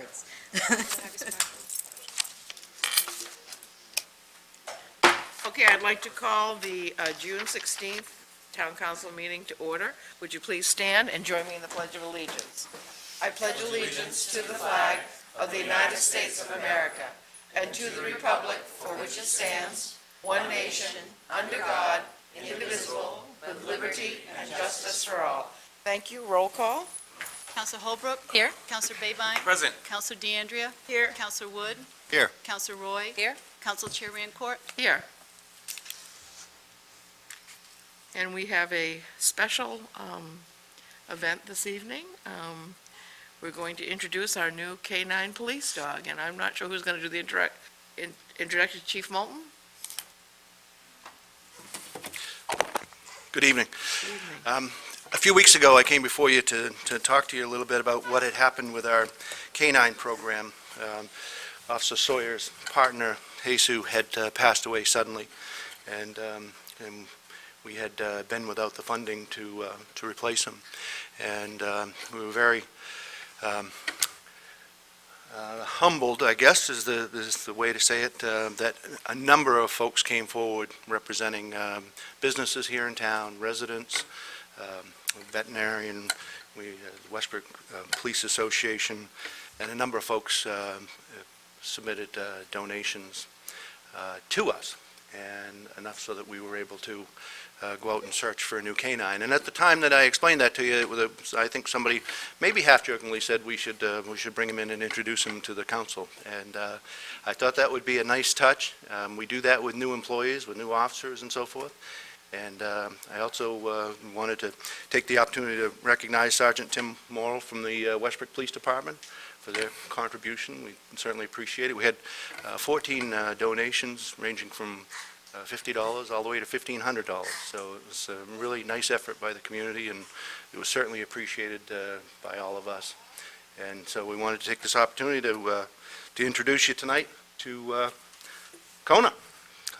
minutes. Okay, I'd like to call the June 16th Town Council meeting to order. Would you please stand and join me in the Pledge of Allegiance? I pledge allegiance to the flag of the United States of America and to the republic for which it stands, one nation, under God, indivisible, with liberty and justice for all. Thank you. Roll call. Counselor Holbrook? Here. Counselor Babine? Present. Counselor DeAndrea? Here. Counselor Wood? Here. Counselor Roy? Here. Counselor Chair Rancourt? Here. And we have a special event this evening. We're going to introduce our new K-9 police dog, and I'm not sure who's going to do the introduction. Chief Moulton? Good evening. Good evening. A few weeks ago, I came before you to talk to you a little bit about what had happened with our K-9 program. Officer Sawyer's partner, Jesus, had passed away suddenly, and we had been without the funding to replace him. And we were very humbled, I guess is the way to say it, that a number of folks came forward representing businesses here in town, residents, veterinarian, the Westbrook Police Association, and a number of folks submitted donations to us, and enough so that we were able to go out and search for a new canine. And at the time that I explained that to you, I think somebody maybe half-jokingly said we should bring him in and introduce him to the council. And I thought that would be a nice touch. We do that with new employees, with new officers and so forth. And I also wanted to take the opportunity to recognize Sergeant Tim Morrill from the Westbrook Police Department for their contribution. We certainly appreciate it. We had 14 donations ranging from $50 all the way to $1,500. So it was a really nice effort by the community, and it was certainly appreciated by all of us. And so we wanted to take this opportunity to introduce you tonight to Kona,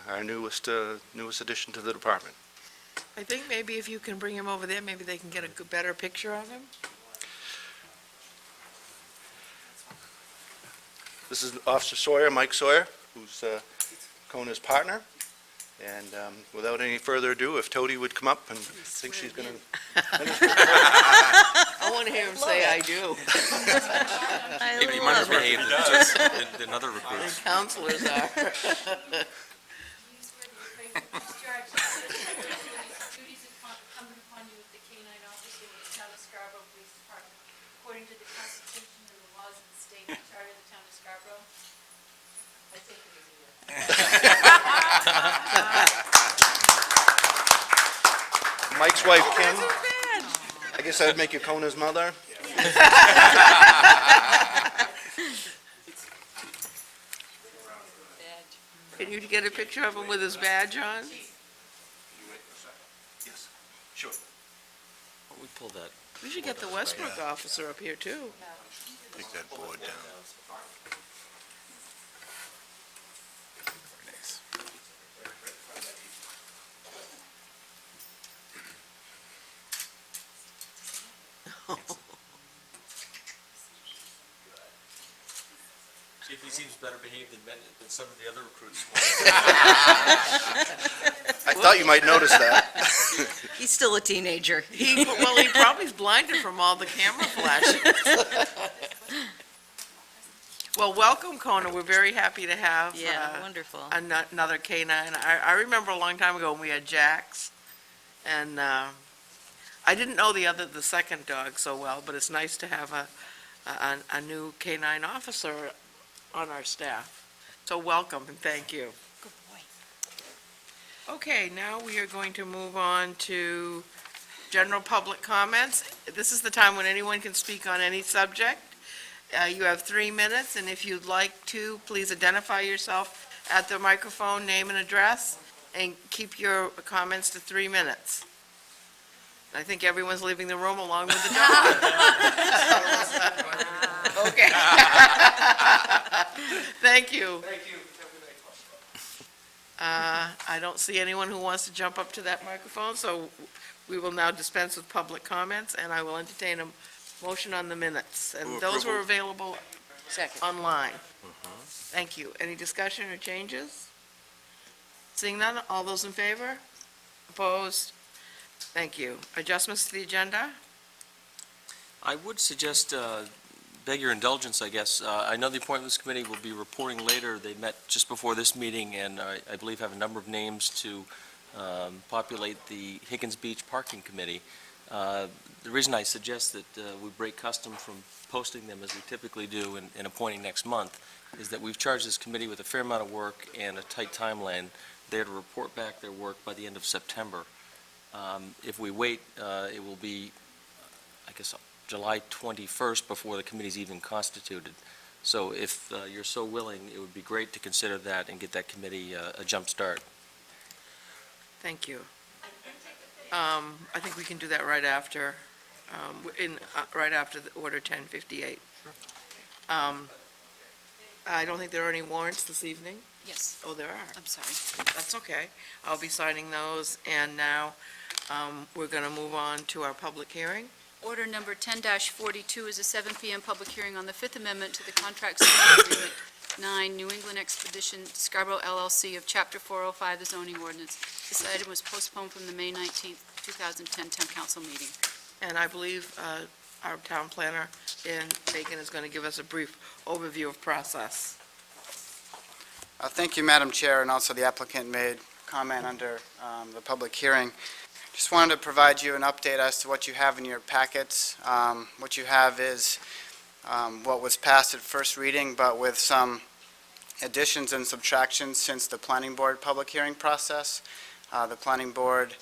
our newest addition to the department. I think maybe if you can bring him over there, maybe they can get a better picture of him. This is Officer Sawyer, Mike Sawyer, who's Kona's partner. And without any further ado, if Toady would come up, and I think she's going to... I want to hear him say, I do. He might have behaved than other The recruits. counselors are. Duties incumbent upon you as the K-9 officer of the town of Scarborough Police Department, according to the Constitution and the laws of the state and charter of the town of Scarborough. I take it as a yes. Mike's wife, Kim. I guess I would make you Kona's mother. Can you get a picture of him with his badge on? Yes, sure. We pulled that. We should get the Westbrook officer up here, too. Take that board down. Very nice. See if he seems better behaved than some of the other recruits. I thought you might notice that. He's still a teenager. He probably is blinded from all the camera flashes. Well, welcome, Kona. We're very happy to have Yeah, wonderful. another K-9. I remember a long time ago when we had Jax, and I didn't know the second dog so well, but it's nice to have a new K-9 officer on our staff. So welcome and thank you. Good boy. Okay, now we are going to move on to general public comments. This is the time when anyone can speak on any subject. You have 3 minutes, and if you'd like to, please identify yourself at the microphone, name and address, and keep your comments to 3 minutes. I think everyone's leaving the room along with the dog. Okay. Thank you. Thank you. I don't see anyone who wants to jump up to that microphone, so we will now dispense with public comments, and I will entertain a motion on the minutes. And those were available Second. online. Thank you. Any discussion or changes? Seeing none, all those in favor? Opposed? Thank you. Adjustments to the agenda? I would suggest, beg your indulgence, I guess. I know the Appointments Committee will be reporting later. They met just before this meeting, and I believe have a number of names to populate the Higgins Beach Parking Committee. The reason I suggest that we break custom from posting them as we typically do and appointing next month is that we've charged this committee with a fair amount of work and a tight timeline. They're to report back their work by the end of September. If we wait, it will be, I guess, July 21st before the committee's even constituted. So if you're so willing, it would be great to consider that and get that committee a jump start. Thank you. I think we can do that right after, right after the Order 1058. I don't think there are any warrants this evening. Yes, Oh, there are. I'm sorry. That's okay. I'll be signing those, and now we're going to move on to our public hearing. Order number 10-42 is a 7 PM public hearing on the Fifth Amendment to the Contract Zoning Agreement 9, New England Expedition Scarborough LLC of Chapter 405, the zoning ordinance. This item was postponed from the May 19th, 2010 Town Council meeting. And I believe our town planner, Dan Bacon, is going to give us a brief overview of process. Thank you, Madam Chair, and also the applicant made comment under the public hearing. Just wanted to provide you an update as to what you have in your packets. What you have is what was passed at first reading, but with some additions and subtractions since the planning board public hearing process. The planning board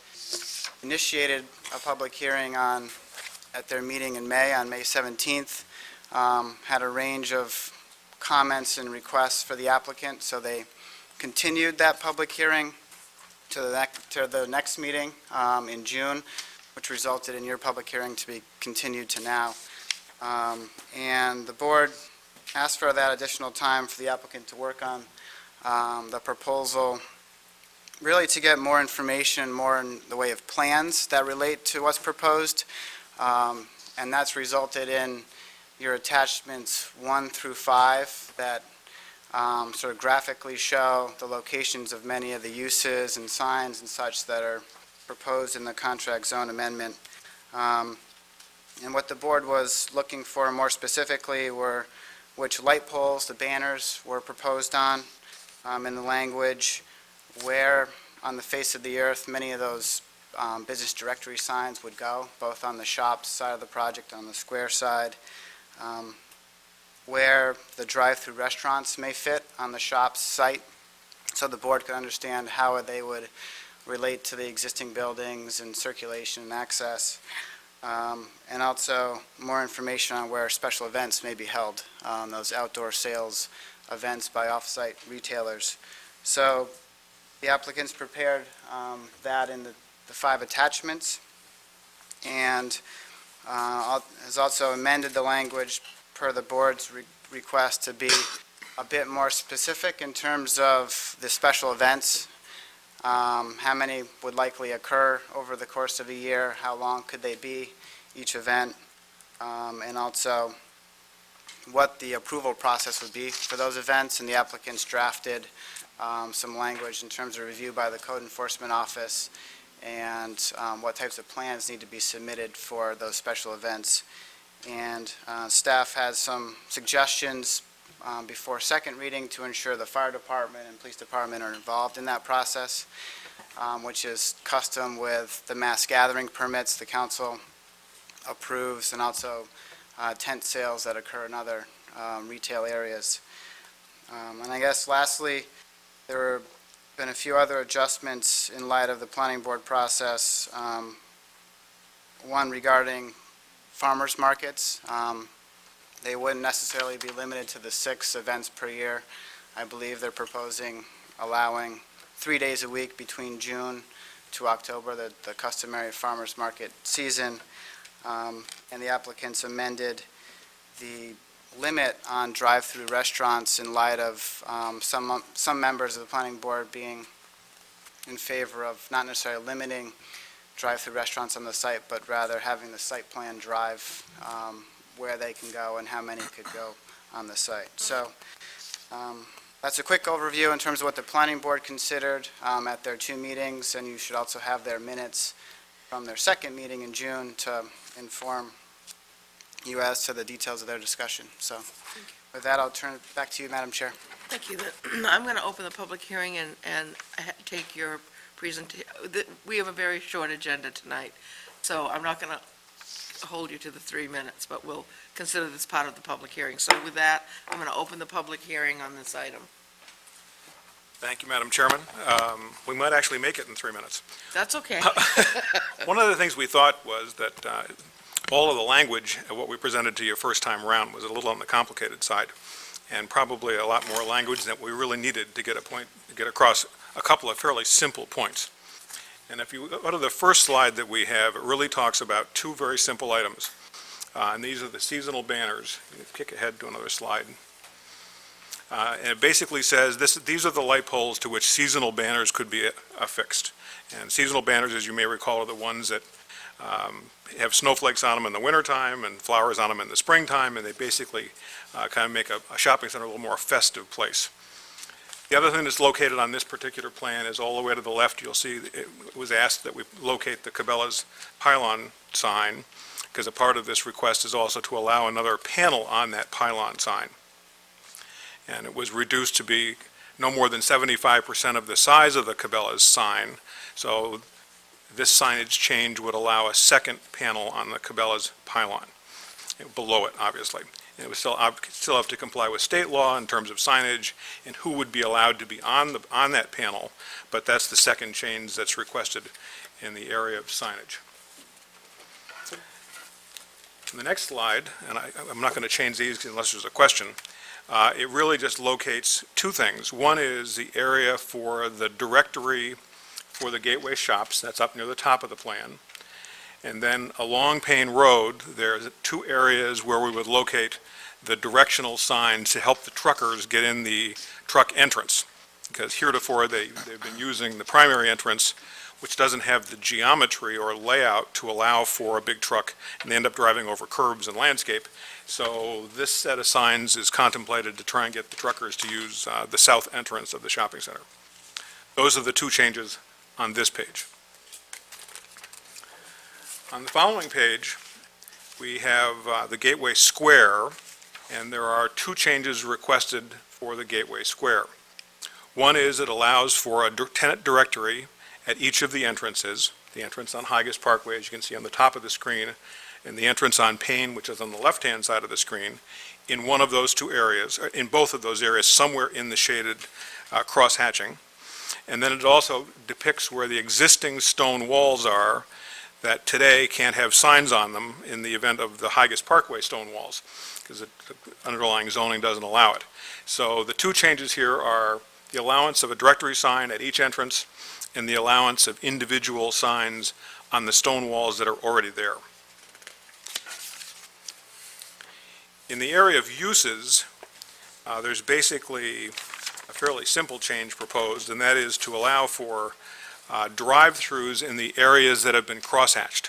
initiated a public hearing at their meeting in May, on May 17th, had a range of comments and requests for the applicant, so they continued that public hearing to the next meeting in June, which resulted in your public hearing to be continued to now. And the board asked for that additional time for the applicant to work on the proposal, really to get more information, more in the way of plans that relate to what's proposed. And that's resulted in your attachments 1 through 5 that sort of graphically show the locations of many of the uses and signs and such that are proposed in the contract zone amendment. And what the board was looking for more specifically were which light poles the banners were proposed on in the language, where on the face of the earth many of those business directory signs would go, both on the shops side of the project, on the square side, where the drive-through restaurants may fit on the shop's site, so the board could understand how they would relate to the existing buildings and circulation and access, and also more information on where special events may be held, those outdoor sales events by off-site retailers. So the applicants prepared that in the 5 attachments, and has also amended the language per the board's request to be a bit more specific in terms of the special events, how many would likely occur over the course of a year, how long could they be, each event, and also what the approval process would be for those events. And the applicants drafted some language in terms of review by the Code Enforcement Office and what types of plans need to be submitted for those special events. And staff has some suggestions before second reading to ensure the fire department and police department are involved in that process, which is custom with the mass gathering permits the council approves, and also tent sales that occur in other retail areas. And I guess lastly, there have been a few other adjustments in light of the planning board process. One regarding farmers markets. They wouldn't necessarily be limited to the 6 events per year. I believe they're proposing allowing 3 days a week between June to October, the customary farmers market season. And the applicants amended the limit on drive-through restaurants in light of some members of the planning board being in favor of not necessarily limiting drive-through restaurants on the site, but rather having the site plan drive where they can go and how many could go on the site. So that's a quick overview in terms of what the planning board considered at their 2 meetings, and you should also have their minutes from their second meeting in June to inform you as to the details of their discussion. So with that, I'll turn it back to you, Madam Chair. Thank you. I'm going to open the public hearing and take your presentation. We have a very short agenda tonight, so I'm not going to hold you to the 3 minutes, but we'll consider this part of the public hearing. So with that, I'm going to open the public hearing on this item. Thank you, Madam Chairman. We might actually make it in 3 minutes. That's okay. One of the things we thought was that all of the language of what we presented to you first time around was a little on the complicated side, and probably a lot more language that we really needed to get across a couple of fairly simple points. And if you go to the first slide that we have, it really talks about 2 very simple items. And these are the seasonal banners. Kick ahead to another slide. And it basically says these are the light poles to which seasonal banners could be affixed. And seasonal banners, as you may recall, are the ones that have snowflakes on them in the wintertime and flowers on them in the springtime, and they basically kind of make a shopping center a little more festive place. The other thing that's located on this particular plan is all the way to the left. You'll see it was asked that we locate the Cabela's pylon sign, because a part of this request is also to allow another panel on that pylon sign. And it was reduced to be no more than 75% of the size of the Cabela's sign. So this signage change would allow a second panel on the Cabela's pylon, below it, obviously. And it would still have to comply with state law in terms of signage and who would be allowed to be on that panel, but that's the second change that's requested in the area of signage. The next slide, and I'm not going to change these unless there's a question, it really just locates 2 things. One is the area for the directory for the gateway shops, that's up near the top of the plan. And then along Payne Road, there's 2 areas where we would locate the directional signs to help the truckers get in the truck entrance. Because heretofore, they've been using the primary entrance, which doesn't have the geometry or layout to allow for a big truck, and they end up driving over curbs and landscape. So this set of signs is contemplated to try and get the truckers to use the south entrance of the shopping center. Those are the 2 changes on this page. On the following page, we have the Gateway Square, and there are 2 changes requested for the Gateway Square. One is it allows for a tenant directory at each of the entrances, the entrance on Higas Parkway, as you can see on the top of the screen, and the entrance on Payne, which is on the left-hand side of the screen, in one of those 2 areas, in both of those areas, somewhere in the shaded cross-hatching. And then it also depicts where the existing stone walls are that today can't have signs on them in the event of the Higas Parkway stone walls, because the underlying zoning doesn't allow it. So the 2 changes here are the allowance of a directory sign at each entrance and the allowance of individual signs on the stone walls that are already there. In the area of uses, there's basically a fairly simple change proposed, and that is to allow for drive-throughs in the areas that have been crosshatched.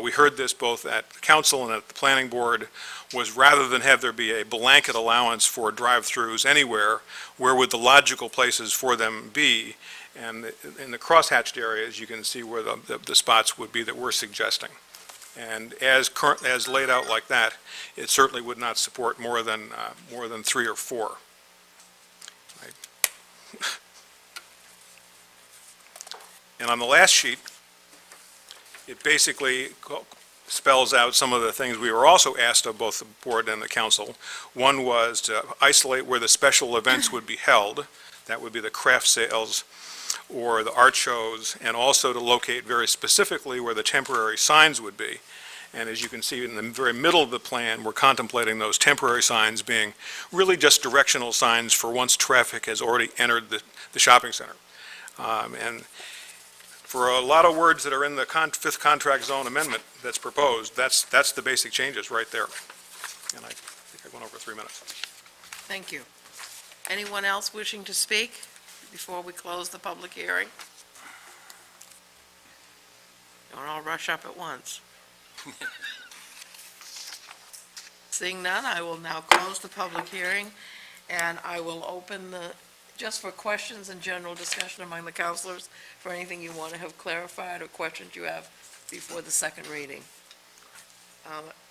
We heard this both at the council and at the planning board, was rather than have there be a blanket allowance for drive-throughs anywhere, where would the logical places for them be? And in the crosshatched areas, you can see where the spots would be that we're suggesting. And as laid out like that, it certainly would not support more than 3 or 4. Right. And on the last sheet, it basically spells out some of the things we were also asked of both the board and the council. One was to isolate where the special events would be held. That would be the craft sales or the art shows, and also to locate very specifically where the temporary signs would be. And as you can see in the very middle of the plan, we're contemplating those temporary signs being really just directional signs for once traffic has already entered the shopping center. And for a lot of words that are in the fifth contract zone amendment that's proposed, that's the basic changes right there. And I think I went over 3 minutes. Thank you. Anyone else wishing to speak before we close the public hearing? Don't all rush up at once. Seeing none, I will now close the public hearing, and I will open just for questions and general discussion among the councilors, for anything you want to have clarified or questions you have before the second reading.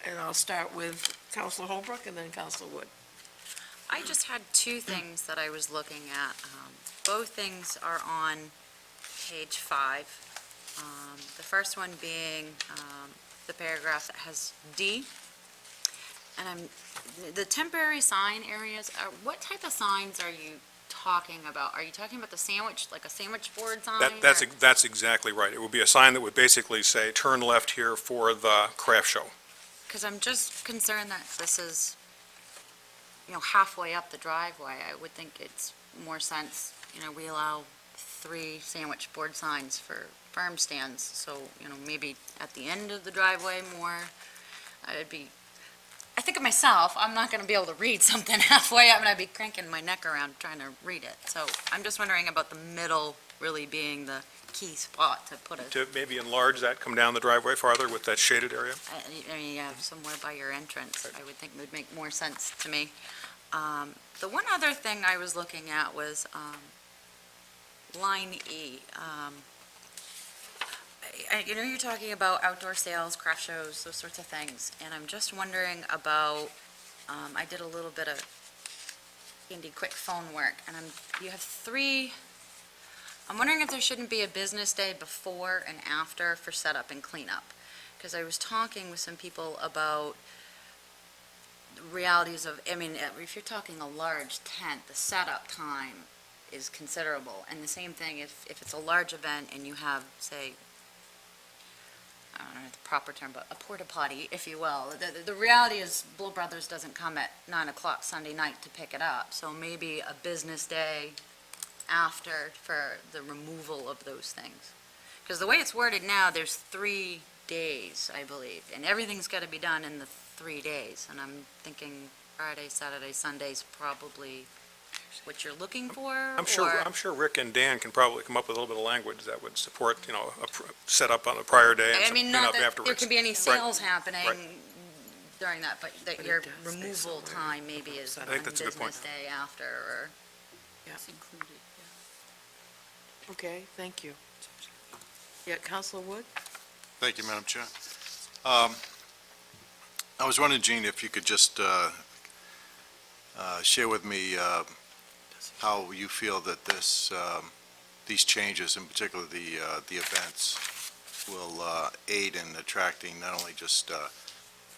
And I'll start with Councilor Holbrook and then Councilor Wood. I just had two things that I was looking at. Both things are on page 5. The first one being the paragraph that has D. And the temporary sign areas, what type of signs are you talking about? Are you talking about the sandwich, like a sandwich board sign? That's exactly right. It would be a sign that would basically say, turn left here for the craft show. Because I'm just concerned that this is, halfway up the driveway. I would think it's more sense, we allow 3 sandwich board signs for farm stands, so, maybe at the end of the driveway more. I think of myself, I'm not going to be able to read something halfway up, and I'd be cranking my neck around trying to read it. So I'm just wondering about the middle really being the key spot to put To maybe enlarge that, come down the driveway farther with that shaded area. somewhere by your entrance, I would think would make more sense to me. The one other thing I was looking at was line E. You're talking about outdoor sales, craft shows, those sorts of things, and I'm just wondering about, I did a little bit of handy quick phone work, and you have 3, I'm wondering if there shouldn't be a business day before and after for setup and cleanup, because I was talking with some people about realities of, if you're talking a large tent, the setup time is considerable, and the same thing if it's a large event and you have, say, I don't know the proper term, but a porta potty, if you will. The reality is Bull Brothers doesn't come at 9 o'clock Sunday night to pick it up, so maybe a business day after for the removal of those things. Because the way it's worded now, there's 3 days, I believe, and everything's got to be done in the 3 days, and I'm thinking Friday, Saturday, Sunday's probably what you're looking for? I'm sure Rick and Dan can probably come up with a little bit of language that would support, set up on the prior day and some cleanup Not that afterwards. there could be any sales happening Right. during that, but that But your it does say removal somewhere. time maybe is I on think that's a good point. business day after, or... It's included, yeah. Okay, thank you. Yeah, Councilor Wood? Thank you, Madam Chair. I was wondering, Gene, if you could just share with me how you feel that these changes, in particular the events, will aid in attracting not only just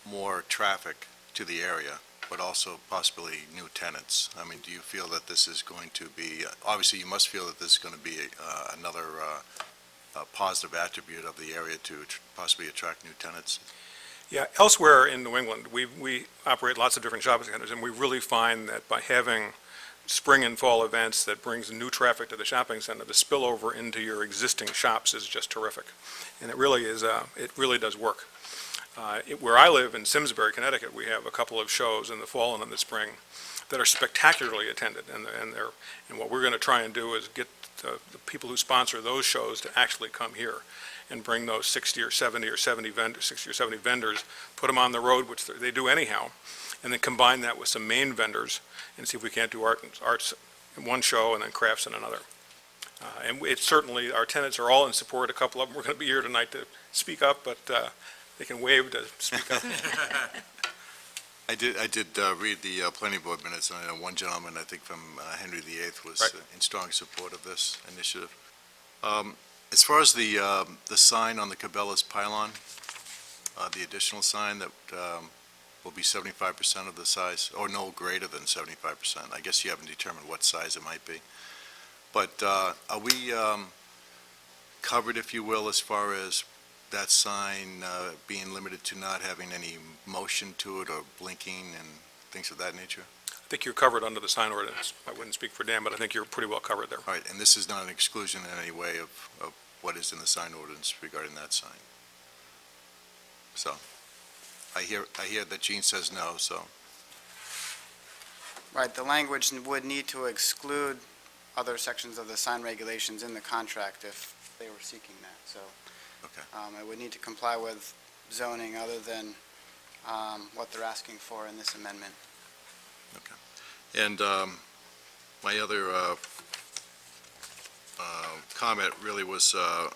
more traffic to the area, but also possibly new tenants. Do you feel that this is going to be, obviously you must feel that this is going to be another positive attribute of the area to possibly attract new tenants? Yeah, elsewhere in New England, we operate lots of different shopping centers, and we really find that by having spring and fall events that brings new traffic to the shopping center, the spillover into your existing shops is just terrific. And it really does work. Where I live in Simsbury, Connecticut, we have a couple of shows in the fall and in the spring that are spectacularly attended, and what we're going to try and do is get the people who sponsor those shows to actually come here and bring those 60 or 70 vendors, put them on the road, which they do anyhow, and then combine that with some main vendors and see if we can't do arts in one show and then crafts in another. And it's certainly, our tenants are all in support. A couple of them, we're going to be here tonight to speak up, but they can wave to speak up. I did read the planning board minutes, and I know one gentleman, I think from Henry VIII, was Right. in strong support of this initiative. As far as the sign on the Cabela's pylon, the additional sign that will be 75% of the size, or no greater than 75%. I guess you haven't determined what size it might be. But are we covered, if you will, as far as that sign being limited to not having any motion to it or blinking and things of that nature? I think you're covered under the sign ordinance. I wouldn't speak for Dan, but I think you're pretty well covered there. All right, and this is not an exclusion in any way of what is in the sign ordinance regarding that sign? So, I hear that Gene says no, so, Right, the language would need to exclude other sections of the sign regulations in the contract if they were seeking that, so. okay. It would need to comply with zoning other than what they're asking for in this amendment. And my other comment really was to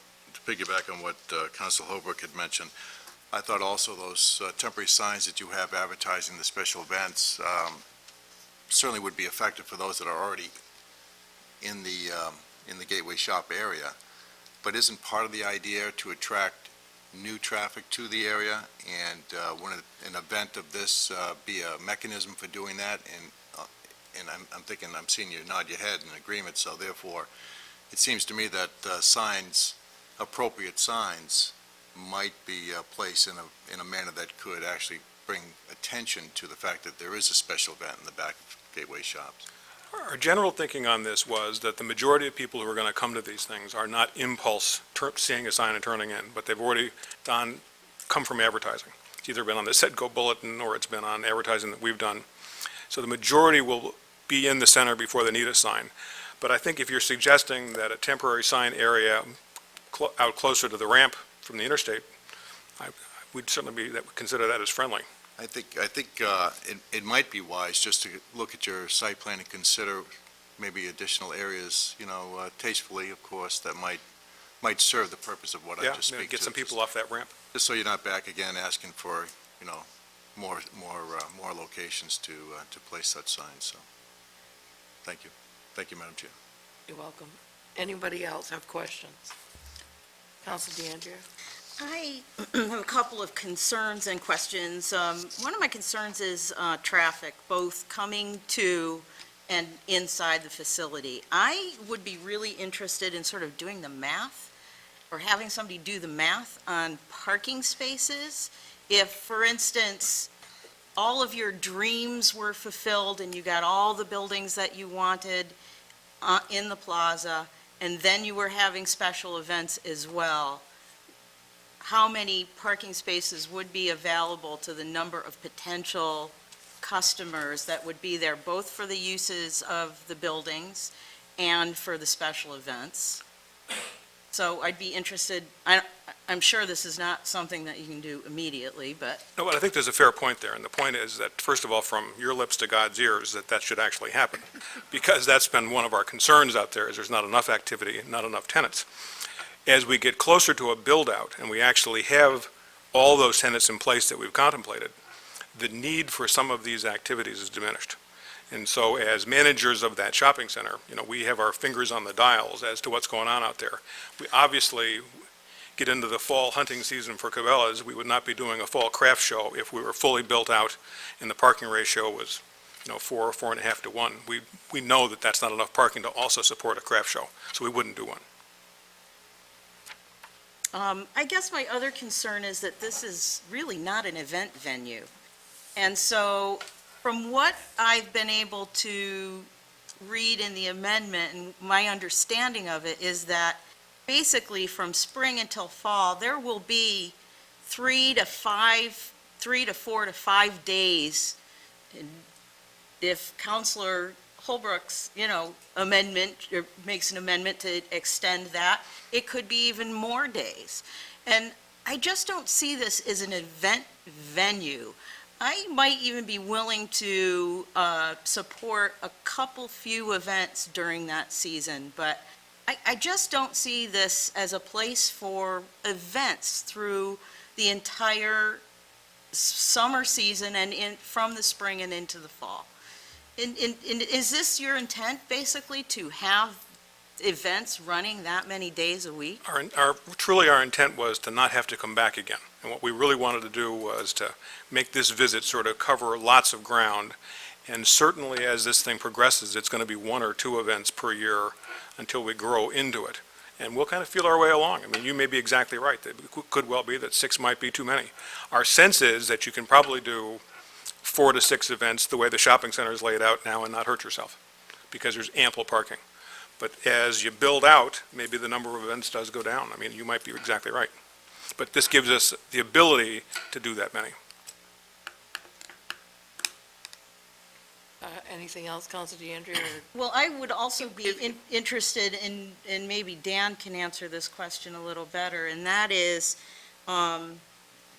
piggyback on what Council Holbrook had mentioned. I thought also those temporary signs that you have advertising the special events certainly would be effective for those that are already in the Gateway Shop area. But isn't part of the idea to attract new traffic to the area, and would an event of this be a mechanism for doing that? And I'm thinking, I'm seeing you nod your head in agreement, so therefore, it seems to me that signs, appropriate signs, might be placed in a manner that could actually bring attention to the fact that there is a special event in the back of Gateway Shops. Our general thinking on this was that the majority of people who are going to come to these things are not impulse seeing a sign and turning in, but they've already come from advertising. It's either been on the Sedco Bulletin or it's been on advertising that we've done. So the majority will be in the center before they need a sign. But I think if you're suggesting that a temporary sign area out closer to the ramp from the interstate, we'd certainly consider that as friendly. I think it might be wise just to look at your site plan and consider maybe additional areas, tastefully, of course, that might serve the purpose of what I just speak to. Get some people off that ramp. Just so you're not back again asking for, more locations to place such signs, so. Thank you. Thank you, Madam Chair. You're welcome. Anybody else have questions? Council DeAndrea? I have a couple of concerns and questions. One of my concerns is traffic, both coming to and inside the facility. I would be really interested in sort of doing the math, or having somebody do the math on parking spaces. If, for instance, all of your dreams were fulfilled and you got all the buildings that you wanted in the plaza, and then you were having special events as well, how many parking spaces would be available to the number of potential customers that would be there, both for the uses of the buildings and for the special events? So I'd be interested, I'm sure this is not something that you can do immediately, but No, but I think there's a fair point there, and the point is that, first of all, from your lips to God's ears, that should actually happen, because that's been one of our concerns out there, is there's not enough activity, not enough tenants. As we get closer to a build-out, and we actually have all those tenants in place that we've contemplated, the need for some of these activities is diminished. And so as managers of that shopping center, we have our fingers on the dials as to what's going on out there. We obviously get into the fall hunting season for Cabela's. We would not be doing a fall craft show if we were fully built out and the parking ratio was, 4 or 4.5 to 1. We know that that's not enough parking to also support a craft show, so we wouldn't do one. I guess my other concern is that this is really not an event venue. And so from what I've been able to read in the amendment, and my understanding of it is that basically from spring until fall, there will be 3 to 4 to 5 days. And if Councilor Holbrook's, amendment, or makes an amendment to extend that, it could be even more days. And I just don't see this as an event venue. I might even be willing to support a few events during that season, but I just don't see this as a place for events through the entire summer season and from the spring and into the fall. And is this your intent, basically, to have events running that many days a week? Truly our intent was to not have to come back again. And what we really wanted to do was to make this visit sort of cover lots of ground. And certainly as this thing progresses, it's going to be 1 or 2 events per year until we grow into it. And we'll kind of feel our way along. I mean, you may be exactly right. It could well be that 6 might be too many. Our sense is that you can probably do 4 to 6 events the way the shopping center is laid out now and not hurt yourself, because there's ample parking. But as you build out, maybe the number of events does go down. I mean, you might be exactly right. But this gives us the ability to do that many. Anything else, Council DeAndrea? Well, I would also be interested in, and maybe Dan can answer this question a little better, and that is,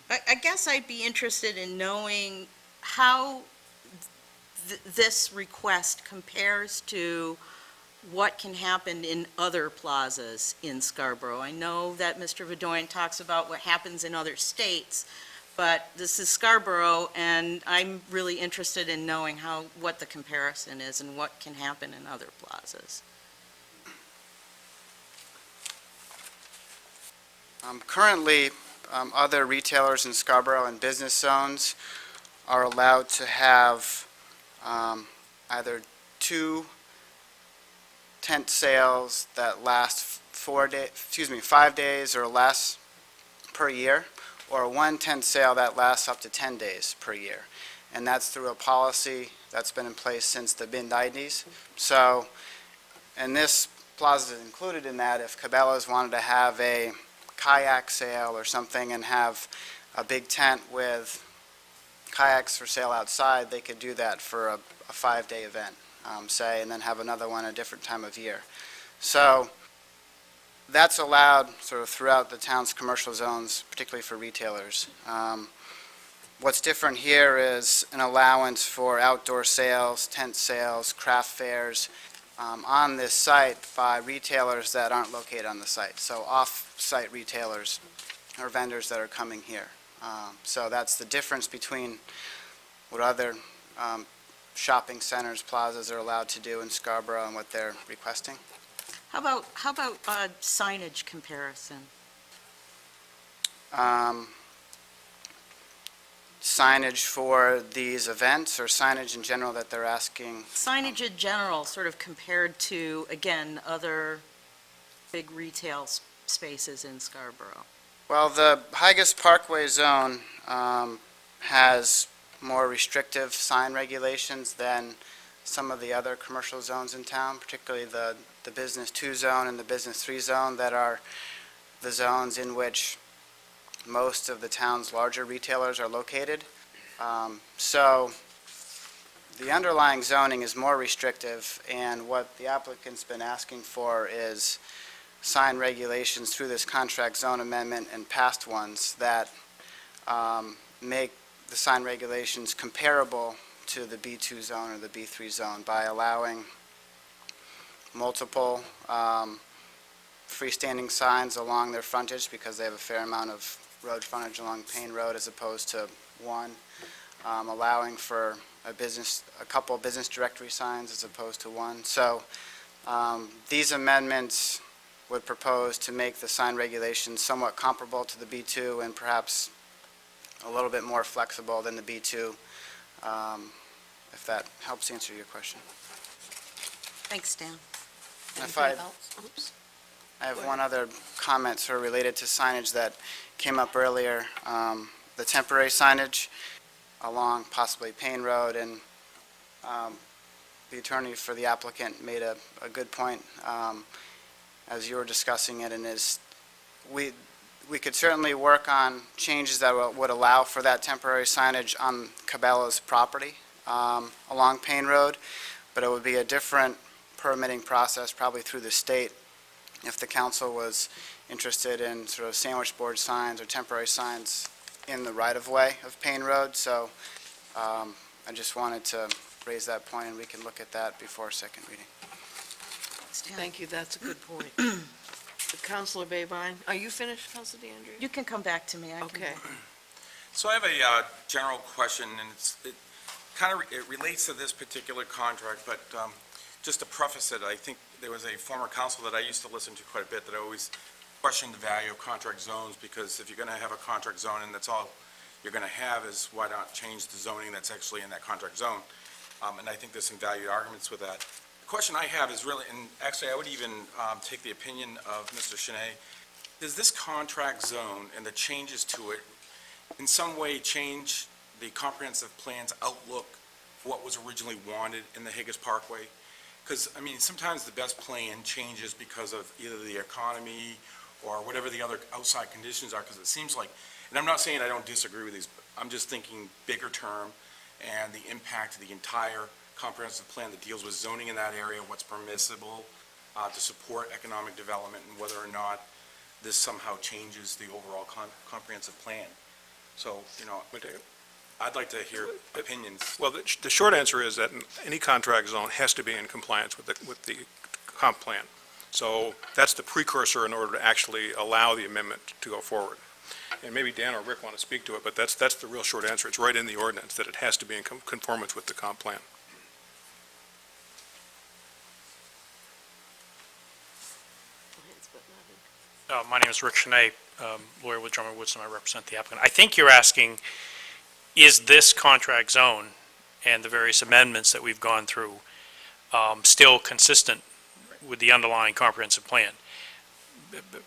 I guess I'd be interested in knowing how this request compares to what can happen in other plazas in Scarborough. I know that Mr. Bedoyan talks about what happens in other states, but this is Scarborough, and I'm really interested in knowing what the comparison is and what can happen in other plazas. Currently, other retailers in Scarborough and business zones are allowed to have either 2 tent sales that last 5 days or less per year, or 1 tent sale that lasts up to 10 days per year. And that's through a policy that's been in place since the mid-90s. So, and this plaza is included in that. If Cabela's wanted to have a kayak sale or something and have a big tent with kayaks for sale outside, they could do that for a 5-day event, say, and then have another one a different time of year. So that's allowed sort of throughout the town's commercial zones, particularly for retailers. What's different here is an allowance for outdoor sales, tent sales, craft fairs on this site by retailers that aren't located on the site, so off-site retailers or vendors that are coming here. So that's the difference between what other shopping centers, plazas are allowed to do in Scarborough and what they're requesting. How about signage comparison? Signage for these events or signage in general that they're asking? Signage in general, sort of compared to, again, other big retail spaces in Scarborough. Well, the Higas Parkway zone has more restrictive sign regulations than some of the other commercial zones in town, particularly the Business 2 zone and the Business 3 zone that are the zones in which most of the town's larger retailers are located. So the underlying zoning is more restrictive, and what the applicant's been asking for is sign regulations through this contract zone amendment and past ones that make the sign regulations comparable to the B2 zone or the B3 zone by allowing multiple freestanding signs along their frontage, because they have a fair amount of road frontage along Payne Road as opposed to one, allowing for a couple business directory signs as opposed to one. So these amendments would propose to make the sign regulations somewhat comparable to the B2 and perhaps a little bit more flexible than the B2, if that helps answer your question. Thanks, Dan. If I have one other comment sort of related to signage that came up earlier, the temporary signage along possibly Payne Road, and the attorney for the applicant made a good point as you were discussing it, and is we could certainly work on changes that would allow for that temporary signage on Cabela's property along Payne Road, but it would be a different permitting process, probably through the state, if the council was interested in sort of sandwich board signs or temporary signs in the right-of-way of Payne Road. So I just wanted to raise that point, and we can look at that before second reading. Thank you, that's a good point. Councilor Babine, are you finished, Councilor DeAndrea? You can come back to me. Okay. So I have a general question, and it relates to this particular contract, but just to preface it, I think there was a former council that I used to listen to quite a bit that always questioned the value of contract zones, because if you're going to have a contract zone and that's all you're going to have, is why not change the zoning that's actually in that contract zone? And I think there's some valued arguments with that. The question I have is really, and actually I would even take the opinion of Mr. Cheney, does this contract zone and the changes to it in some way change the comprehensive plan's outlook for what was originally wanted in the Higas Parkway? Because, I mean, sometimes the best plan changes because of either the economy or whatever the other outside conditions are, because it seems like, and I'm not saying I don't disagree with these, but I'm just thinking bigger term and the impact of the entire comprehensive plan that deals with zoning in that area, what's permissible to support economic development, and whether or not this somehow changes the overall comprehensive plan. So, I'd like to hear opinions. Well, the short answer is that any contract zone has to be in compliance with the comp plan. So that's the precursor in order to actually allow the amendment to go forward. And maybe Dan or Rick want to speak to it, but that's the real short answer. It's right in the ordinance that it has to be in conformance with the comp plan. My name is Rick Cheney, lawyer with Drummond Woods, and I represent the applicant. I think you're asking, is this contract zone and the various amendments that we've gone through still consistent with the underlying comprehensive plan?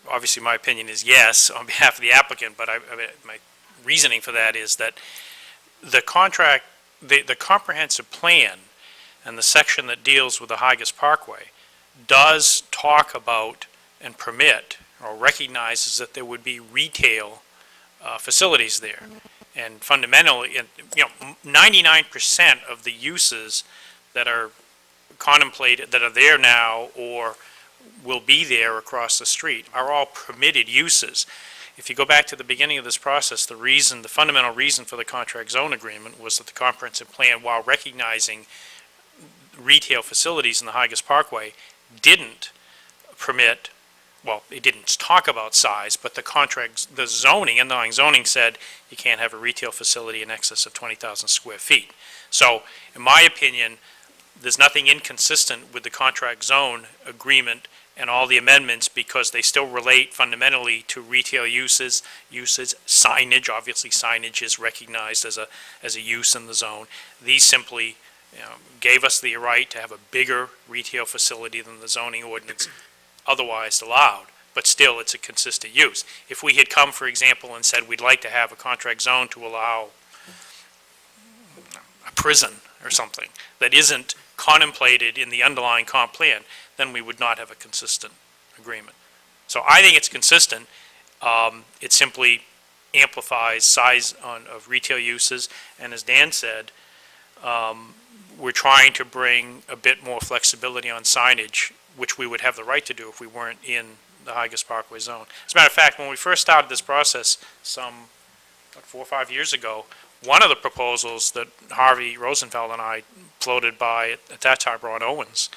Obviously, my opinion is yes, on behalf of the applicant, but my reasoning for that is that the contract, the comprehensive plan and the section that deals with the Higas Parkway does talk about and permit or recognizes that there would be retail facilities there. And fundamentally, 99% of the uses that are contemplated, that are there now or will be there across the street are all permitted uses. If you go back to the beginning of this process, the fundamental reason for the contract zone agreement was that the comprehensive plan, while recognizing retail facilities in the Higas Parkway, didn't permit, well, it didn't talk about size, but the zoning, underlying zoning said you can't have a retail facility in excess of 20,000 square feet. So, in my opinion, there's nothing inconsistent with the contract zone agreement and all the amendments because they still relate fundamentally to retail uses, signage. Obviously, signage is recognized as a use in the zone. These simply gave us the right to have a bigger retail facility than the zoning ordinance otherwise allowed, but still it's a consistent use. If we had come, for example, and said we'd like to have a contract zone to allow a prison or something that isn't contemplated in the underlying comp plan, then we would not have a consistent agreement. So I think it's consistent. It simply amplifies size of retail uses, and as Dan said, we're trying to bring a bit more flexibility on signage, which we would have the right to do if we weren't in the Higas Parkway zone. As a matter of fact, when we first started this process some 4 or 5 years ago, one of the proposals that Harvey Rosenfeld and I floated by at that time, Ron Owens,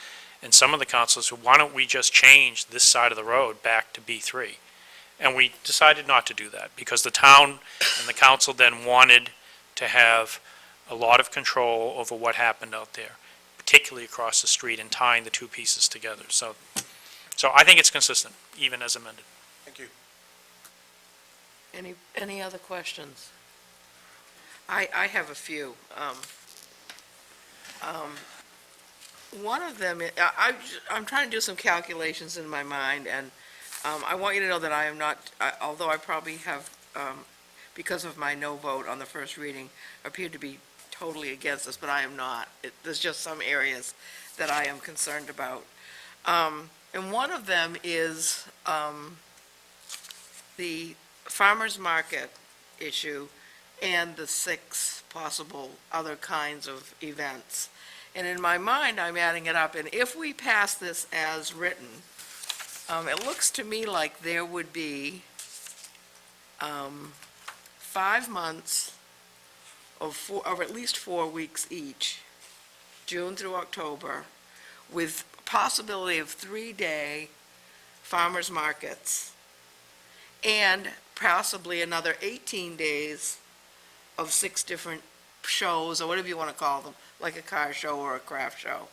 and some of the councilors said, why don't we just change this side of the road back to B3? And we decided not to do that because the town and the council then wanted to have a lot of control over what happened out there, particularly across the street and tying the two pieces together. So I think it's consistent, even as amended. Thank you. Any other questions? I have a few. One of them, I'm trying to do some calculations in my mind, and I want you to know that I am not, although I probably have, because of my no vote on the first reading, appeared to be totally against this, but I am not. There's just some areas that I am concerned about. And one of them is the farmer's market issue and the 6 possible other kinds of events. And in my mind, I'm adding it up, and if we pass this as written, it looks to me like there would be 5 months of at least 4 weeks each, June through October, with possibility of 3-day farmers markets, and possibly another 18 days of 6 different shows, or whatever you want to call them, like a car show or a craft show.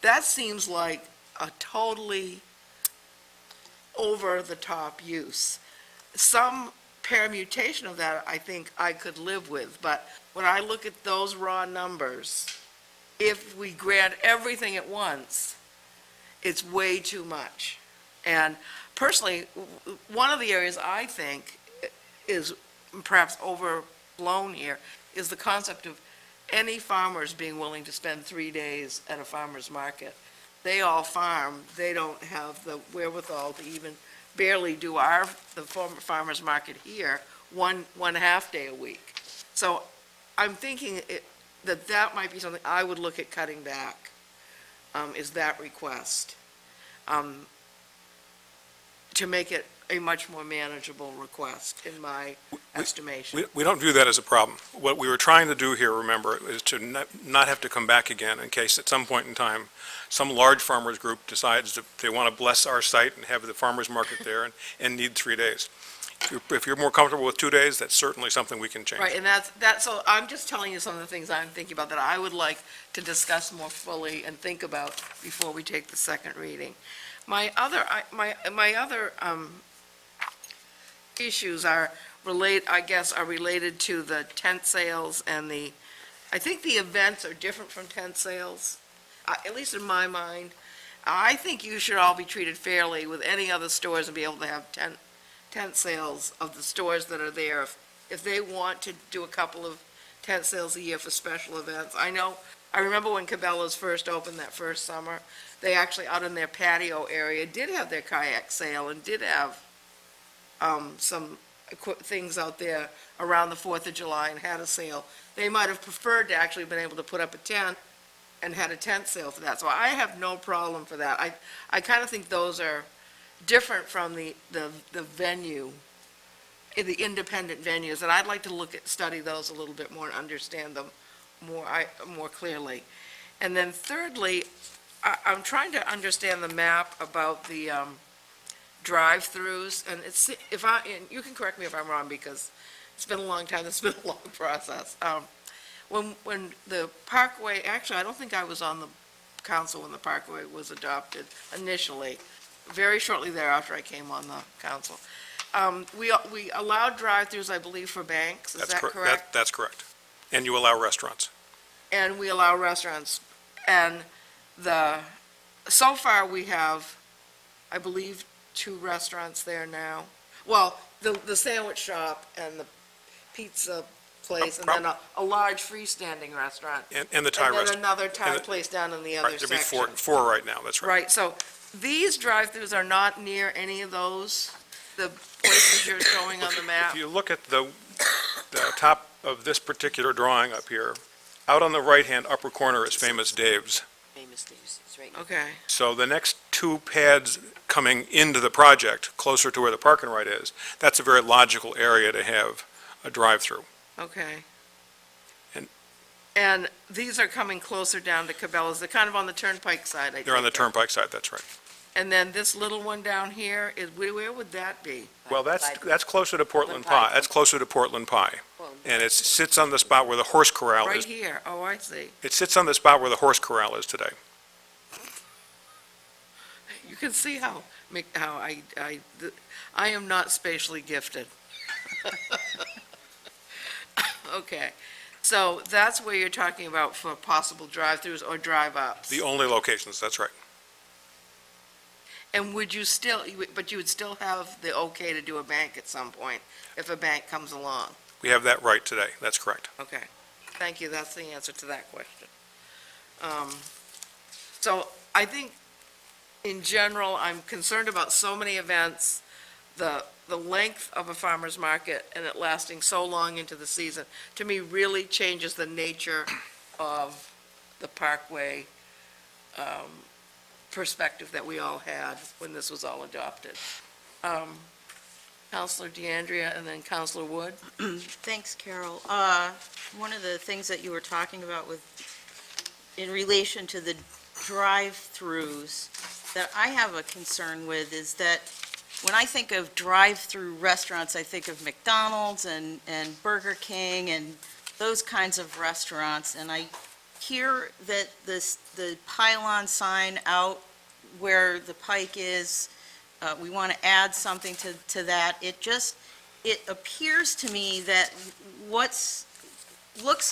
That seems like a totally over-the-top use. Some permutation of that, I think I could live with, but when I look at those raw numbers, if we grant everything at once, it's way too much. And personally, one of the areas I think is perhaps overblown here is the concept of any farmers being willing to spend 3 days at a farmer's market. They all farm, they don't have the wherewithal to even barely do the farmer's market here one half day a week. So I'm thinking that might be something I would look at cutting back, is that request, to make it a much more manageable request in my estimation. We don't view that as a problem. What we were trying to do here, remember, is to not have to come back again in case at some point in time, some large farmers group decides that they want to bless our site and have the farmers market there and need 3 days. If you're more comfortable with 2 days, that's certainly something we can change. Right, and so I'm just telling you some of the things I'm thinking about that I would like to discuss more fully and think about before we take the second reading. My other issues are related to the tent sales and I think the events are different from tent sales, at least in my mind. I think you should all be treated fairly with any other stores and be able to have tent sales of the stores that are there. If they want to do a couple of tent sales a year for special events. I remember when Cabela's first opened that first summer, they actually out in their patio area did have their kayak sale and did have some things out there around the 4th of July and had a sale. They might have preferred to actually been able to put up a tent and had a tent sale for that. So I have no problem for that. I kind of think those are different from the venue, the independent venues, and I'd like to study those a little bit more and understand them more clearly. And then thirdly, I'm trying to understand the map about the drive-throughs, and and you can correct me if I'm wrong, because it's been a long time, it's been a long process. When the Parkway, actually, I don't think I was on the council when the Parkway was adopted initially, very shortly thereafter I came on the council. We allowed drive-throughs, I believe, for banks, is that correct? That's correct. And you allow restaurants. And we allow restaurants, and so far we have, I believe, 2 restaurants there now. Well, the sandwich shop and the pizza place, and then a large freestanding restaurant. And the Thai And then restaurant. another Thai place down in the other Right, there'd be section. four right now, that's right. Right, so these drive-throughs are not near any of those, the places you're showing on the map? If you look at the top of this particular drawing up here, out on the right-hand upper corner is Famous Dave's. Famous Dave's, it's right. Okay, So the next 2 pads coming into the project, closer to where the park and ride is, that's a very logical area to have a drive-through. okay. And- And these are coming closer down to Cabela's, they're kind of on the Turnpike side, I They're on the take it. turnpike side, that's right. And then this little one down here, where would that be? Well, that's closer to Portland Pie. Pie. That's closer to Portland Pie. Well, And it sits on the spot where the horse corral Right is. here, oh, I see. It sits on the spot where the horse corral is today. You can see how I am not spatially gifted. Okay, so that's where you're talking about for possible drive-throughs or drive-ups. The only locations, that's right. And would you would still have the okay to do a bank at some point, if a bank comes along? We have that right today, that's correct. Okay, thank you, that's the answer to that question. So I think, in general, I'm concerned about so many events, the length of a farmer's market and it lasting so long into the season, to me, really changes the nature of the Parkway perspective that we all had when this was all adopted. Counselor DeAndrea and then Counselor Wood. Thanks, Carol. One of the things that you were talking about in relation to the drive-throughs that I have a concern with is that when I think of drive-through restaurants, I think of McDonald's and Burger King and those kinds of restaurants, and I hear that the pylon sign out where the pike is, we want to add something to that. It appears to me that looks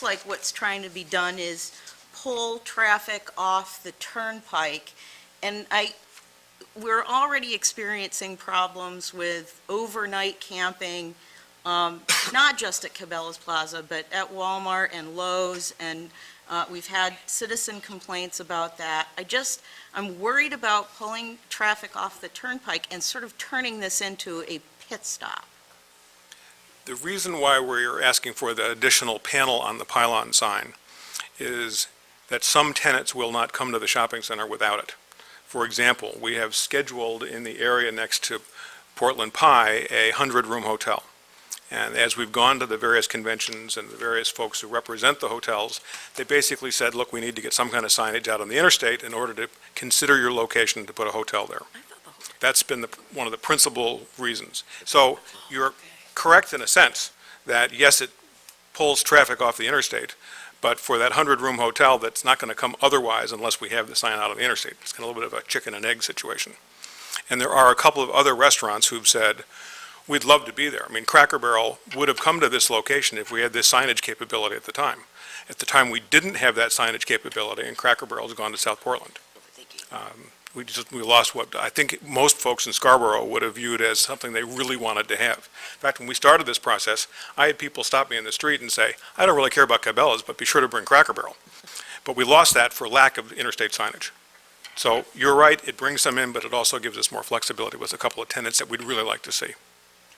like what's trying to be done is pull traffic off the turnpike, and we're already experiencing problems with overnight camping, not just at Cabela's Plaza, but at Walmart and Lowe's, and we've had citizen complaints about that. I'm worried about pulling traffic off the turnpike and sort of turning this into a pit stop. The reason why we're asking for the additional panel on the pylon sign is that some tenants will not come to the shopping center without it. For example, we have scheduled in the area next to Portland Pie a 100-room hotel. And as we've gone to the various conventions and the various folks who represent the hotels, they basically said, look, we need to get some kind of signage out on the interstate in order to consider your location to put a hotel there. That's been one of the principal reasons. So you're correct in a sense that, yes, it pulls traffic off the interstate, but for that 100-room hotel, that's not going to come otherwise unless we have the sign out on the interstate. It's kind of a little bit of a chicken and egg situation. And there are a couple of other restaurants who've said, we'd love to be there. I mean, Cracker Barrel would have come to this location if we had this signage capability at the time. At the time, we didn't have that signage capability, and Cracker Barrel's gone to South Portland. We lost what I think most folks in Scarborough would have viewed as something they really wanted to have. In fact, when we started this process, I had people stop me in the street and say, I don't really care about Cabela's, but be sure to bring Cracker Barrel. But we lost that for lack of interstate signage. So you're right, it brings some in, but it also gives us more flexibility with a couple of tenants that we'd really like to see.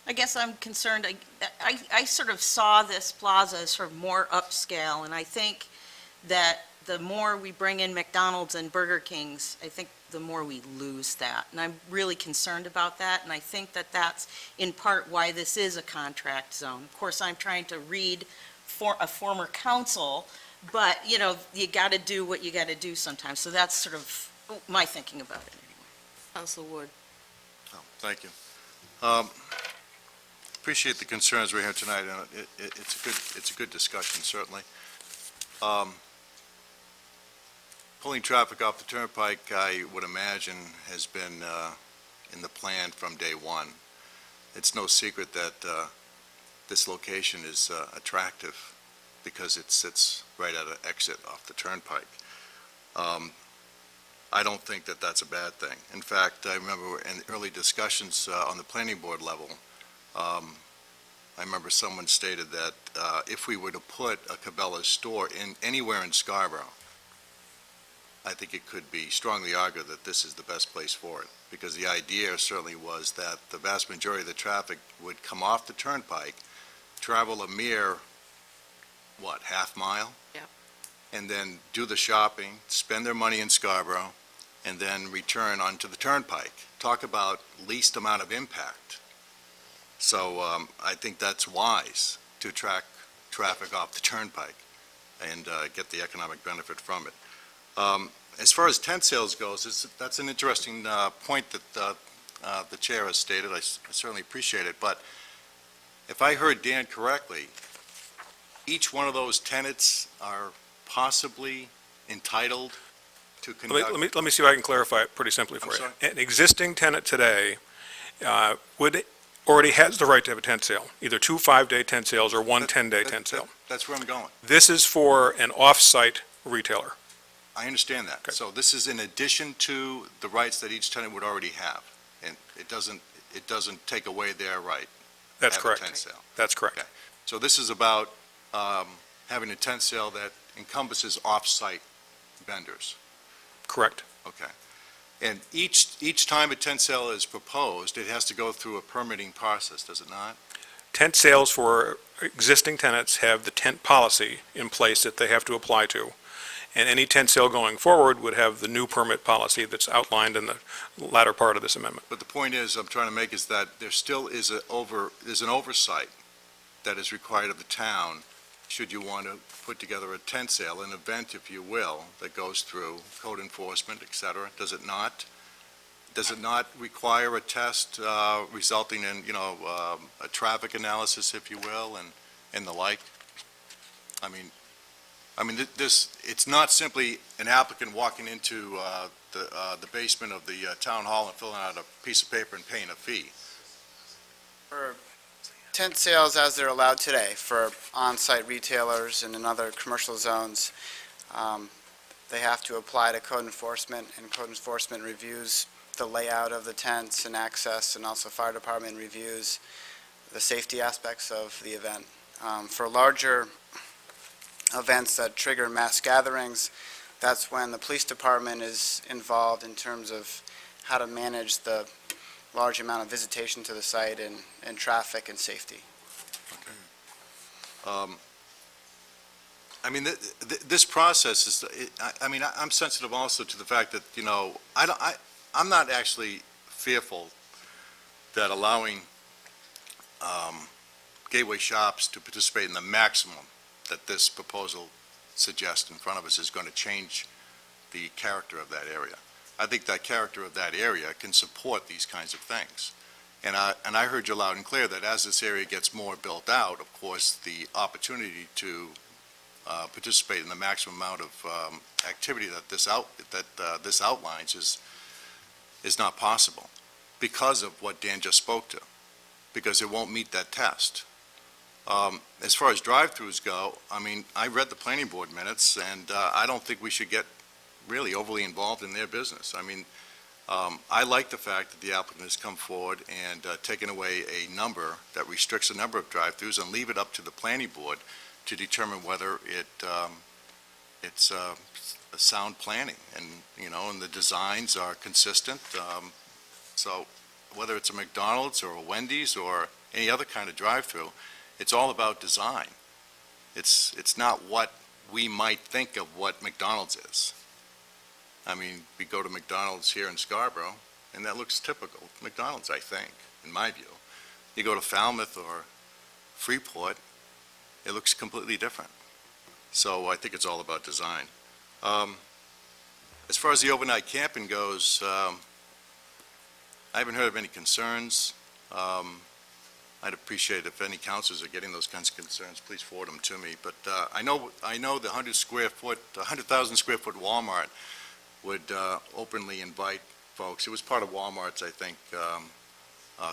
I guess I'm concerned, I sort of saw this plaza as sort of more upscale, and I think that the more we bring in McDonald's and Burger Kings, I think the more we lose that. And I'm really concerned about that, and I think that that's in part why this is a contract zone. Of course, I'm trying to read for a former council, but, you know, you got to do what you got to do sometimes. So that's sort of my thinking about it anyway. Council Wood. Oh, thank you. Appreciate the concerns we have tonight, and it's a good discussion, certainly. Pulling traffic off the turnpike, I would imagine, has been in the plan from day one. It's no secret that this location is attractive because it sits right at an exit off the turnpike. I don't think that that's a bad thing. In fact, I remember in early discussions on the planning board level, I remember someone stated that if we were to put a Cabela's store anywhere in Scarborough, I think it could be strongly argued that this is the best place for it, because the idea certainly was that the vast majority of the traffic would come off the turnpike, travel a mere, half mile? Yep. And then do the shopping, spend their money in Scarborough, and then return onto the turnpike. Talk about least amount of impact. So I think that's wise to attract traffic off the turnpike and get the economic benefit from it. As far as tent sales goes, that's an interesting point that the chair has stated. I certainly appreciate it. But if I heard Dan correctly, each one of those tenants are possibly entitled to conduct... Let me see if I can clarify it pretty simply for you. An existing tenant today already has the right to have a tent sale, either 2 5-day tent sales or 1 10-day tent sale. That's where I'm going. This is for an off-site retailer. I understand that. Okay. So this is in addition to the rights that each tenant would already have, and it doesn't take away their right. That's to have correct. A tent sale. That's correct. Okay. So this is about having a tent sale that encompasses off-site vendors. Correct. Okay. And each time a tent sale is proposed, it has to go through a permitting process, does it not? Tent sales for existing tenants have the tent policy in place that they have to apply to. And any tent sale going forward would have the new permit policy that's outlined in the latter part of this amendment. But the point is, I'm trying to make is that there still is there's an oversight that is required of the town should you want to put together a tent sale, an event, if you will, that goes through code enforcement, et cetera. Does it not? Does it not require a test resulting in, a traffic analysis, if you will, and the like? I mean, it's not simply an applicant walking into the basement of the town hall and filling out a piece of paper and paying a fee. For tent sales as they're allowed today for on-site retailers and in other commercial zones, they have to apply to code enforcement, and code enforcement reviews the layout of the tents and access, and also fire department reviews the safety aspects of the event. For larger events that trigger mass gatherings, that's when the police department is involved in terms of how to manage the large amount of visitation to the site and traffic and safety. This process is, I'm sensitive also to the fact that, I'm not actually fearful that allowing Gateway Shops to participate in the maximum that this proposal suggests in front of us is going to change the character of that area. I think that character of that area can support these kinds of things. And I heard you loud and clear that as this area gets more built out, of course, the opportunity to participate in the maximum amount of activity that this outlines is not possible because of what Dan just spoke to, because it won't meet that test. As far as drive-throughs go, I mean, I read the planning board minutes, and I don't think we should get really overly involved in their business. I mean, I like the fact that the applicant has come forward and taken away a number that restricts the number of drive-throughs and leave it up to the planning board to determine whether it's a sound planning, and, and the designs are consistent. So whether it's a McDonald's or a Wendy's or any other kind of drive-through, it's all about design. It's not what we might think of what McDonald's is. I mean, we go to McDonald's here in Scarborough, and that looks typical McDonald's, I think, in my view. You go to Falmouth or Freeport, it looks completely different. So I think it's all about design. As far as the overnight camping goes, I haven't heard of any concerns. I'd appreciate if any councilors are getting those kinds of concerns, please forward them to me. But I know the 100,000 square foot Walmart would openly invite folks. It was part of Walmart's, I think,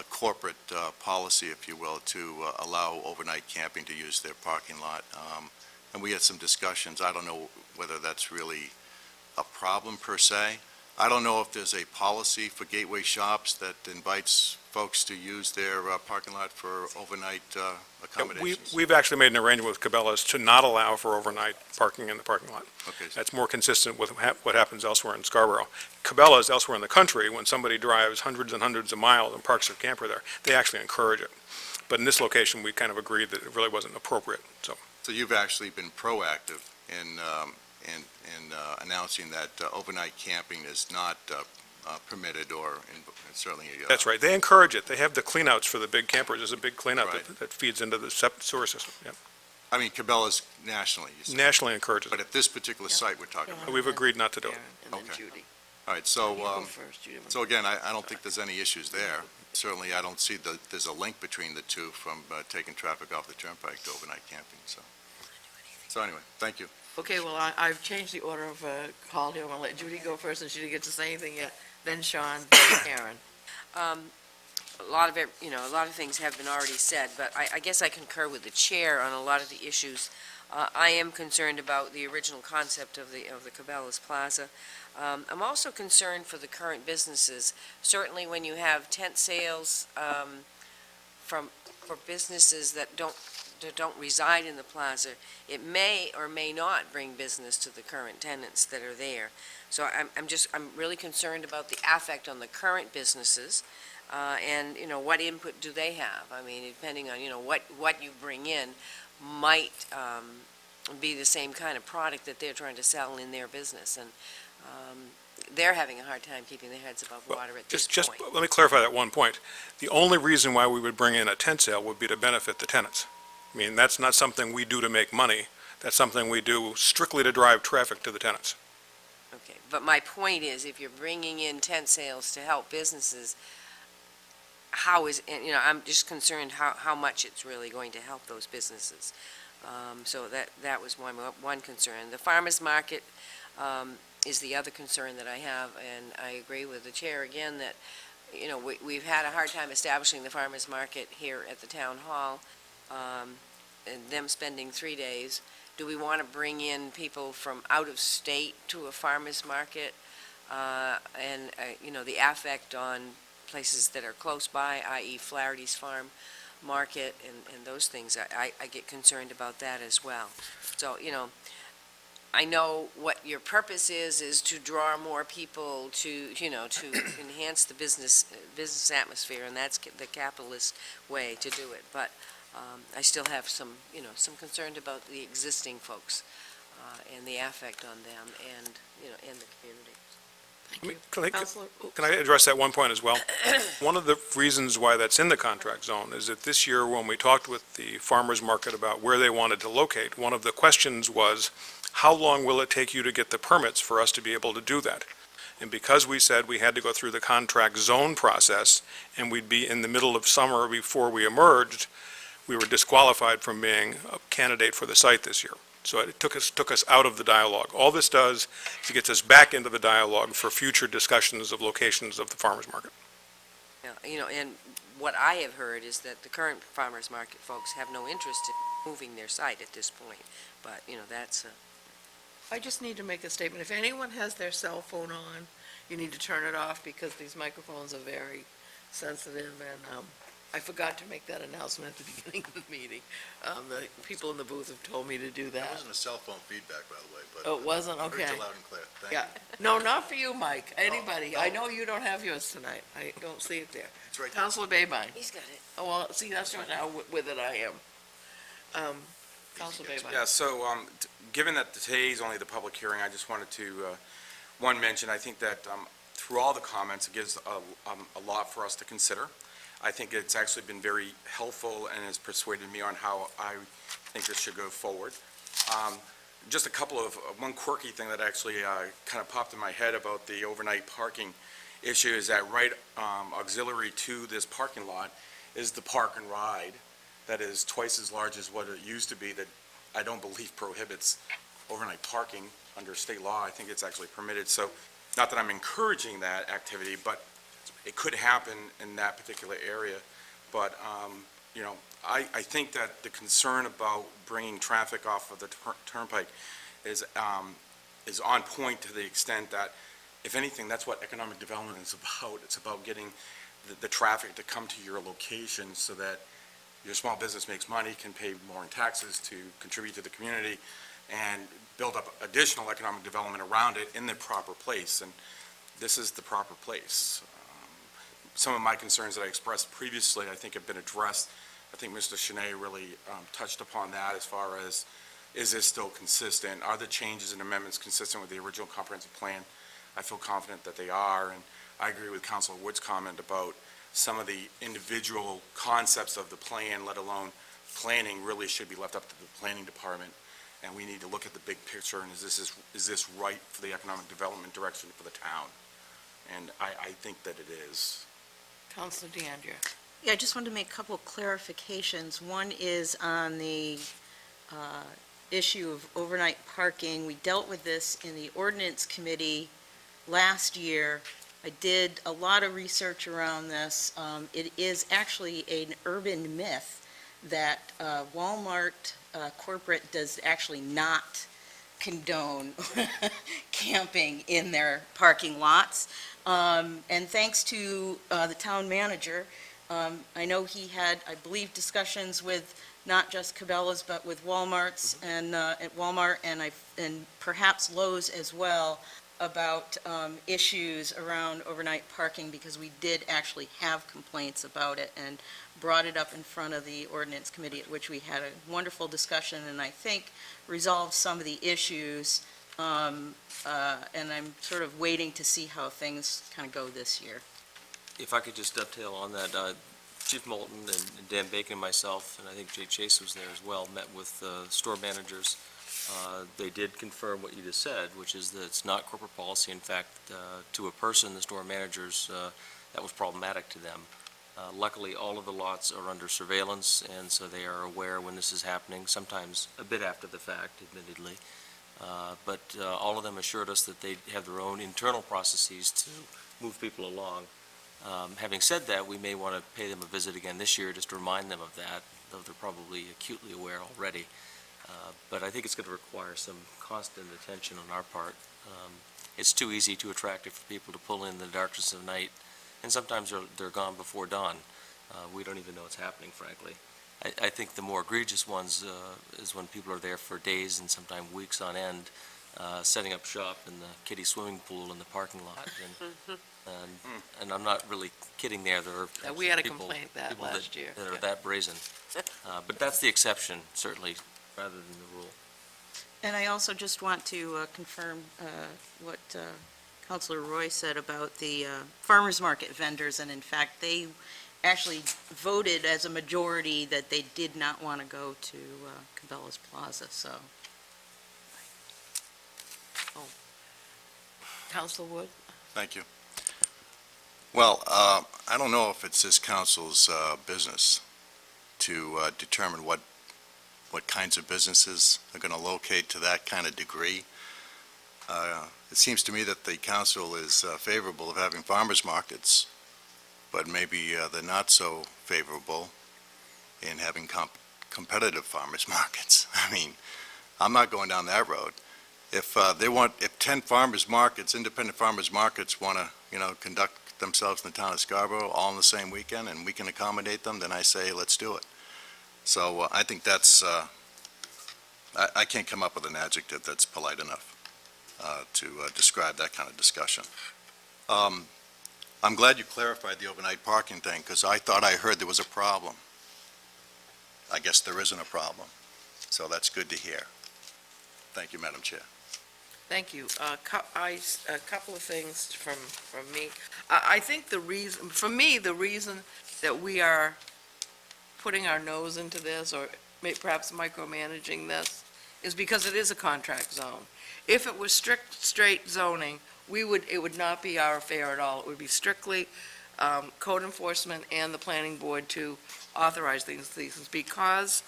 corporate policy, if you will, to allow overnight camping to use their parking lot. And we had some discussions. I don't know whether that's really a problem per se. I don't know if there's a policy for Gateway Shops that invites folks to use their parking lot for overnight accommodations. We've actually made an arrangement with Cabela's to not allow for overnight parking in the parking lot. Okay, That's more consistent with what happens elsewhere in Scarborough. Cabela's elsewhere in the country, when somebody drives hundreds and hundreds of miles and parks their camper there, they actually encourage it. But in this location, we kind of agreed that it really wasn't appropriate, so. So you've actually been proactive in announcing that overnight camping is not permitted or certainly. That's right. They encourage it. They have the cleanouts for the big campers. There's a big cleanout Right. that feeds into the sewer system. Yeah. I mean, Cabela's nationally, you said. Nationally encourages But it. at this particular site we're talking about. We've agreed not to do it. And then Okay. Judy. All right, You go first, Judy. so again, I don't think there's any issues there. Certainly, I don't see there's a link between the two from taking traffic off the turnpike to overnight camping, so. So anyway, thank you. Okay, well, I've changed the order of call here. I'm going to let Judy go first, and she didn't get to say anything yet. Then Sean, then Karen. A lot of it, a lot of things have been already said, but I guess I concur with the chair on a lot of the issues. I am concerned about the original concept of the Cabela's Plaza. I'm also concerned for the current businesses. Certainly when you have tent sales for businesses that don't reside in the plaza, it may or may not bring business to the current tenants that are there. So I'm really concerned about the affect on the current businesses, and, what input do they have? I mean, depending on, what you bring in might be the same kind of product that they're trying to sell in their business, and they're having a hard time keeping their heads above Well, water at this Just point. let me clarify that one point. The only reason why we would bring in a tent sale would be to benefit the tenants. I mean, that's not something we do to make money. That's something we do strictly to drive traffic to the tenants. Okay, but my point is, if you're bringing in tent sales to help businesses, I'm just concerned how much it's really going to help those businesses. So that was one concern. The farmer's market is the other concern that I have, and I agree with the chair again that, we've had a hard time establishing the farmer's market here at the town hall, and them spending 3 days. Do we want to bring in people from out of state to a farmer's market? And the affect on places that are close by, i.e. Flaherty's Farm Market and those things, I get concerned about that as well. So, I know what your purpose is to draw more people to, to enhance the business atmosphere, and that's the capitalist way to do it. But I still have some concern about the existing folks and the affect on them and, and the community. Thank you. Can I- Counselor, Can I address that one point as well? One of the reasons why that's in the contract zone is that this year, when we talked with the farmers market about where they wanted to locate, one of the questions was, how long will it take you to get the permits for us to be able to do that? And because we said we had to go through the contract zone process, and we'd be in the middle of summer before we emerged, we were disqualified from being a candidate for the site this year. So it took us out of the dialogue. All this does is it gets us back into the dialogue for future discussions of locations of the farmers market. And what I have heard is that the current farmers market folks have no interest in moving their site at this point. But, that's, I just need to make a statement. If anyone has their cell phone on, you need to turn it off because these microphones are very sensitive, and I forgot to make that announcement at the beginning of the meeting. The people in the booth have told me to do That that. wasn't a cell phone feedback, by the way, but. Oh, it wasn't? I heard you Okay. loud and clear. Thank Yeah. you. No, not for you, Mike. Anybody. no. I know you don't have yours tonight. I don't see it there. It's right there. Counselor Babine. he's got it. Oh, well, see, that's what how with it I am. Counselor Babine. Yeah, so, given that today is only the public hearing, I just wanted to, one, mention, I think that through all the comments, it gives a lot for us to consider. I think it's actually been very helpful and has persuaded me on how I think this should go forward. Just a couple of, one quirky thing that actually kind of popped in my head about the overnight parking issue is that right auxiliary to this parking lot is the park and ride that is twice as large as what it used to be, that I don't believe prohibits overnight parking under state law. I think it's actually permitted. So not that I'm encouraging that activity, but it could happen in that particular area. But, I think that the concern about bringing traffic off of the turnpike is on point to the extent that, if anything, that's what economic development is about. It's about getting the traffic to come to your location so that your small business makes money, can pay more in taxes to contribute to the community, and build up additional economic development around it in the proper place. And this is the proper place. Some of my concerns that I expressed previously, I think, have been addressed. I think Mr. Chenet really touched upon that as far as, is this still consistent? Are the changes and amendments consistent with the original comprehensive plan? I feel confident that they are, and I agree with Councilor Wood's comment about some of the individual concepts of the plan, let alone planning, really should be left up to the planning department. And we need to look at the big picture, and is this right for the economic development direction for the town? And I think that it is. Counselor DeAndrea. Yeah, I just wanted to make a couple of clarifications. One is on the issue of overnight parking. We dealt with this in the ordinance committee last year. I did a lot of research around this. It is actually an urban myth that Walmart corporate does actually not condone camping in their parking lots. And thanks to the town manager, I know he had, I believe, discussions with not just Cabela's, but with Walmart's and at Walmart and perhaps Lowe's as well, about issues around overnight parking, because we did actually have complaints about it and brought it up in front of the ordinance committee, at which we had a wonderful discussion and I think resolved some of the issues. And I'm sort of waiting to see how things kind of go this year. If I could just dovetail on that, Chief Moulton and Dan Bacon and myself, and I think Jay Chase was there as well, met with store managers. They did confirm what you just said, which is that it's not corporate policy. In fact, to a person, the store managers, that was problematic to them. Luckily, all of the lots are under surveillance, and so they are aware when this is happening, sometimes a bit after the fact, admittedly. But all of them assured us that they have their own internal processes to move people along. Having said that, we may want to pay them a visit again this year, just to remind them of that, though they're probably acutely aware already. But I think it's going to require some constant attention on our part. It's too easy, too attractive for people to pull in the darkness of night, and sometimes they're gone before dawn. We don't even know what's happening, frankly. I think the more egregious ones is when people are there for days and sometimes weeks on end, setting up shop in the kiddie swimming pool in the parking lot. And I'm not really kidding there. There are Yeah, we had a people complaint that last year. that are that brazen. But that's the exception, certainly, rather than the rule. And I also just want to confirm what Counselor Roy said about the farmers market vendors, and in fact, they actually voted as a majority that they did not want to go to Cabela's Plaza, so. Counselor Wood? Thank you. Well, I don't know if it's this council's business to determine what kinds of businesses are going to locate to that kind of degree. It seems to me that the council is favorable of having farmers markets, but maybe they're not so favorable in having competitive farmers markets. I mean, I'm not going down that road. If 10 farmers markets, independent farmers markets want to, conduct themselves in the town of Scarborough all in the same weekend, and we can accommodate them, then I say, let's do it. So I think that's, I can't come up with an adjective that's polite enough to describe that kind of discussion. I'm glad you clarified the overnight parking thing, because I thought I heard there was a problem. I guess there isn't a problem, so that's good to hear. Thank you, Madam Chair. Thank you. A couple of things from me. I think the reason, for me, the reason that we are putting our nose into this, or perhaps micromanaging this, is because it is a contract zone. If it was straight zoning, it would not be our affair at all. It would be strictly code enforcement and the planning board to authorize these things. Because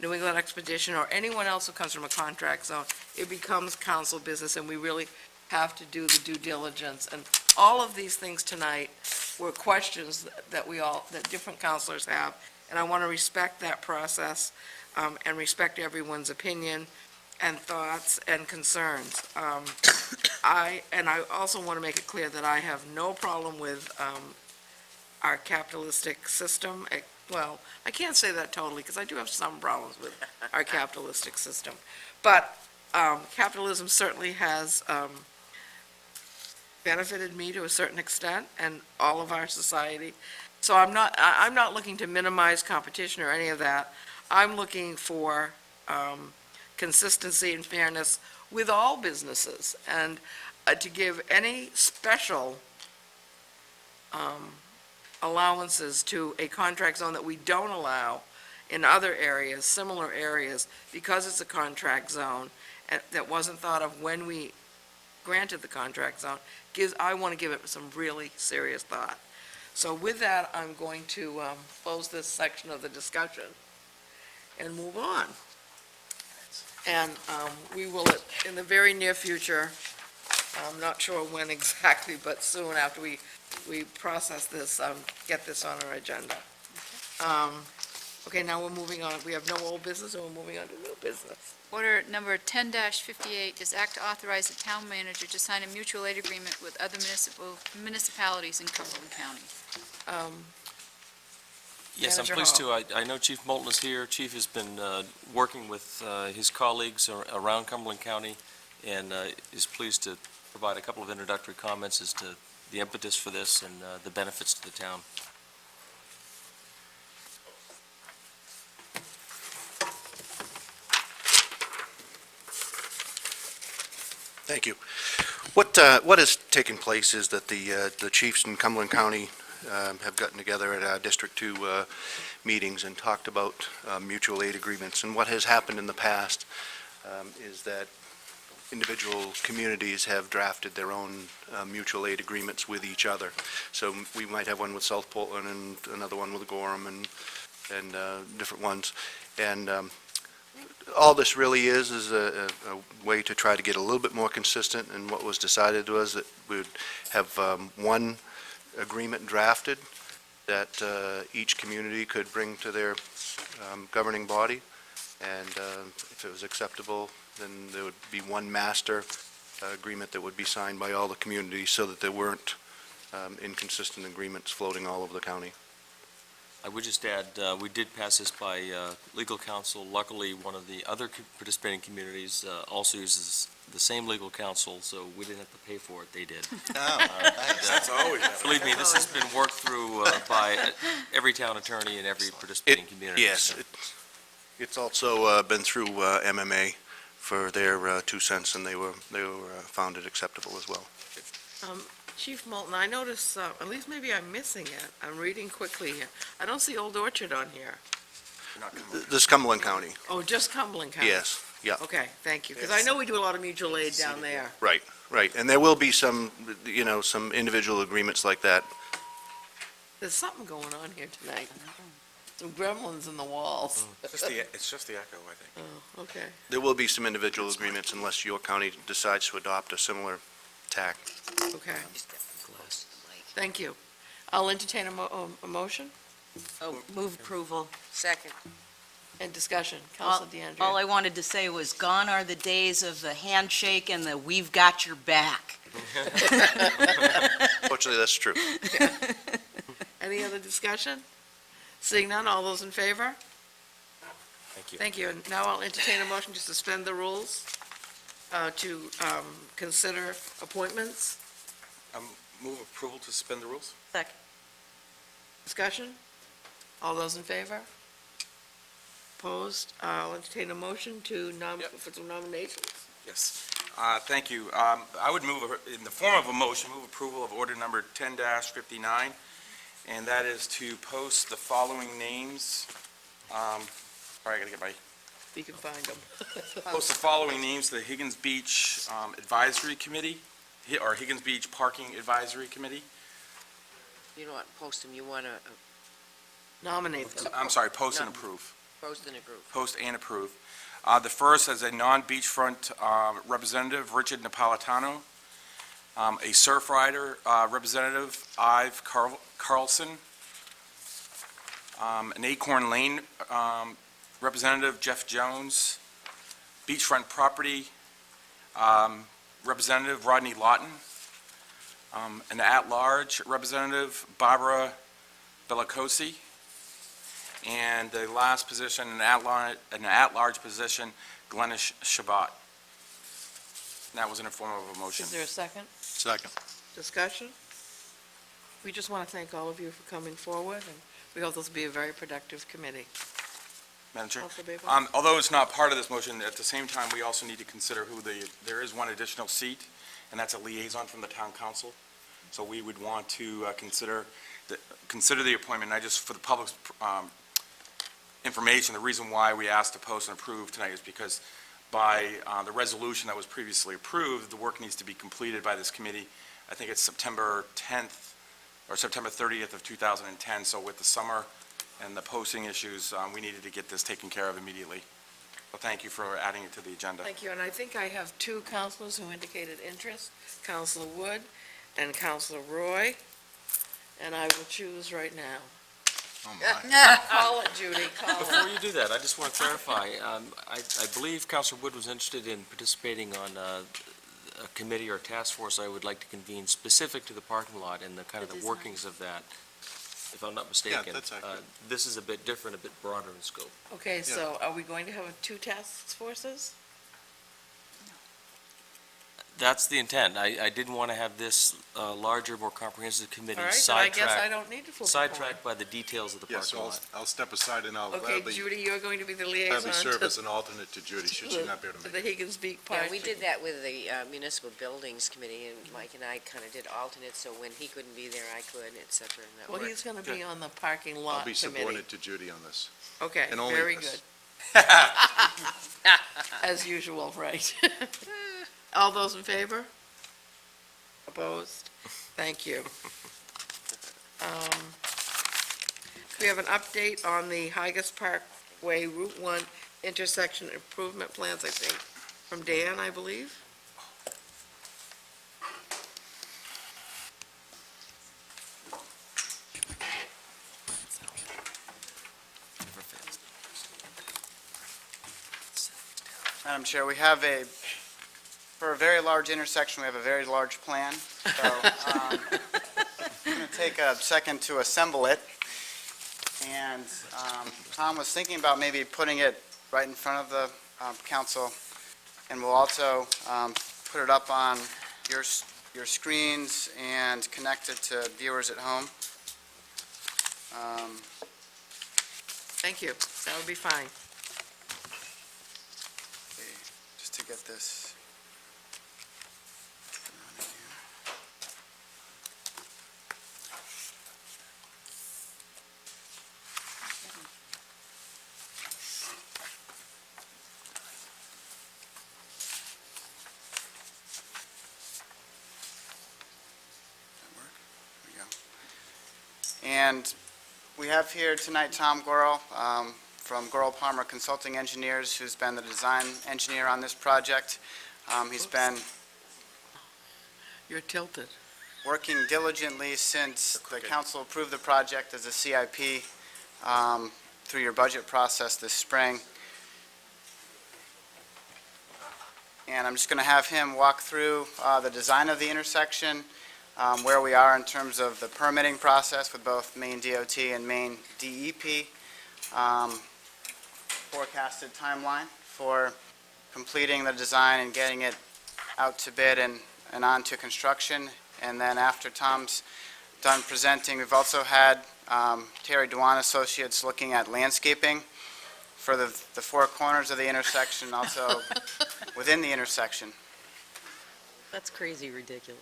New England Expedition or anyone else who comes from a contract zone, it becomes council business, and we really have to do the due diligence. And all of these things tonight were questions that different councilors have, and I want to respect that process and respect everyone's opinion and thoughts and concerns. I also want to make it clear that I have no problem with our capitalistic system. Well, I can't say that totally, because I do have some problems with our capitalistic system. But capitalism certainly has benefited me to a certain extent, and all of our society. So I'm not looking to minimize competition or any of that. I'm looking for consistency and fairness with all businesses, and to give any special allowances to a contract zone that we don't allow in other areas, similar areas, because it's a contract zone that wasn't thought of when we granted the contract zone, I want to give it some really serious thought. So with that, I'm going to close this section of the discussion and move on. And we will, in the very near future, I'm not sure when exactly, but soon after we process this, get this on our agenda. Okay, now we're moving on. We have no old business, and we're moving on to new business. Order number 10-58 is act to authorize the town manager to sign a mutual aid agreement with other municipalities in Cumberland County. Yes, I'm Manager pleased Hall. to. I know Chief Moulton is here. Chief has been working with his colleagues around Cumberland County, and is pleased to provide a couple of introductory comments as to the impetus for this and the benefits to the town. Thank you. What has taken place is that the chiefs in Cumberland County have gotten together at our District 2 meetings and talked about mutual aid agreements. And what has happened in the past is that individual communities have drafted their own mutual aid agreements with each other. So we might have one with South Portland and another one with Gorham and different ones. And all this really is a way to try to get a little bit more consistent, and what was decided was that we would have one agreement drafted that each community could bring to their governing body, and if it was acceptable, then there would be one master agreement that would be signed by all the communities so that there weren't inconsistent agreements floating all over the county. I would just add, we did pass this by legal counsel. Luckily, one of the other participating communities also uses the same legal counsel, so we didn't have to pay for it. They did. That's always. Believe me, this has been worked through by every town attorney and every participating community. Yes, it's also been through MMA for their 2 cents, and they were found it acceptable as well. Chief Moulton, I notice, at least maybe I'm missing it. I'm reading quickly here. I don't see Old Orchard on here. This is Cumberland County, Oh, just Cumberland County? yes, yeah, Okay, thank you, because I know we do a lot of mutual aid down there. right. And there will be some, some individual agreements like that. There's something going on here tonight. Some gremlins in the walls. It's just the echo, I think. Oh, okay. There will be some individual agreements unless York County decides to adopt a similar tack. Okay. Thank you. I'll entertain a motion Oh, move approval. Second. and discussion. All Counselor all DeAndrea. I wanted to say was, gone are the days of the handshake and the "we've got your back." Fortunately, that's true. Any other discussion? Seeing none, all those in favor? Thank you. Thank you. And now I'll entertain a motion to suspend the rules to consider appointments. Move approval to suspend the rules? Second. Discussion? All those in favor? Opposed? I'll entertain a motion to for some nominations. Yes. Thank you. I would move, in the form of a motion, move approval of order number 10-59, and that is to post the following names. All right, I gotta get my, We can find them. post the following names to the Higgins Beach Advisory Committee, or Higgins Beach Parking Advisory Committee. You don't want to post them, you want to Nominate them. I'm sorry, post and approve. post and approve. Post and approve. The first as a non-beachfront representative, Richard Napolitano. A surf rider representative, Ive Carlson. An Acorn Lane representative, Jeff Jones. Beachfront property representative, Rodney Lawton. An at-large representative, Barbara Bellicosi. And the last position, an at-large position, Glenis Shabbat. And that was in the form of a motion. Is there a second? Second. Discussion? We just want to thank all of you for coming forward, and we hope this will be a very productive committee. Madam Chair? Counselor Babel? Although it's not part of this motion, at the same time, we also need to consider there is one additional seat, and that's a liaison from the town council. So we would want to consider the appointment, not just for the public's information. The reason why we asked to post and approve tonight is because by the resolution that was previously approved, the work needs to be completed by this committee. I think it's September 10th or September 30th of 2010. So with the summer and the posting issues, we needed to get this taken care of immediately. So thank you for adding it to the agenda. Thank you, and I think I have two counselors who indicated interest, Counselor Wood and Counselor Roy, and I will choose right now. Oh, my. Call it, Judy, call it. Before you do that, I just want to clarify, I believe Councilor Wood was interested in participating on a committee or task force I would like to convene specific to the parking lot and the kind of the workings of that, if I'm not mistaken. that's accurate. This is a bit different, a bit broader in scope. Okay, so are we going to have two task forces? That's the intent. I didn't want to have this larger, more comprehensive committee All right, then I guess I sidetracked don't need to flip a coin. sidetracked by the details of the Yes, parking lot. I'll step aside and I'll Okay, gladly Judy, you're going to be the liaison gladly serve to as an alternate to Judy, should she not be able to to make the it. Higgins Beach Yeah, Park. we did that with the Municipal Buildings Committee, and Mike and I kind of did alternates, so when he couldn't be there, I could, et cetera, and that Well, worked. he's going to be on the parking I'll lot be committee. subordinate to Judy on this. Okay, and only very this. good. As usual, right. All those in favor? Opposed? Thank you. We have an update on the Higas Parkway Route 1 intersection improvement plans, I think, from Dan, I believe. Madam Chair, we have for a very large intersection, we have a very large plan. So I'm going to take a second to assemble it. And Tom was thinking about maybe putting it right in front of the council. And we'll also put it up on your screens and connect it to viewers at home. Thank you. That would be fine. Just to get this. And we have here tonight Tom Gorel from Gorel Palmer Consulting Engineers, who's been the design engineer on this project. He's been You're tilted. working diligently since the council approved the project as a CIP through your budget process this spring. And I'm just going to have him walk through the design of the intersection, where we are in terms of the permitting process with both Maine DOT and Maine DEP, forecasted timeline for completing the design and getting it out to bid and on to construction. And then after Tom's done presenting, we've also had Terry Dewan Associates looking at landscaping for the four corners of the intersection, also within the intersection. That's crazy ridiculous.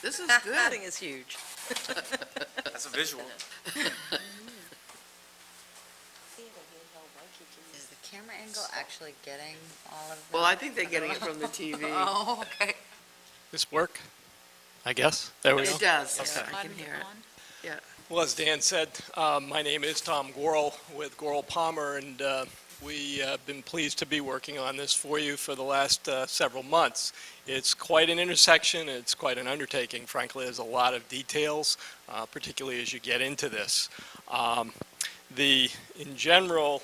This is That good. thing is huge. That's a visual. Is the camera angle actually getting all of that? Well, I think they're getting it from the TV. Oh, okay. This work? I guess. There we go. It does. Okay. I can hear it. Well, as Dan said, my name is Tom Gorel with Gorel Palmer, and we have been pleased to be working on this for you for the last several months. It's quite an intersection. It's quite an undertaking. Frankly, there's a lot of details, particularly as you get into this. In general,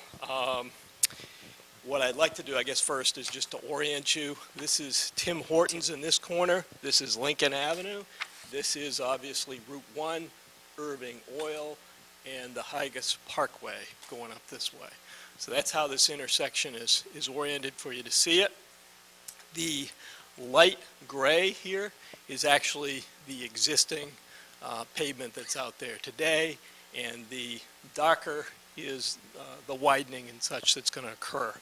what I'd like to do, I guess, first is just to orient you. This is Tim Hortons in this corner. This is Lincoln Avenue. This is obviously Route 1, Irving Oil, and the Hygas Parkway going up this way. So that's how this intersection is oriented for you to see it. The light gray here is actually the existing pavement that's out there today, and the darker is the widening and such that's going to occur.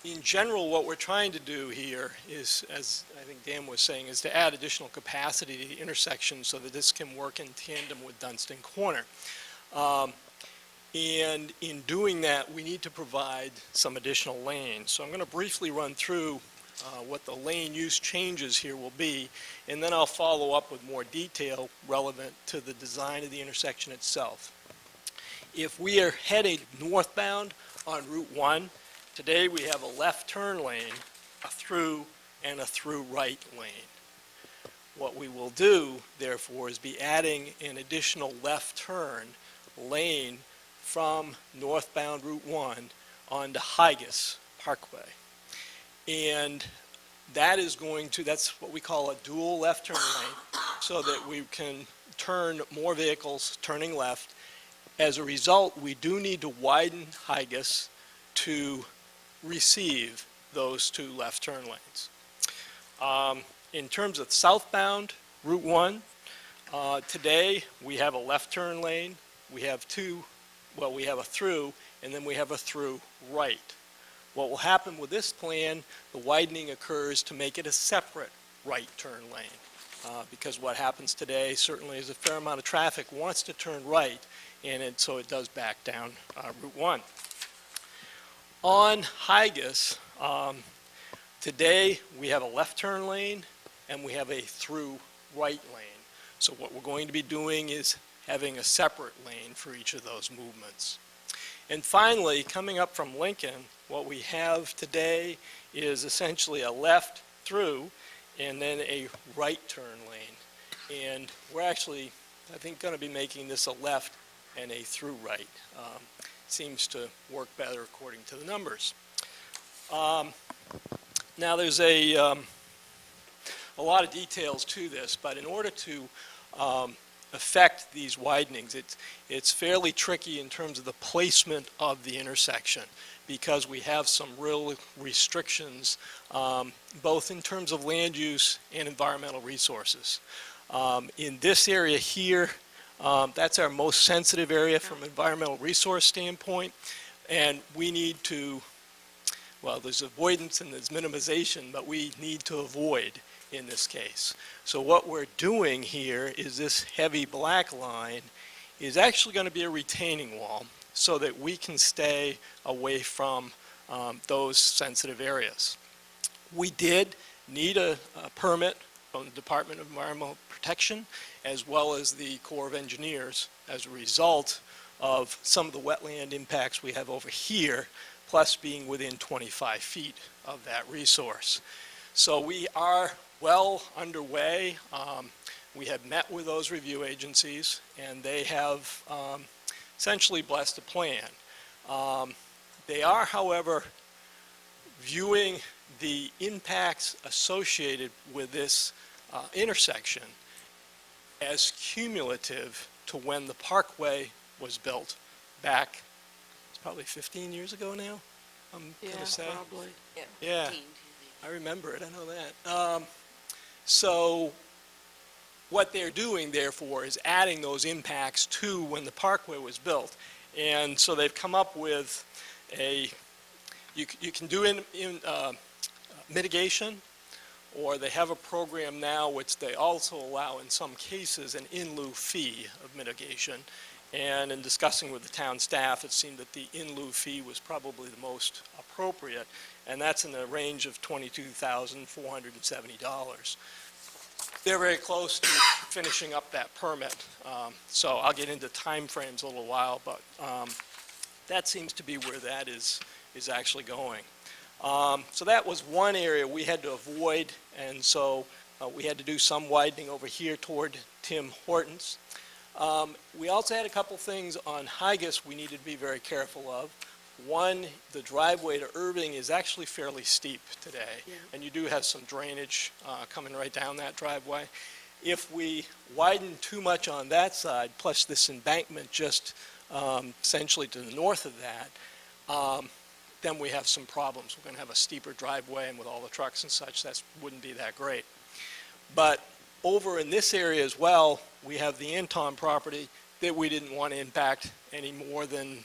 In general, what we're trying to do here is, as I think Dan was saying, is to add additional capacity to the intersection so that this can work in tandem with Dunstan Corner. And in doing that, we need to provide some additional lanes. So I'm going to briefly run through what the lane use changes here will be, and then I'll follow up with more detail relevant to the design of the intersection itself. If we are heading northbound on Route 1, today we have a left turn lane, a through, and a through right lane. What we will do, therefore, is be adding an additional left turn lane from northbound Route 1 onto Hygas Parkway. And that's what we call a dual left turn lane, so that we can turn more vehicles turning left. As a result, we do need to widen Hygas to receive those two left turn lanes. In terms of southbound Route 1, today we have a left turn lane, we have a through, and then we have a through right. What will happen with this plan, the widening occurs to make it a separate right turn lane. Because what happens today certainly is a fair amount of traffic wants to turn right, and so it does back down Route 1. On Hygas, today we have a left turn lane and we have a through right lane. So what we're going to be doing is having a separate lane for each of those movements. And finally, coming up from Lincoln, what we have today is essentially a left through and then a right turn lane. And we're actually, I think, going to be making this a left and a through right. Seems to work better according to the numbers. Now there's a lot of details to this, but in order to affect these widenings, it's fairly tricky in terms of the placement of the intersection, because we have some real restrictions, both in terms of land use and environmental resources. In this area here, that's our most sensitive area from an environmental resource standpoint, and we need to, well, there's avoidance and there's minimization, but we need to avoid in this case. So what we're doing here is this heavy black line is actually going to be a retaining wall so that we can stay away from those sensitive areas. We did need a permit from the Department of Environmental Protection, as well as the Corps of Engineers, as a result of some of the wetland impacts we have over here, plus being within 25 feet of that resource. So we are well underway. We have met with those review agencies, and they have essentially blessed a plan. They are, however, viewing the impacts associated with this intersection as cumulative to when the parkway was built back, it's probably 15 years ago now, I'm going to say. Probably. Yeah, I remember it, I know that. So what they're doing, therefore, is adding those impacts to when the parkway was built. And so they've come up with you can do mitigation, or they have a program now which they also allow in some cases an in lieu fee of mitigation. And in discussing with the town staff, it seemed that the in lieu fee was probably the most appropriate, and that's in the range of $22,470. They're very close to finishing up that permit, so I'll get into timeframes a little while, but that seems to be where that is actually going. So that was one area we had to avoid, and so we had to do some widening over here toward Tim Hortons. We also had a couple things on Higas we needed to be very careful of. One, the driveway to Irving is actually fairly steep today, and you do have some drainage coming right down that driveway. If we widen too much on that side, plus this embankment just essentially to the north of that, then we have some problems. We're going to have a steeper driveway, and with all the trucks and such, that wouldn't be that great. But over in this area as well, we have the Anton property that we didn't want to impact any more than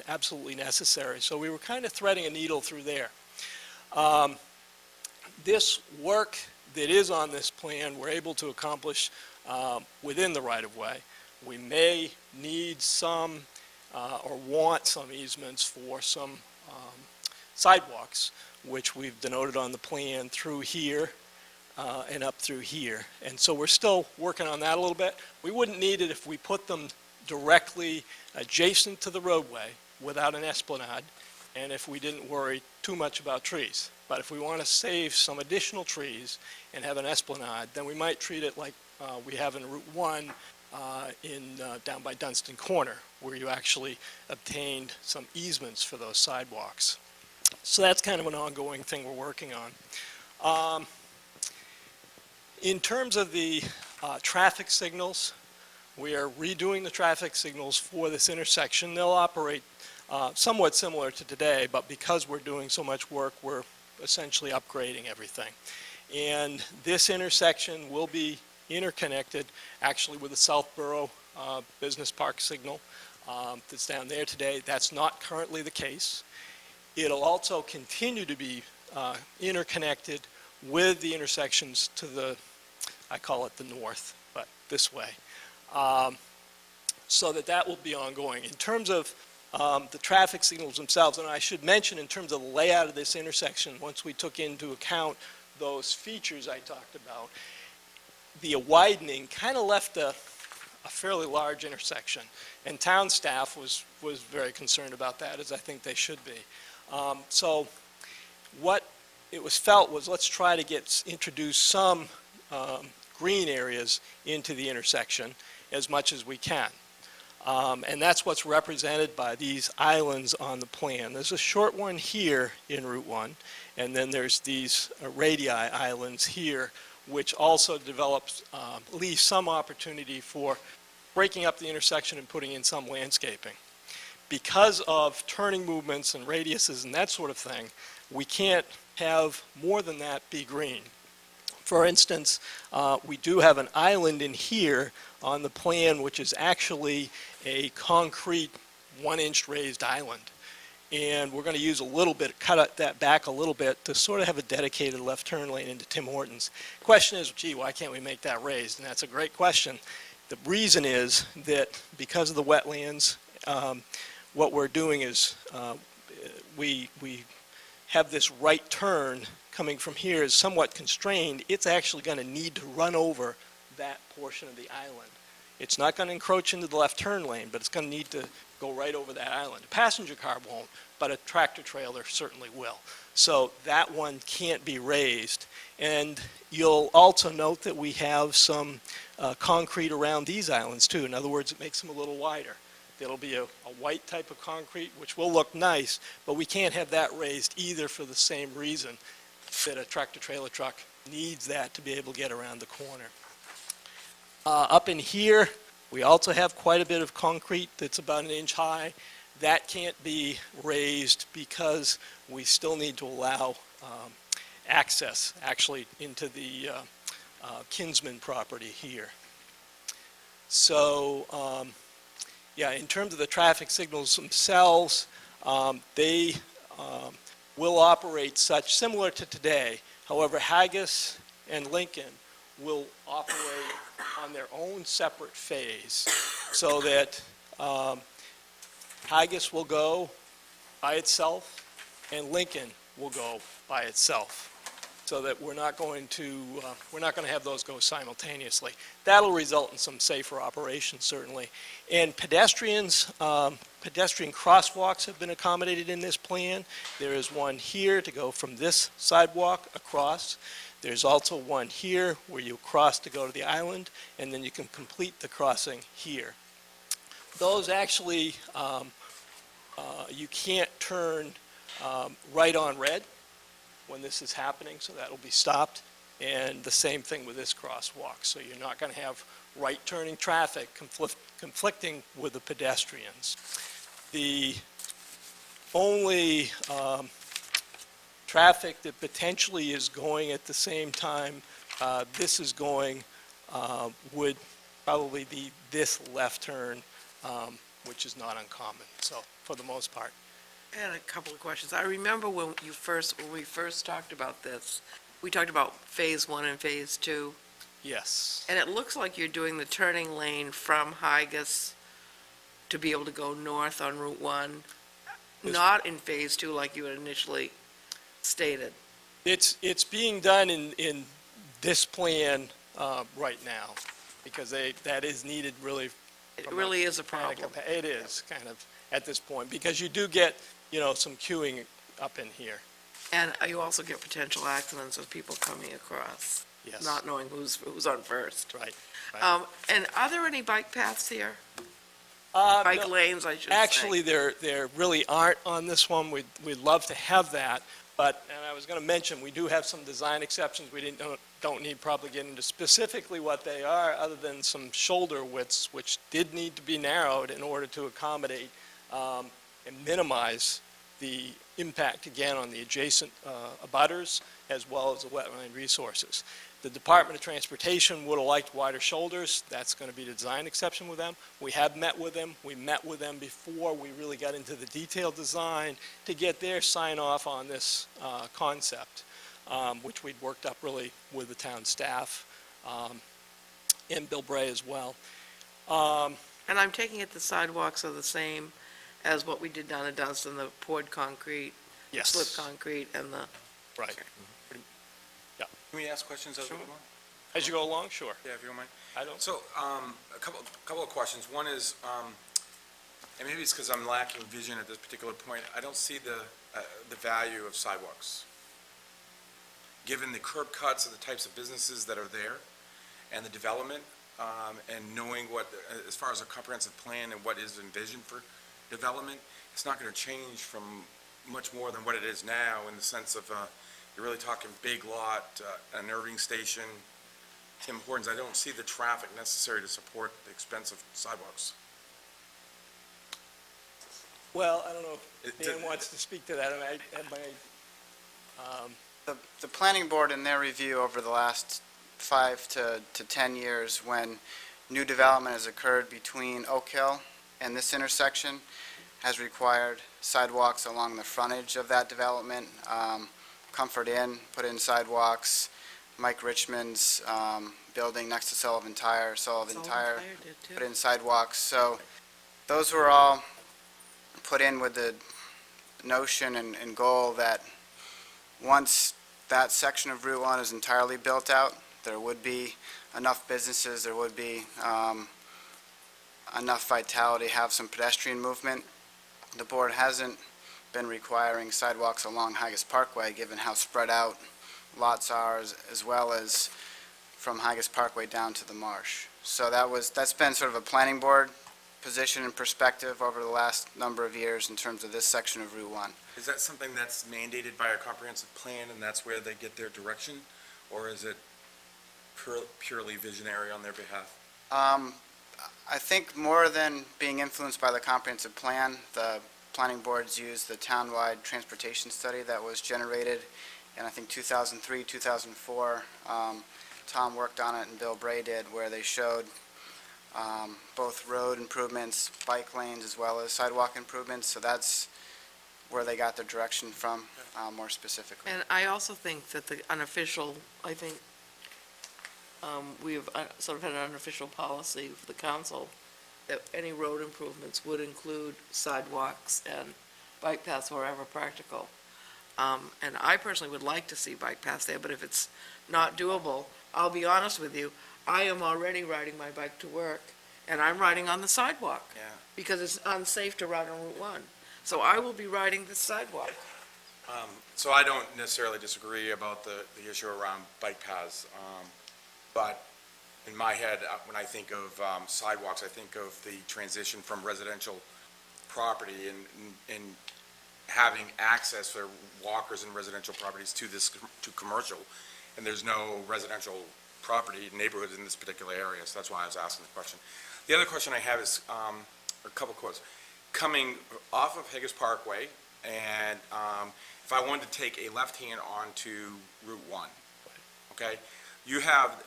absolutely necessary. So we were kind of threading a needle through there. This work that is on this plan, we're able to accomplish within the right-of-way. We may need some or want some easements for some sidewalks, which we've denoted on the plan through here and up through here. And so we're still working on that a little bit. We wouldn't need it if we put them directly adjacent to the roadway without an esplanade, and if we didn't worry too much about trees. But if we want to save some additional trees and have an esplanade, then we might treat it like we have in Route 1 down by Dunstan Corner, where you actually obtained some easements for those sidewalks. So that's kind of an ongoing thing we're working on. In terms of the traffic signals, we are redoing the traffic signals for this intersection. They'll operate somewhat similar to today, but because we're doing so much work, we're essentially upgrading everything. And this intersection will be interconnected actually with the Southborough Business Park signal that's down there today. That's not currently the case. It'll also continue to be interconnected with the intersections to the, I call it the north, but this way. So that will be ongoing. In terms of the traffic signals themselves, and I should mention in terms of the layout of this intersection, once we took into account those features I talked about, the widening kind of left a fairly large intersection. And town staff was very concerned about that, as I think they should be. So what it was felt was, let's try to introduce some green areas into the intersection as much as we can. And that's what's represented by these islands on the plan. There's a short one here in Route 1, and then there's these radii islands here, which also develops, leaves some opportunity for breaking up the intersection and putting in some landscaping. Because of turning movements and radiuses and that sort of thing, we can't have more than that be green. For instance, we do have an island in here on the plan, which is actually a concrete 1-inch raised island. And we're going to use a little bit, cut that back a little bit to sort of have a dedicated left turn lane into Tim Hortons. Question is, gee, why can't we make that raised? And that's a great question. The reason is that because of the wetlands, what we're doing is we have this right turn coming from here is somewhat constrained, it's actually going to need to run over that portion of the island. It's not going to encroach into the left turn lane, but it's going to need to go right over that island. A passenger car won't, but a tractor trailer certainly will. So that one can't be raised. And you'll also note that we have some concrete around these islands too. In other words, it makes them a little wider. There'll be a white type of concrete, which will look nice, but we can't have that raised either for the same reason that a tractor trailer truck needs that to be able to get around the corner. Up in here, we also have quite a bit of concrete that's about 1 inch high. That can't be raised because we still need to allow access actually into the Kinsman property here. So, yeah, in terms of the traffic signals themselves, they will operate such similar to today. However, Haggis and Lincoln will operate on their own separate phase so that Haggis will go by itself and Lincoln will go by itself, so that we're not going to have those go simultaneously. That'll result in some safer operations, certainly. And pedestrians, pedestrian crosswalks have been accommodated in this plan. There is one here to go from this sidewalk across. There's also one here where you cross to go to the island, and then you can complete the crossing here. Those actually, you can't turn right on red when this is happening, so that will be stopped. And the same thing with this crosswalk. So you're not going to have right-turning traffic conflicting with the pedestrians. The only traffic that potentially is going at the same time this is going would probably be this left turn, which is not uncommon, so for the most part. I had a couple of questions. I remember when we first talked about this, we talked about Phase 1 and Phase 2, Yes. and it looks like you're doing the turning lane from Haggis to be able to go north on Route 1, Yes. not in Phase 2 like you had initially stated. It's being done in this plan right now, because that is needed really. It from really is a kind of problem. It is, kind of, at this point, because you do get, some queuing up in here. And you also get potential accidents of people coming across, Yes. not knowing who's on first. Right. And are there any bike paths here? No, Bike lanes, I should say. Actually, there really aren't on this one. We'd love to have that, but, and I was going to mention, we do have some design exceptions. We don't need probably get into specifically what they are, other than some shoulder widths, which did need to be narrowed in order to accommodate and minimize the impact, again, on the adjacent abutters, as well as the wetland resources. The Department of Transportation would have liked wider shoulders. That's going to be the design exception with them. We have met with them. We met with them before we really got into the detailed design to get their sign-off on this concept, which we'd worked up really with the town staff and Bill Bray as well. And I'm taking it the sidewalks are the same as what we did down at Dunston, the poured concrete, Yes. slip concrete, and the, Right. Can we ask questions as we go? As you go along, sure. Yeah, if you don't mind. I don't. So, a couple of questions. One is, and maybe it's because I'm lacking vision at this particular point, I don't see the value of sidewalks. Given the curb cuts of the types of businesses that are there, and the development, and knowing what, as far as a comprehensive plan and what is envisioned for development, it's not going to change from much more than what it is now, in the sense of, you're really talking big lot, an Irving station, Tim Hortons. I don't see the traffic necessary to support the expense of sidewalks. Well, I don't know if It- Dan wants to speak to that. The planning board, in their review over the last 5 to 10 years, when new development has occurred between Oak Hill and this intersection, has required sidewalks along the frontage of that development. Comfort Inn put in sidewalks. Mike Richmond's building next to Sullivan Tire did too. put in sidewalks. So those were all put in with the notion and goal that Once that section of Route 1 is entirely built out, there would be enough businesses, there would be enough vitality, have some pedestrian movement. The board hasn't been requiring sidewalks along Higas Parkway, given how spread out lots are, as well as from Higas Parkway down to the marsh. So that's been sort of a planning board position and perspective over the last number of years in terms of this section of Route 1. Is that something that's mandated by a comprehensive plan, and that's where they get their direction? Or is it purely visionary on their behalf? I think more than being influenced by the comprehensive plan, the planning boards used the townwide transportation study that was generated in, I think, 2003, 2004. Tom worked on it and Bill Bray did, where they showed both road improvements, bike lanes, as well as sidewalk improvements. So that's where they got their direction from, more specifically. And I also think that the unofficial, I think, we have sort of had an unofficial policy for the council that any road improvements would include sidewalks and bike paths wherever practical. And I personally would like to see bike paths there, but if it's not doable, I'll be honest with you, I am already riding my bike to work, and I'm riding on the sidewalk. Yeah. Because it's unsafe to ride on Route 1. So I will be riding the sidewalk. So I don't necessarily disagree about the issue around bike paths, but in my head, when I think of sidewalks, I think of the transition from residential property and having access for walkers and residential properties to commercial, and there's no residential property neighborhoods in this particular area, so that's why I was asking the question. The other question I have is, a couple quotes. Coming off of Higas Parkway, and if I wanted to take a left-hand onto Route 1, okay? You have,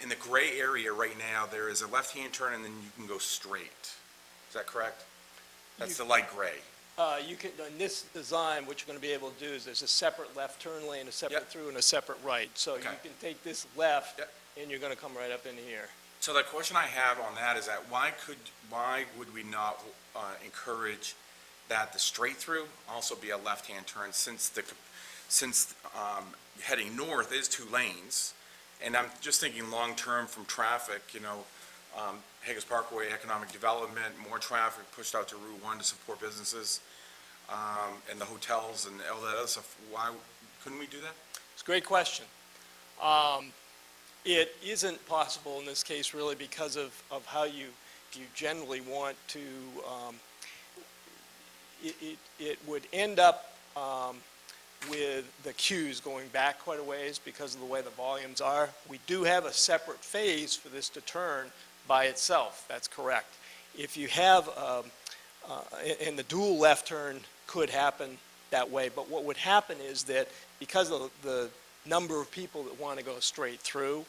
in the gray area right now, there is a left-hand turn, and then you can go straight. Is that correct? That's the light gray. You can, in this design, what you're going to be able to do is there's a separate left turn lane, a separate Yep. through, and a separate right. So you Okay. can take this left, Yep. and you're going to come right up into here. So the question I have on that is that why would we not encourage that the straight-through also be a left-hand turn, since heading north is 2 lanes? And I'm just thinking long-term from traffic, Higas Parkway, economic development, more traffic pushed out to Route 1 to support businesses, and the hotels and all that other stuff. Why couldn't we do that? It's a great question. It isn't possible in this case, really, because of how you generally want to, it would end up with the queues going back quite a ways because of the way the volumes are. We do have a separate phase for this to turn by itself, that's correct. If you have, and the dual left turn could happen that way, but what would happen is that because of the number of people that want to go straight through,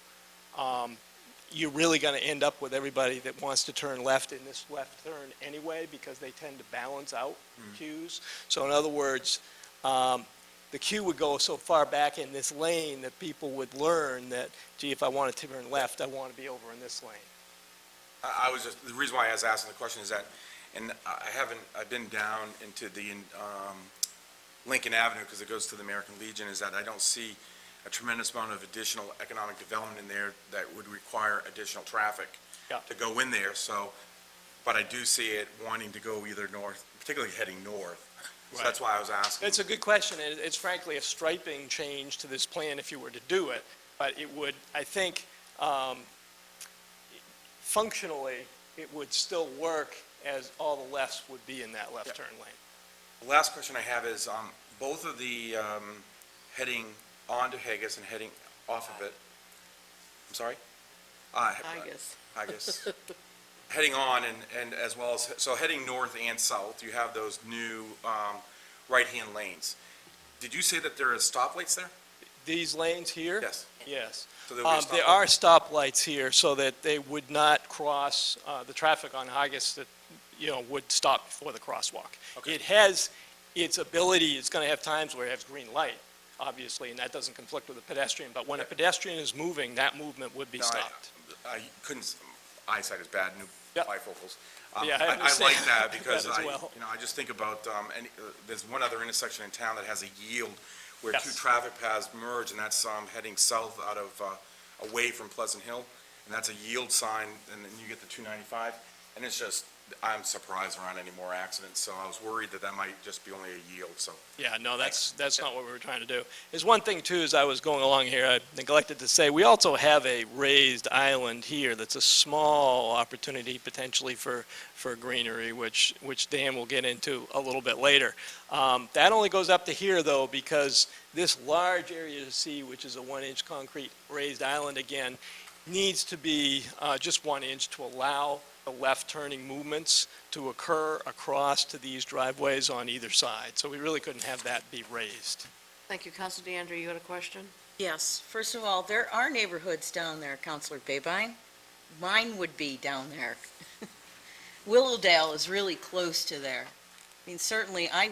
you're really going to end up with everybody that wants to turn left in this left turn anyway, because they tend to balance out queues. So in other words, the queue would go so far back in this lane that people would learn that, gee, if I want to turn left, I want to be over in this lane. The reason why I was asking the question is that, and I've been down into the Lincoln Avenue, because it goes to the American Legion, is that I don't see a tremendous amount of additional economic development in there that would require additional traffic Yeah. to go in there, but I do see it wanting to go either north, particularly heading north. So Right. that's why I was asking. It's a good question, and it's frankly a striping change to this plan if you were to do it, but it would, I think, functionally, it would still work as all the lefts would be in that left turn lane. The last question I have is, both of the heading onto Haggis and heading off of it, I'm sorry? I guess. Heading on and as well as, so heading north and south, you have those new right-hand lanes. Did you say that there are stoplights there? These lanes here? Yes. Yes. So there'll be a There stoplight. are stoplights here so that they would not cross the traffic on Haggis that, would stop before the crosswalk. Okay. It has its ability, it's going to have times where it has green light, obviously, and that doesn't conflict with a pedestrian, but when a pedestrian is moving, that movement would be No, stopped. I couldn't, eyesight is bad, new Yep. bifocals. Yeah, I I understand like that because that as well. I just think about, there's one other intersection in town that has a yield where Yes. two traffic paths merge, and that's heading south out of, away from Pleasant Hill, and that's a yield sign, and then you get the 295, and it's just, I'm surprised there aren't any more accidents, so I was worried that that might just be only a yield, so. Yeah, no, that's not what we were trying to do. There's one thing too, as I was going along here, I neglected to say, we also have a raised island here that's a small opportunity potentially for greenery, which Dan will get into a little bit later. That only goes up to here though, because this large area to see, which is a 1-inch concrete raised island again, needs to be just 1 inch to allow the left turning movements to occur across to these driveways on either side. So we really couldn't have that be raised. Thank you. Council DeAndrea, you had a question? Yes, first of all, there are neighborhoods down there, Counselor Babine. Mine would be down there. Willowdale is really close to there. I mean, certainly I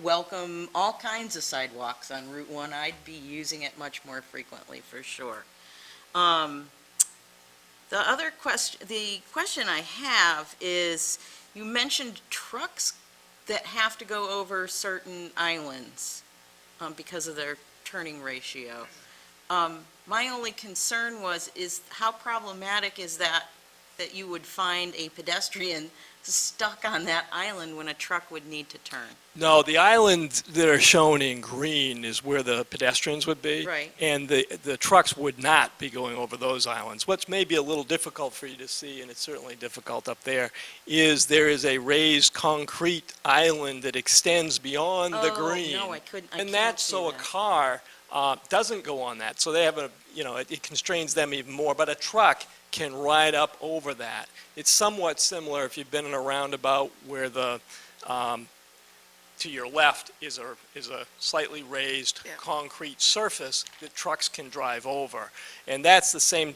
welcome all kinds of sidewalks on Route 1. I'd be using it much more frequently, for sure. The question I have is, you mentioned trucks that have to go over certain islands because of their turning ratio. My only concern is how problematic is that you would find a pedestrian stuck on that island when a truck would need to turn? No, the islands that are shown in green is where the pedestrians would be. Right. And the trucks would not be going over those islands. What's maybe a little difficult for you to see, and it's certainly difficult up there, is there is a raised concrete island that extends beyond the green. Oh, no, I can't And see that's so a that. car doesn't go on that. So they have it constrains them even more, but a truck can ride up over that. It's somewhat similar if you've been in a roundabout where the, to your left is a slightly raised Yeah. concrete surface that trucks can drive over. And that's the same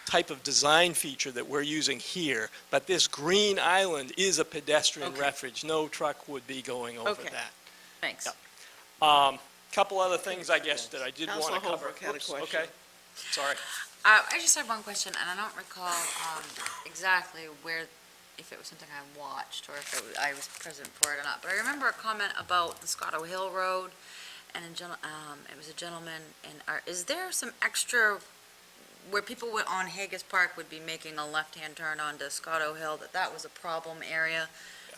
type of design feature that we're using here, but this green island is a pedestrian Okay. refuge. No truck would be going over Okay. that. Thanks. Yeah. Couple other things, I guess, that I did want Councilor to cover. Holbrook had a Oops, question. Okay, sorry. I just had one question, and I don't recall exactly if it was something I watched, or if I was present for it or not, but I remember a comment about the Scarborough Hill Road, and it was a gentleman, and is there some extra, where people on Haggis Park would be making a left-hand turn onto Scarborough Hill, that was a problem area,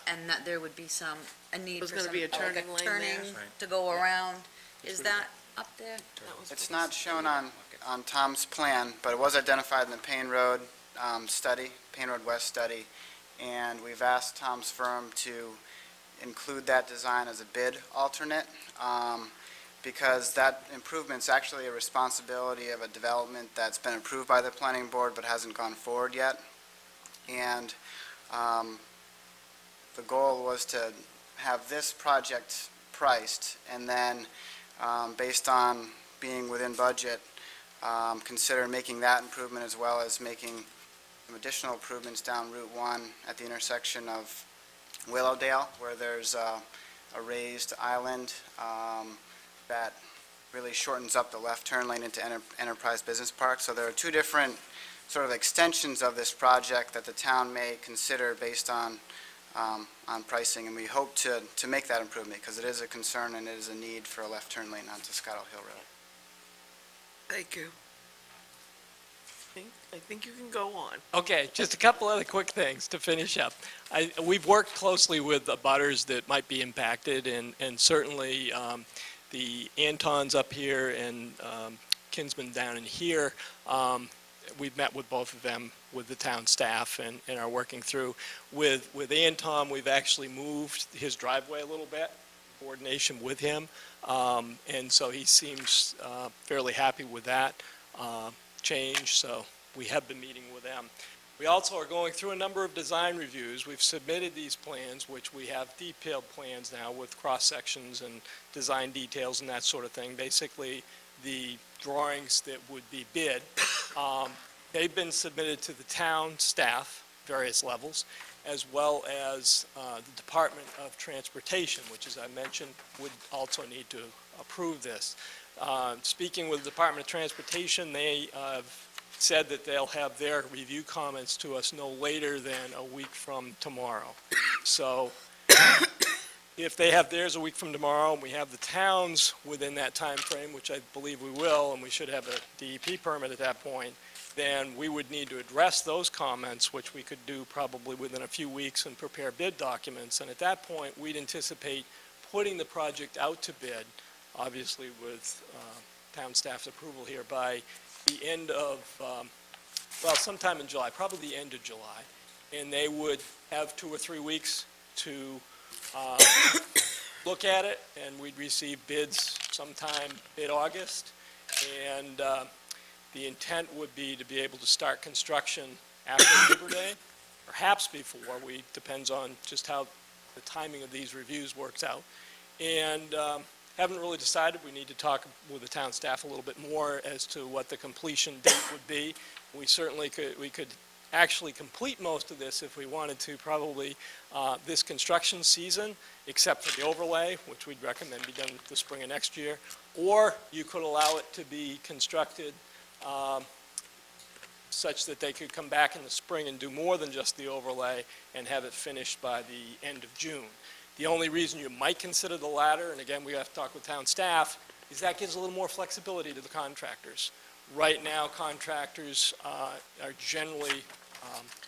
and that there would be a need There's for gonna some, be a like turning lane there. turning to go around? Is that up there? It's not shown on Tom's plan, but it was identified in the Payne Road study, Payne Road West study, and we've asked Tom's firm to include that design as a bid alternate, because that improvement's actually a responsibility of a development that's been approved by the planning board but hasn't gone forward yet. And the goal was to have this project priced, and then based on being within budget, consider making that improvement as well as making some additional improvements down Route 1 at the intersection of Willowdale, where there's a raised island that really shortens up the left turn lane into Enterprise Business Park. So there are two different sort of extensions of this project that the town may consider based on pricing, and we hope to make that improvement, because it is a concern and it is a need for a left turn lane onto Scarborough Hill Road. Thank you. I think you can go on. Okay, just a couple other quick things to finish up. We've worked closely with the butters that might be impacted, and certainly the Antons up here and Kinsman down in here, we've met with both of them with the town staff and are working through. With Anton, we've actually moved his driveway a little bit, coordination with him, and so he seems fairly happy with that change, so we have been meeting with them. We also are going through a number of design reviews. We've submitted these plans, which we have detailed plans now with cross-sections and design details and that sort of thing. Basically, the drawings that would be bid, they've been submitted to the town staff, various levels, as well as the Department of Transportation, which, as I mentioned, would also need to approve this. Speaking with the Department of Transportation, they have said that they'll have their review comments to us no later than a week from tomorrow. So if they have theirs a week from tomorrow, and we have the towns within that time frame, which I believe we will, and we should have a DEP permit at that point, then we would need to address those comments, which we could do probably within a few weeks and prepare bid documents. And at that point, we'd anticipate putting the project out to bid, obviously with town staff's approval here, by the end of, sometime in July, probably the end of July. And they would have 2 or 3 weeks to look at it, and we'd receive bids sometime mid-August. And the intent would be to be able to start construction after Labor Day, perhaps before. Depends on just how the timing of these reviews works out. And haven't really decided. We need to talk with the town staff a little bit more as to what the completion date would be. We certainly could actually complete most of this if we wanted to, probably this construction season, except for the overlay, which we'd recommend be done the spring of next year. Or you could allow it to be constructed such that they could come back in the spring and do more than just the overlay and have it finished by the end of June. The only reason you might consider the latter, and again, we have to talk with town staff, is that gives a little more flexibility to the contractors. Right now, contractors are generally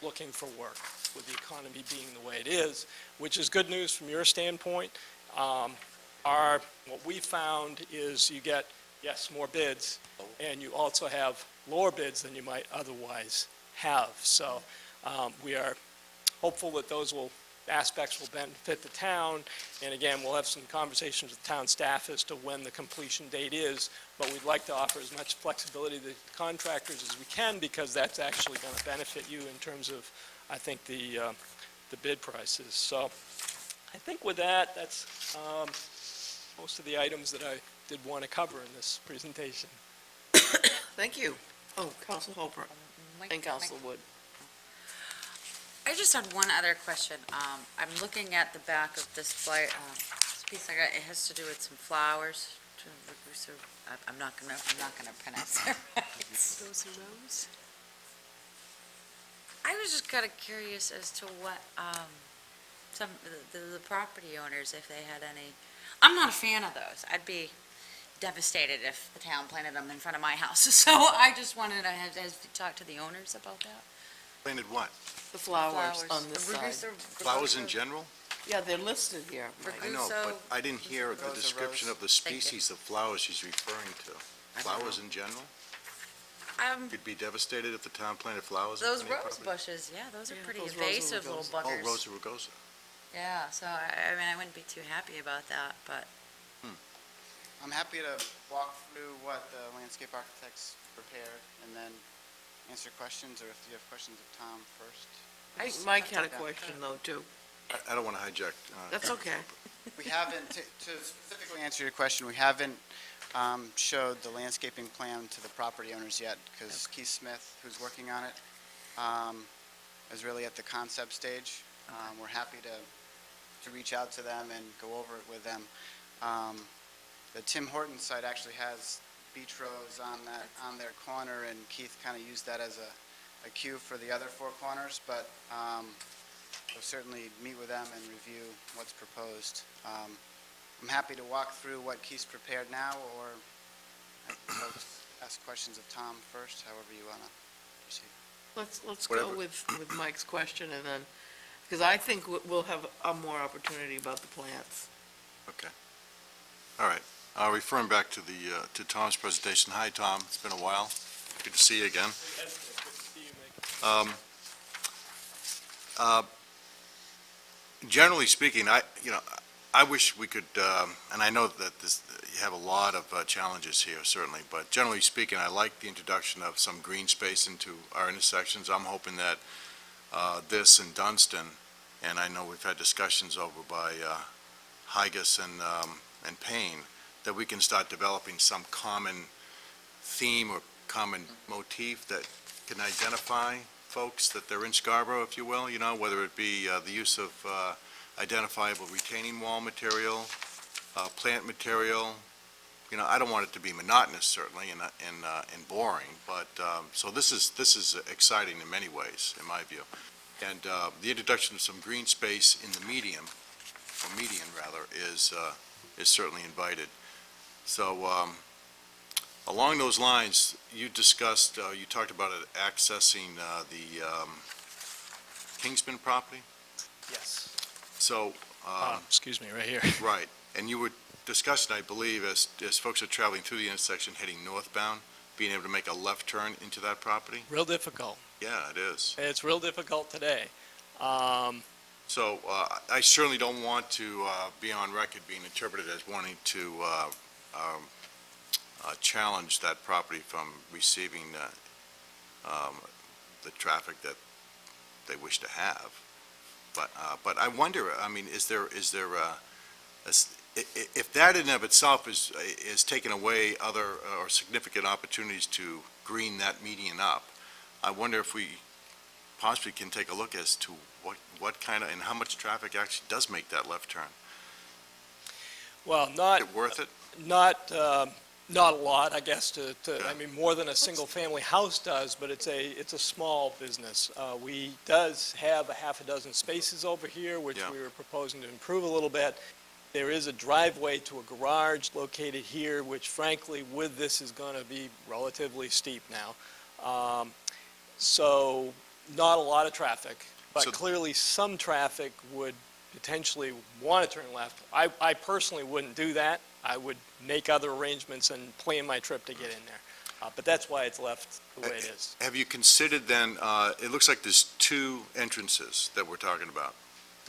looking for work, with the economy being the way it is, which is good news from your standpoint. What we found is you get, yes, more bids, and you also have lower bids than you might otherwise have. So we are hopeful that those aspects will benefit the town. And again, we'll have some conversations with town staff as to when the completion date is, but we'd like to offer as much flexibility to the contractors as we can, because that's actually going to benefit you in terms of, I think, the bid prices. So I think with that, that's most of the items that I did want to cover in this presentation. Thank you. Oh, Council Holbrook and Council Wood. I just had one other question. I'm looking at the back of this flyer, this piece I got, it has to do with some flowers. I'm not gonna pronounce it right. Those are rose? I was just kind of curious as to what, some, the property owners, if they had any, I'm not a fan of those. I'd be devastated if the town planted them in front of my house. So I just wanted to talk to the owners about that. Planted what? The flowers on this The side. Flowers in general? Yeah, they're listed here. Mike. I know, So- but I didn't hear the Rosa description rose. of the species of flowers she's referring to. I don't Flowers in general? You'd be devastated if the town planted flowers in Those front of your rose property? bushes, yeah, those are Yeah, pretty those Rosa invasive little rugosa. buggers. Oh, Rosa rugosa. Yeah, so I mean, I wouldn't be too happy about that, but I'm happy to walk through what the landscape architects prepared and then answer questions, or if you have questions of Tom first. I think Mike had a question, though, too. I don't want to hijack. That's okay. We haven't, to specifically answer your question, we haven't showed the landscaping plan to the property owners yet, because Keith Smith, who's working on it, is really at the concept stage. We're happy to reach out to them and go over it with them. The Tim Hortons site actually has beach rows on their corner, and Keith kind of used that as a cue for the other four corners, but we'll certainly meet with them and review what's proposed. I'm happy to walk through what Keith's prepared now, or folks ask questions of Tom first, however you want to proceed. Let's go Whatever. with Mike's question, and then, because I think we'll have a more opportunity about the plants. Okay. All right. Referring back to to Tom's presentation. Hi, Tom. It's been a while. Good to see you again. Generally speaking, I wish we could, and I know that you have a lot of challenges here, certainly, but generally speaking, I like the introduction of some green space into our intersections. I'm hoping that this and Dunstan, and I know we've had discussions over by Higas and Payne, that we can start developing some common theme or common motif that can identify folks that they're in Scarborough, if you will, whether it be the use of identifiable retaining wall material, plant material. I don't want it to be monotonous, certainly, and boring, but, so this is exciting in many ways, in my view. And the introduction of some green space in the medium or median rather, is certainly invited. So along those lines, you discussed, you talked about it accessing the Kingsman property. Yes. So, Excuse me, right here. right, and you were discussing, I believe, as folks are traveling through the intersection heading northbound, being able to make a left turn into that property? Real difficult. Yeah, it is. It's real difficult today. So I certainly don't want to be on record being interpreted as wanting to challenge that property from receiving the traffic that they wish to have. But I wonder, I mean, is there if that in and of itself is taking away other or significant opportunities to green that median up, I wonder if we possibly can take a look as to what kind of, and how much traffic actually does make that left turn. Well, Is not, it worth it? not a lot, I guess, I mean, more than a single-family house does, but it's a small business. We does have a half a dozen spaces over here, which Yeah. we were proposing to improve a little bit. There is a driveway to a garage located here, which frankly, with this, is going to be relatively steep now. So, not a lot of traffic, but So- clearly some traffic would potentially want to turn left. I personally wouldn't do that. I would make other arrangements and plan my trip to get in there. But that's why it's left the way it is. Have you considered then, it looks like there's two entrances that we're talking about.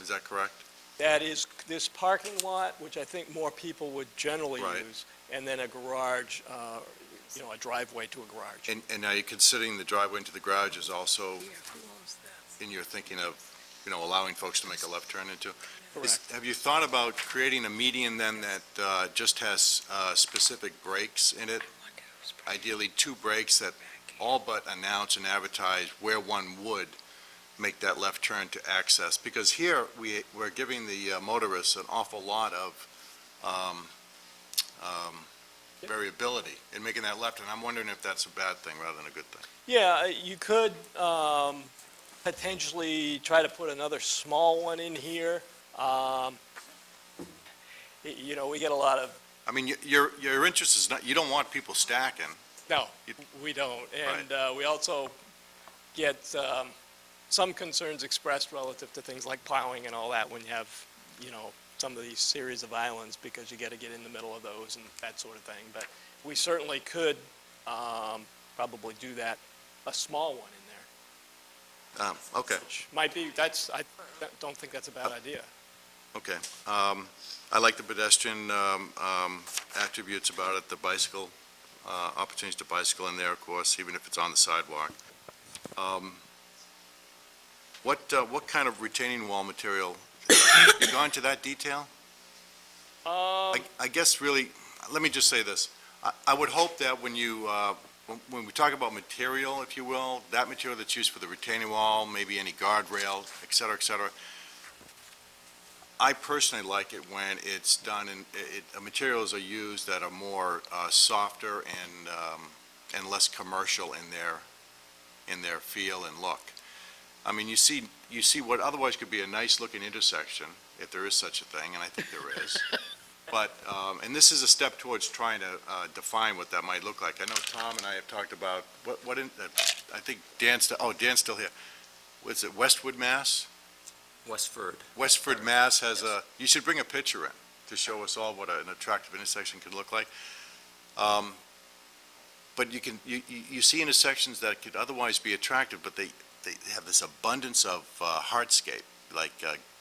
Is that correct? That is this parking lot, which I think more people would generally Right. use, and then a garage, a driveway to a garage. And are you considering the driveway into the garage is also in your thinking of, allowing folks to make a left turn into? Correct. Have you thought about creating a median then that just has specific breaks in it? Ideally, two breaks that all but announce and advertise where one would make that left turn to access? Because here, we're giving the motorists an awful lot of variability in making that left, and I'm wondering if that's a bad thing rather than a good thing. Yeah, you could potentially try to put another small one in here. We get a lot of, I mean, your interest is not, you don't want people stacking. no, we don't. And we also get some concerns expressed relative to things like plowing and all that when you have, some of these series of islands, because you got to get in the middle of those and that sort of thing. But we certainly could probably do that, a small one in there. Okay, Which might be, I don't think that's a bad idea. okay. I like the pedestrian attributes about it, the bicycle, opportunities to bicycle in there, of course, even if it's on the sidewalk. What kind of retaining wall material, you gone to that detail? I guess really, let me just say this. I would hope that when when we talk about material, if you will, that material that's used for the retaining wall, maybe any guardrail, et cetera, I personally like it when it's done and materials are used that are more softer and less commercial in their feel and look. I mean, you see what otherwise could be a nice-looking intersection, if there is such a thing, and I think there is. But, and this is a step towards trying to define what that might look like. I know Tom and I have talked about, I think Dan's still here. What's it, Westwood, Mass? Westford. Westford, Mass has you should bring a picture in to show us all what an attractive intersection could look like. But you see intersections that could otherwise be attractive, but they have this abundance of hardscape, like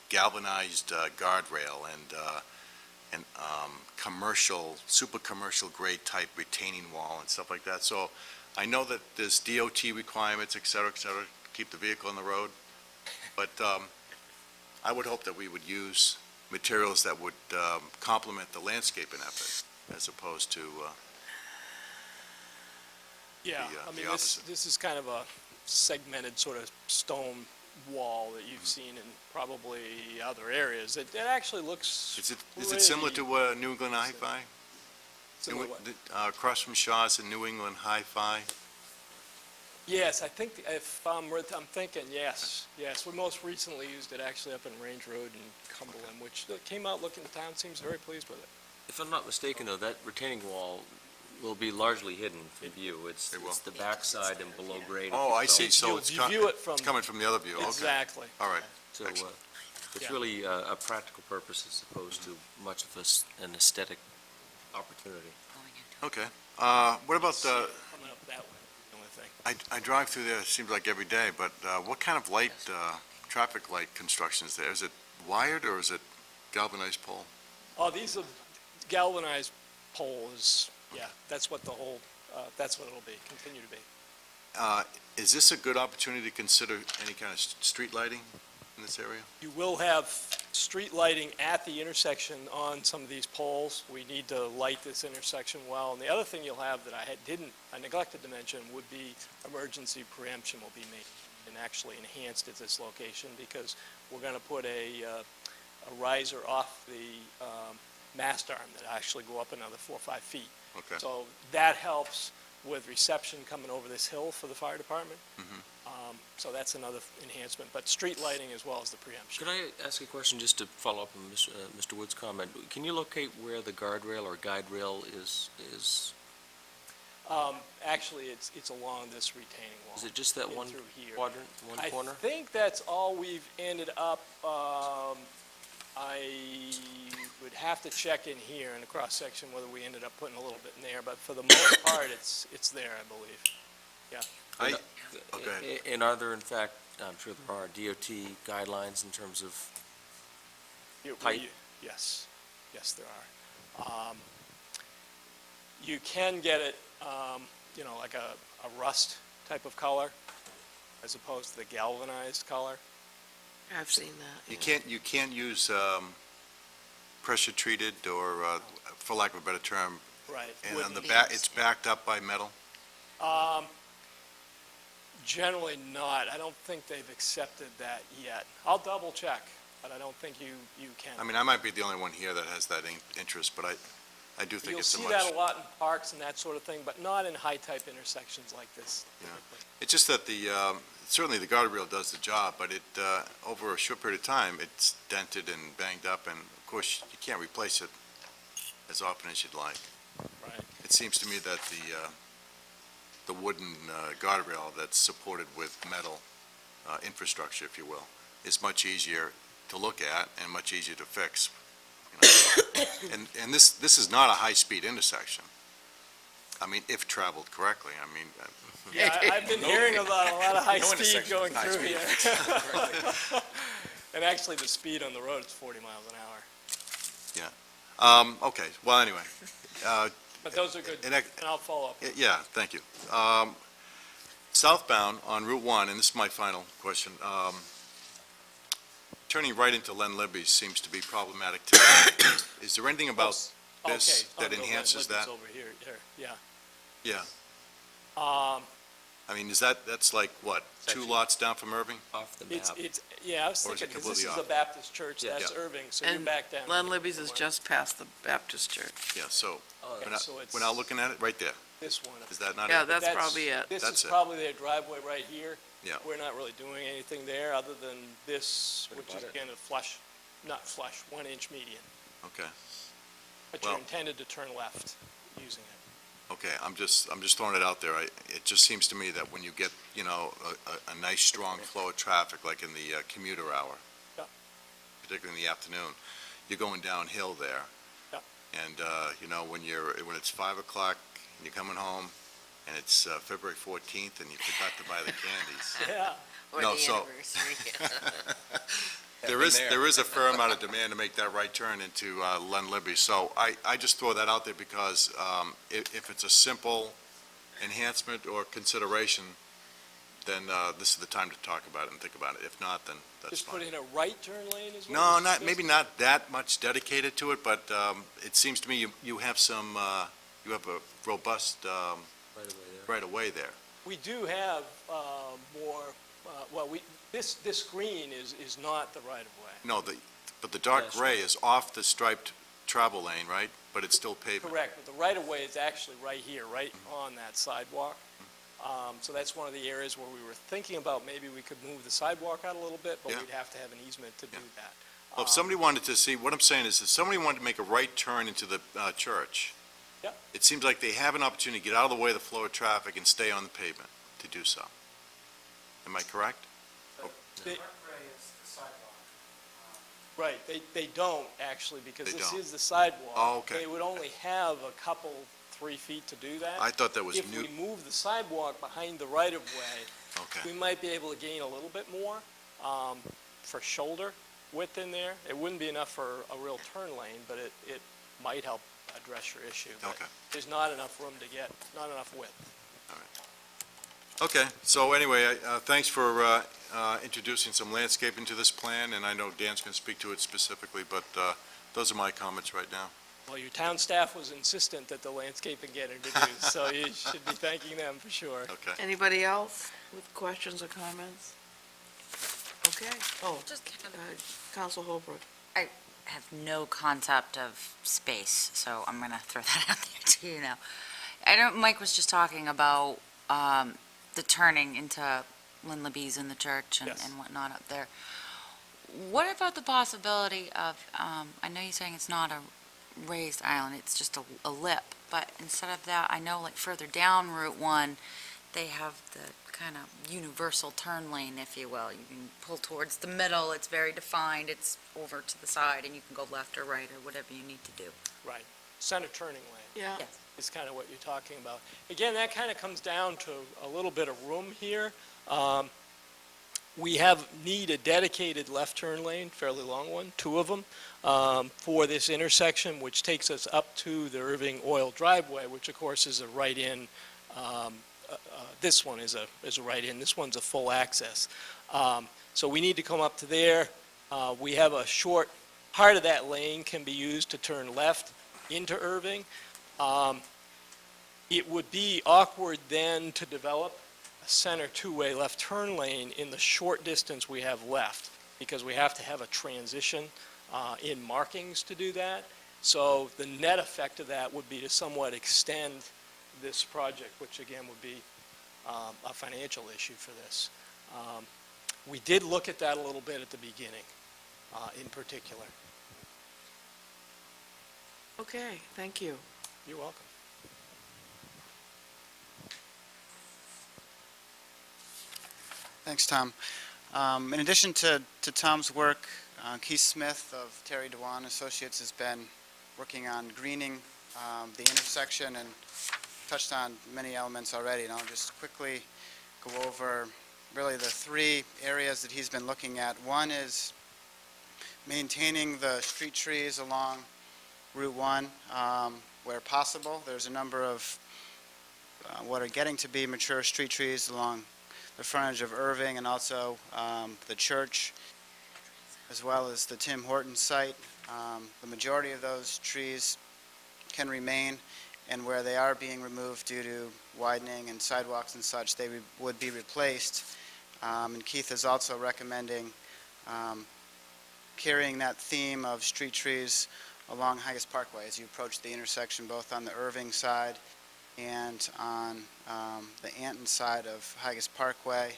galvanized guardrail and commercial, super commercial grade type retaining wall and stuff like that. So I know that there's DOT requirements, et cetera, to keep the vehicle on the road. But I would hope that we would use materials that would complement the landscaping effort as opposed to, Yeah, the I mean, opposite. this is kind of a segmented sort of stone wall that you've seen in probably other areas. It actually looks is it similar to New England Hi-Fi? similar what? Across from Shaw's in New England Hi-Fi? Yes, I think, if I'm thinking, yes. We most recently used it actually up in Range Road in Cumberland, which came out looking, the town seems very pleased with it. If I'm not mistaken, though, that retaining wall will be largely hidden from view. It's It will. it's the backside and below grade. if Oh, you I will. see, so You it's view it from, coming from the other view, okay. exactly. All right, So Excellent. it's Yeah. really a practical purpose as opposed to much of an aesthetic opportunity. okay. What about, Coming up that way, the only thing. I drive through there, it seems like every day, but what kind of light, traffic light construction is there? Is it wired or is it galvanized pole? Oh, these are galvanized poles, yeah, that's what the whole, that's what it'll be, continue to be. Is this a good opportunity to consider any kind of street lighting in this area? You will have street lighting at the intersection on some of these poles. We need to light this intersection well. And the other thing you'll have that I neglected to mention would be emergency preemption will be made and actually enhanced at this location because we're going to put a riser off the mast arm that actually go up another 4 or 5 feet. Okay. So that helps with reception coming over this hill for the fire department. So that's another enhancement, but street lighting as well as the preemption. Could I ask a question just to follow up on Mr. Wood's comment? Can you locate where the guardrail or guide rail is? Actually, it's along this retaining wall. Is it just that in one through here. quadrant, one corner? I think that's all we've ended up, I would have to check in here in the cross-section whether we ended up putting a little bit in there, but for the most part, it's there, I believe. Okay. And are there, in fact, I'm sure there are DOT guidelines in terms of height? Yes, there are. You can get it, like a rust type of color as opposed to the galvanized color. I've seen that. You can't use pressure treated or, for lack of a better term, Right. and on the back, it's backed up by metal? Generally not. I don't think they've accepted that yet. I'll double check, but I don't think you can. I mean, I might be the only one here that has that interest, but I do think it's a You'll much... see that a lot in parks and that sort of thing, but not in high-type intersections like this. Yeah. typically. It's just that certainly the guardrail does the job, but it, over a short period of time, it's dented and banged up, and of course, you can't replace it as often as you'd like. Right. It seems to me that the wooden guardrail that's supported with metal infrastructure, if you will, is much easier to look at and much easier to fix. And this is not a high-speed intersection. I mean, if traveled correctly, I mean... Yeah, I've been hearing about a lot of high speed intersection going is high through speed. here. And actually, the speed on the road is 40 miles an hour. Okay, well, anyway, But those are good, And and I- I'll follow up. yeah, thank you. Southbound on Route 1, and this is my final question, turning right into Len Libby's seems to be problematic too. Is there anything about this Okay, that I'll go enhances Libby's that? over here, yeah. Yeah, Um, I mean, that's like, what, 2 lots down from Irving? Off the map. yeah, I was Or is it thinking, 'cause this is completely a Baptist church, Yeah. that's Irving, so you're And back down. Len Libby's is just past the Baptist church. Yeah, so, Oh, Yeah, we're not, so it's we're not looking at it, right there. This one. Is that not Yeah, it? that's probably it. This That's is it. probably their driveway right here. Yeah. We're not really doing anything there, other than this, What which is about it? again a flush, not flush, 1-inch median. Okay, But you're Well- intended to turn left using it. okay, I'm just throwing it out there. It just seems to me that when you get, a nice, strong flow of traffic, like in the commuter hour, Yeah. particularly in the afternoon, you're going downhill there. Yeah. And, when it's 5 o'clock and you're coming home and it's February 14th and you forgot to buy the candies. Yeah. Or No, the so- anniversary. There is a fair amount of demand to make that right turn into Len Libby. So I just throw that out there because if it's a simple enhancement or consideration, then this is the time to talk about it and think about it. If not, then that's Just put fine. in a right turn lane as No, well? maybe not that much dedicated to it, but it seems to me you have you have a robust Right away there. right of way there. We do have more, this green is not the right of way. No, but the dark Yes. gray is off the striped travel lane, right? But it's still pavement. Correct, but the right of way is actually right here, right on that sidewalk. So that's one of the areas where we were thinking about maybe we could move the sidewalk out a little bit, but Yeah. we'd have to have an easement to do that. Well, if somebody wanted to see, what I'm saying is, if somebody wanted to make a right turn into the church, Yep. it seems like they have an opportunity to get out of the way of the flow of traffic and stay on the pavement to do so. Am I correct? They- Right, they don't actually, because They this don't. is the sidewalk. Oh, okay. They would only have a couple, 3 feet to do that. I thought that was If new. we move the sidewalk behind the right-of-way, Okay. we might be able to gain a little bit more for shoulder width in there. It wouldn't be enough for a real turn lane, but it might help address your issue. But Okay. there's not enough room to get, not enough width. Okay, so anyway, thanks for introducing some landscaping to this plan, and I know Dan's going to speak to it specifically, but those are my comments right now. Well, your town staff was insistent that the landscaping get introduced, so you should be thanking them for sure. Okay. Anybody else with questions or comments? Okay. Oh, Just Counsel Holbrook. have no concept of space, so I'm going to throw that out there to you now. I know Mike was just talking about the turning into Lynn Libby's in the church Yes. and whatnot up there. What about the possibility of, I know you're saying it's not a raised island, it's just a lip, but instead of that, I know like further down Route 1, they have the kind of universal turn lane, if you will. You can pull towards the middle, it's very defined, it's over to the side, and you can go left or right or whatever you need to do. Right, center turning lane. Yeah. Yes. Is kind of what you're talking about. Again, that kind of comes down to a little bit of room here. We need a dedicated left turn lane, fairly long one, 2 of them, for this intersection, which takes us up to the Irving Oil driveway, which of course is a right-in. This one is a right-in, this one's a full access. So we need to come up to there. We have a short, part of that lane can be used to turn left into Irving. It would be awkward then to develop a center 2-way left turn lane in the short distance we have left, because we have to have a transition in markings to do that. So the net effect of that would be to somewhat extend this project, which again would be a financial issue for this. We did look at that a little bit at the beginning, in particular. Okay, thank you. You're welcome. Thanks, Tom. In addition to Tom's work, Keith Smith of Terry Dewan Associates has been working on greening the intersection and touched on many elements already, and I'll just quickly go over really the 3 areas that he's been looking at. One is maintaining the street trees along Route 1 where possible. There's a number of what are getting to be mature street trees along the frontage of Irving and also the church, as well as the Tim Horton site. The majority of those trees can remain, and where they are being removed due to widening and sidewalks and such, they would be replaced. And Keith is also recommending carrying that theme of street trees along Highest Parkway as you approach the intersection, both on the Irving side and on the Anton side of Highest Parkway,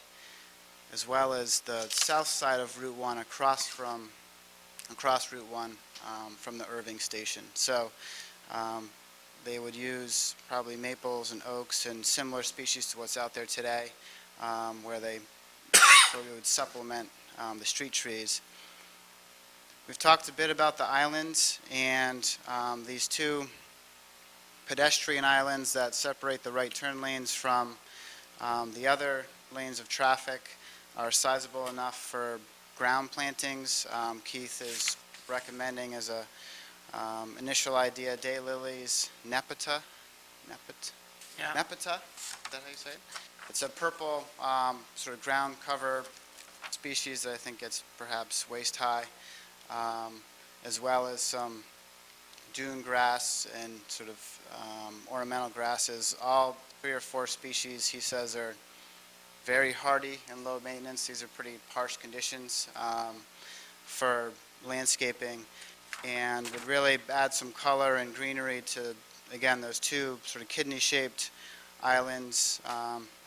as well as the south side of Route 1 across Route 1 from the Irving station. So they would use probably maples and oaks and similar species to what's out there today, where we would supplement the street trees. We've talked a bit about the islands and these 2 pedestrian islands that separate the right turn lanes from the other lanes of traffic are sizable enough for ground plantings. Keith is recommending as a initial idea daylilies nepeta. Yeah. Nepeta, is that how you say it? It's a purple sort of ground cover species that I think gets perhaps waist high, as well as some dune grass and sort of ornamental grasses. All 3 or 4 species, he says, are very hardy and low maintenance. These are pretty harsh conditions for landscaping, and would really add some color and greenery to, again, those 2 sort of kidney-shaped islands.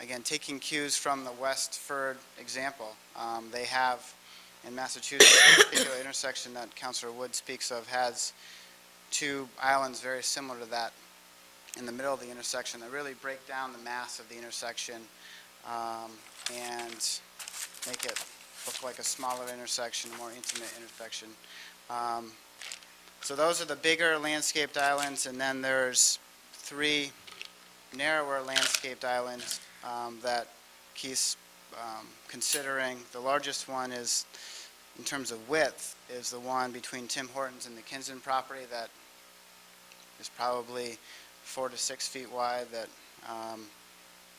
Again, taking cues from the Westford example. They have, in Massachusetts, a particular intersection that Councilor Wood speaks of has two islands very similar to that in the middle of the intersection that really break down the mass of the intersection and make it look like a smaller intersection, a more intimate intersection. So those are the bigger landscaped islands, and then there's 3 narrower landscaped islands that Keith's considering. The largest one is, in terms of width, is the one between Tim Hortons and the Kinsman property that is probably 4 to 6 feet wide, that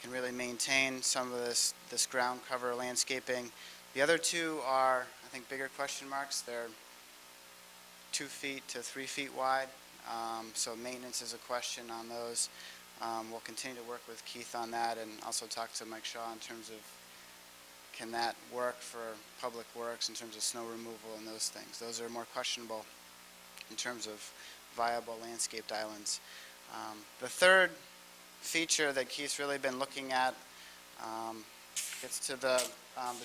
can really maintain some of this ground cover landscaping. The other 2 are, I think, bigger question marks. They're 2 feet to 3 feet wide, so maintenance is a question on those. We'll continue to work with Keith on that, and also talk to Mike Shaw in terms of, can that work for public works in terms of snow removal and those things. Those are more questionable in terms of viable landscaped islands. The third feature that Keith's really been looking at gets to the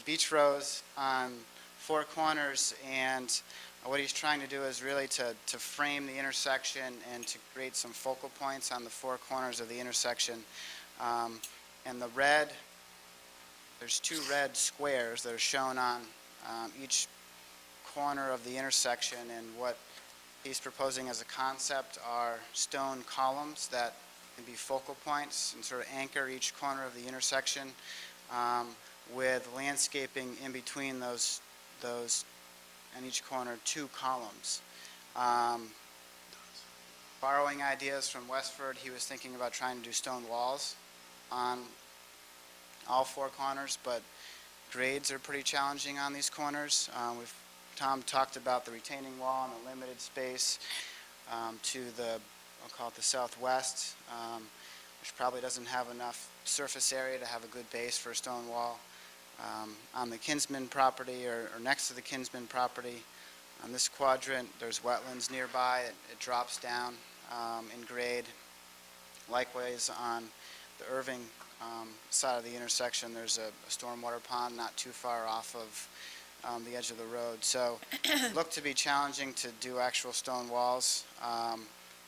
beach rows on 4 corners, and what he's trying to do is really to frame the intersection and to create some focal points on the 4 corners of the intersection. And the red, there's 2 red squares that are shown on each corner of the intersection, and what he's proposing as a concept are stone columns that can be focal points and sort of anchor each corner of the intersection, with landscaping in between those in each corner, 2 columns. Borrowing ideas from Westford, he was thinking about trying to do stone walls on all 4 corners, but grades are pretty challenging on these corners. Tom talked about the retaining wall and the limited space to the, I'll call it the southwest, which probably doesn't have enough surface area to have a good base for a stone wall. On the Kinsman property, or next to the Kinsman property, on this quadrant, there's wetlands nearby. It drops down in grade. Likewise, on the Irving side of the intersection, there's a stormwater pond not too far off of the edge of the road. So it looked to be challenging to do actual stone walls.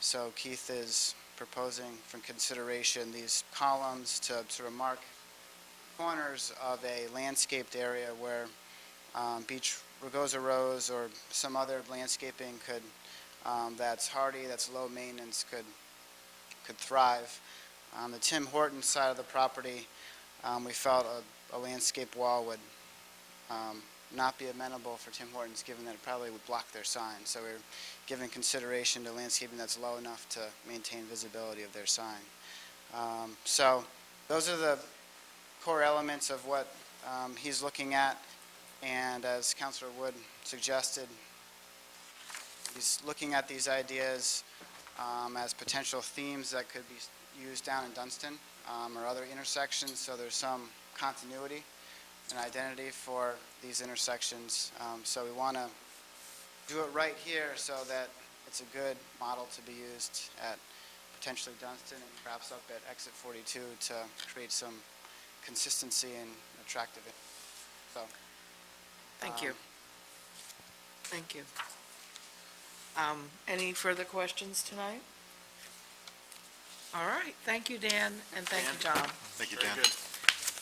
So Keith is proposing for consideration these columns to sort of mark corners of a landscaped area where beach rugosa rose or some other landscaping could, that's hardy, that's low maintenance, could thrive. On the Tim Hortons side of the property, we felt a landscape wall would not be amenable for Tim Hortons, given that it probably would block their sign. So we're giving consideration to landscaping that's low enough to maintain visibility of their sign. So those are the core elements of what he's looking at, and as Councilor Wood suggested, he's looking at these ideas as potential themes that could be used down in Dunston or other intersections, so there's some continuity and identity for these intersections. So we want to do it right here so that it's a good model to be used at potentially Dunston and perhaps up at exit 42 to create some consistency and attractiveness. So, Thank you. Thank you. Any further questions tonight? All right, thank you, Dan, and thank you, Tom. Thank you, Dan.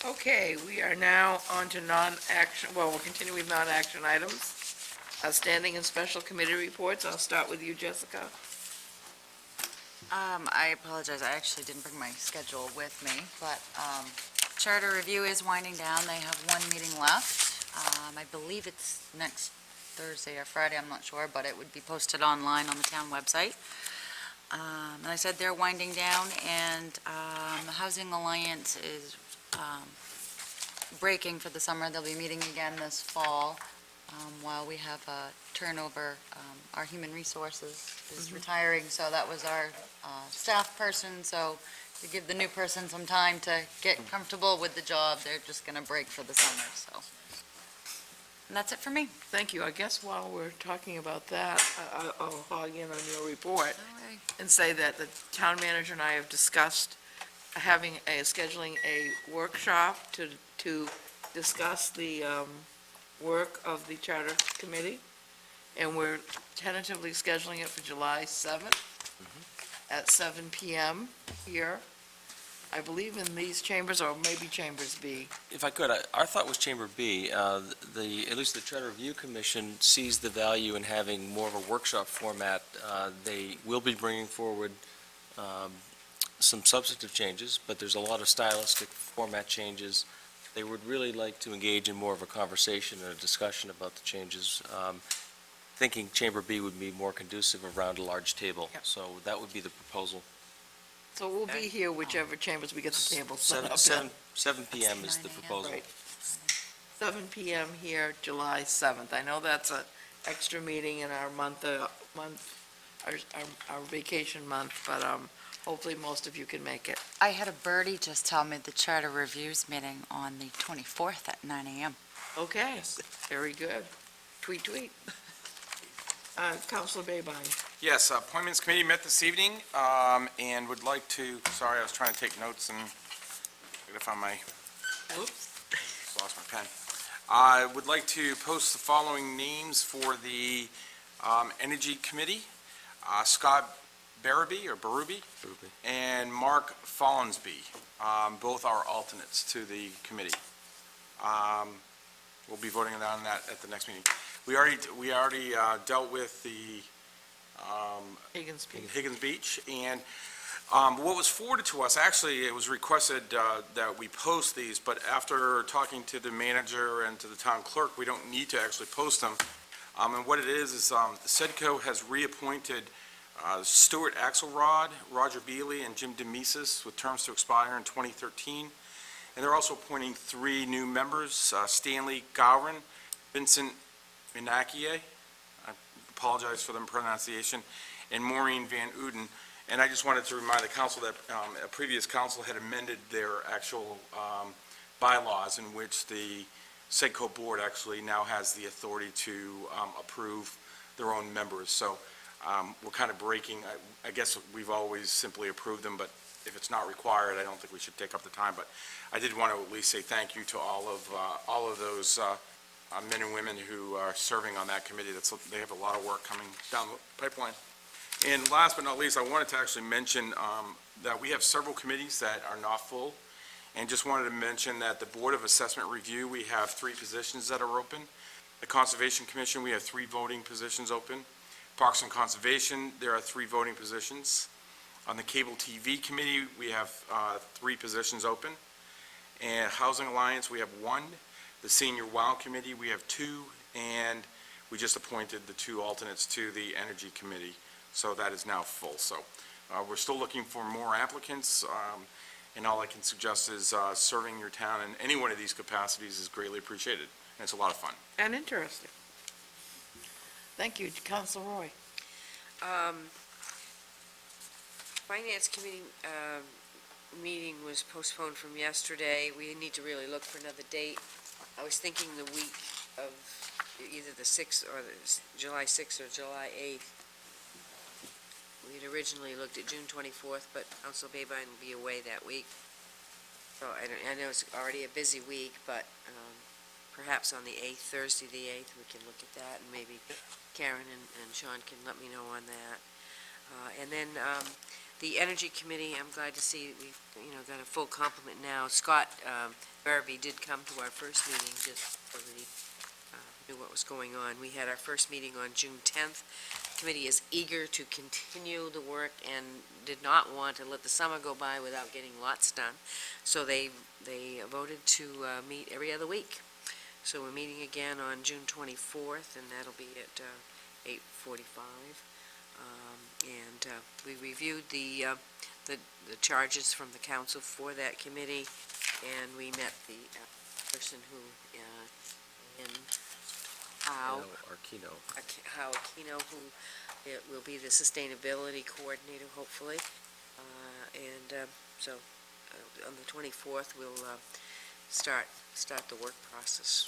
Okay, we are now on to non-action, well, we'll continue with non-action items. Standing and special committee reports. I'll start with you, Jessica. I apologize, I actually didn't bring my schedule with me, but Charter Review is winding down. They have 1 meeting left. I believe it's next Thursday or Friday, I'm not sure, but it would be posted online on the town website. And I said they're winding down, and the Housing Alliance is breaking for the summer. They'll be meeting again this fall while we have a turnover. Our human resources is retiring, so that was our staff person. So to give the new person some time to get comfortable with the job, they're just going to break for the summer, so. And that's it for me. Thank you. I guess while we're talking about that, I'll hog in on your report All right. and say that the town manager and I have discussed scheduling a workshop to discuss the work of the Charter Committee, and we're tentatively scheduling it for July 7th at 7 PM here, I believe in these chambers, or maybe Chambers B. If I could, our thought was Chamber B. At least the Charter Review Commission sees the value in having more of a workshop format. They will be bringing forward some substantive changes, but there's a lot of stylistic format changes. They would really like to engage in more of a conversation and a discussion about the changes. Thinking Chamber B would be more conducive around a large table. Yep. So that would be the proposal. So we'll be here whichever chambers we get the table set up. 7 PM is the 9 a.m. proposal. Right. 7 PM here, July 7th. I know that's an extra meeting in our our vacation month, but hopefully most of you can make it. I had a birdie just tell me the Charter Reviews meeting on the 24th at 9 a.m. Okay, very good. Tweet, tweet. Counselor Babine. Yes, Appointments Committee met this evening, and would like to, sorry, I was trying to take notes and gotta find my, Whoops. lost my pen. I would like to post the following names for the Energy Committee. Scott Barabee, and Mark Follansby, both are alternates to the committee. We'll be voting on that at the next meeting. We already dealt with the Higgins Beach. Higgins Beach, and what was forwarded to us, actually, it was requested that we post these, but after talking to the manager and to the town clerk, we don't need to actually post them. And what it is SEDCO has reappointed Stuart Axelrod, Roger Beely, and Jim Demises with terms to expire in 2013. And they're also appointing 3 new members, Stanley Gowron, Vincent Minakie, I apologize for the pronunciation, and Maureen Van Uden. And I just wanted to remind the council that a previous council had amended their actual bylaws in which the SEDCO board actually now has the authority to approve their own members. So we're kind of breaking, I guess we've always simply approved them, but if it's not required, I don't think we should take up the time. But I did want to at least say thank you to all of those men and women who are serving on that committee. They have a lot of work coming down the pipeline. And last but not least, I wanted to actually mention that we have several committees that are not full. And just wanted to mention that the Board of Assessment Review, we have 3 positions that are open. The Conservation Commission, we have 3 voting positions open. Parks and Conservation, there are 3 voting positions. On the Cable TV Committee, we have 3 positions open. And Housing Alliance, we have 1. The Senior WOW Committee, we have 2. And we just appointed the 2 alternates to the Energy Committee. So that is now full. So we're still looking for more applicants. And all I can suggest is serving your town in any one of these capacities is greatly appreciated. And it's a lot of fun. And interesting. Thank you. Counselor Roy. Finance Committee meeting was postponed from yesterday. We need to really look for another date. I was thinking the week of either the 6th or July 6th or July 8th. We had originally looked at June 24th, but Council Babine will be away that week. So I know it's already a busy week, but perhaps on the 8th, Thursday the 8th, we can look at that, and maybe Karen and Sean can let me know on that. And then the Energy Committee, I'm glad to see we've got a full complement now. Scott Barabee did come to our first meeting just so that he knew what was going on. We had our first meeting on June 10th. The committee is eager to continue the work and did not want to let the summer go by without getting lots done. So they voted to meet every other week. So we're meeting again on June 24th, and that'll be at 8:45. And we reviewed the charges from the council for that committee, and we met the person who, Aquino, who will be the sustainability coordinator, hopefully. So on the 24th, we'll start the work process.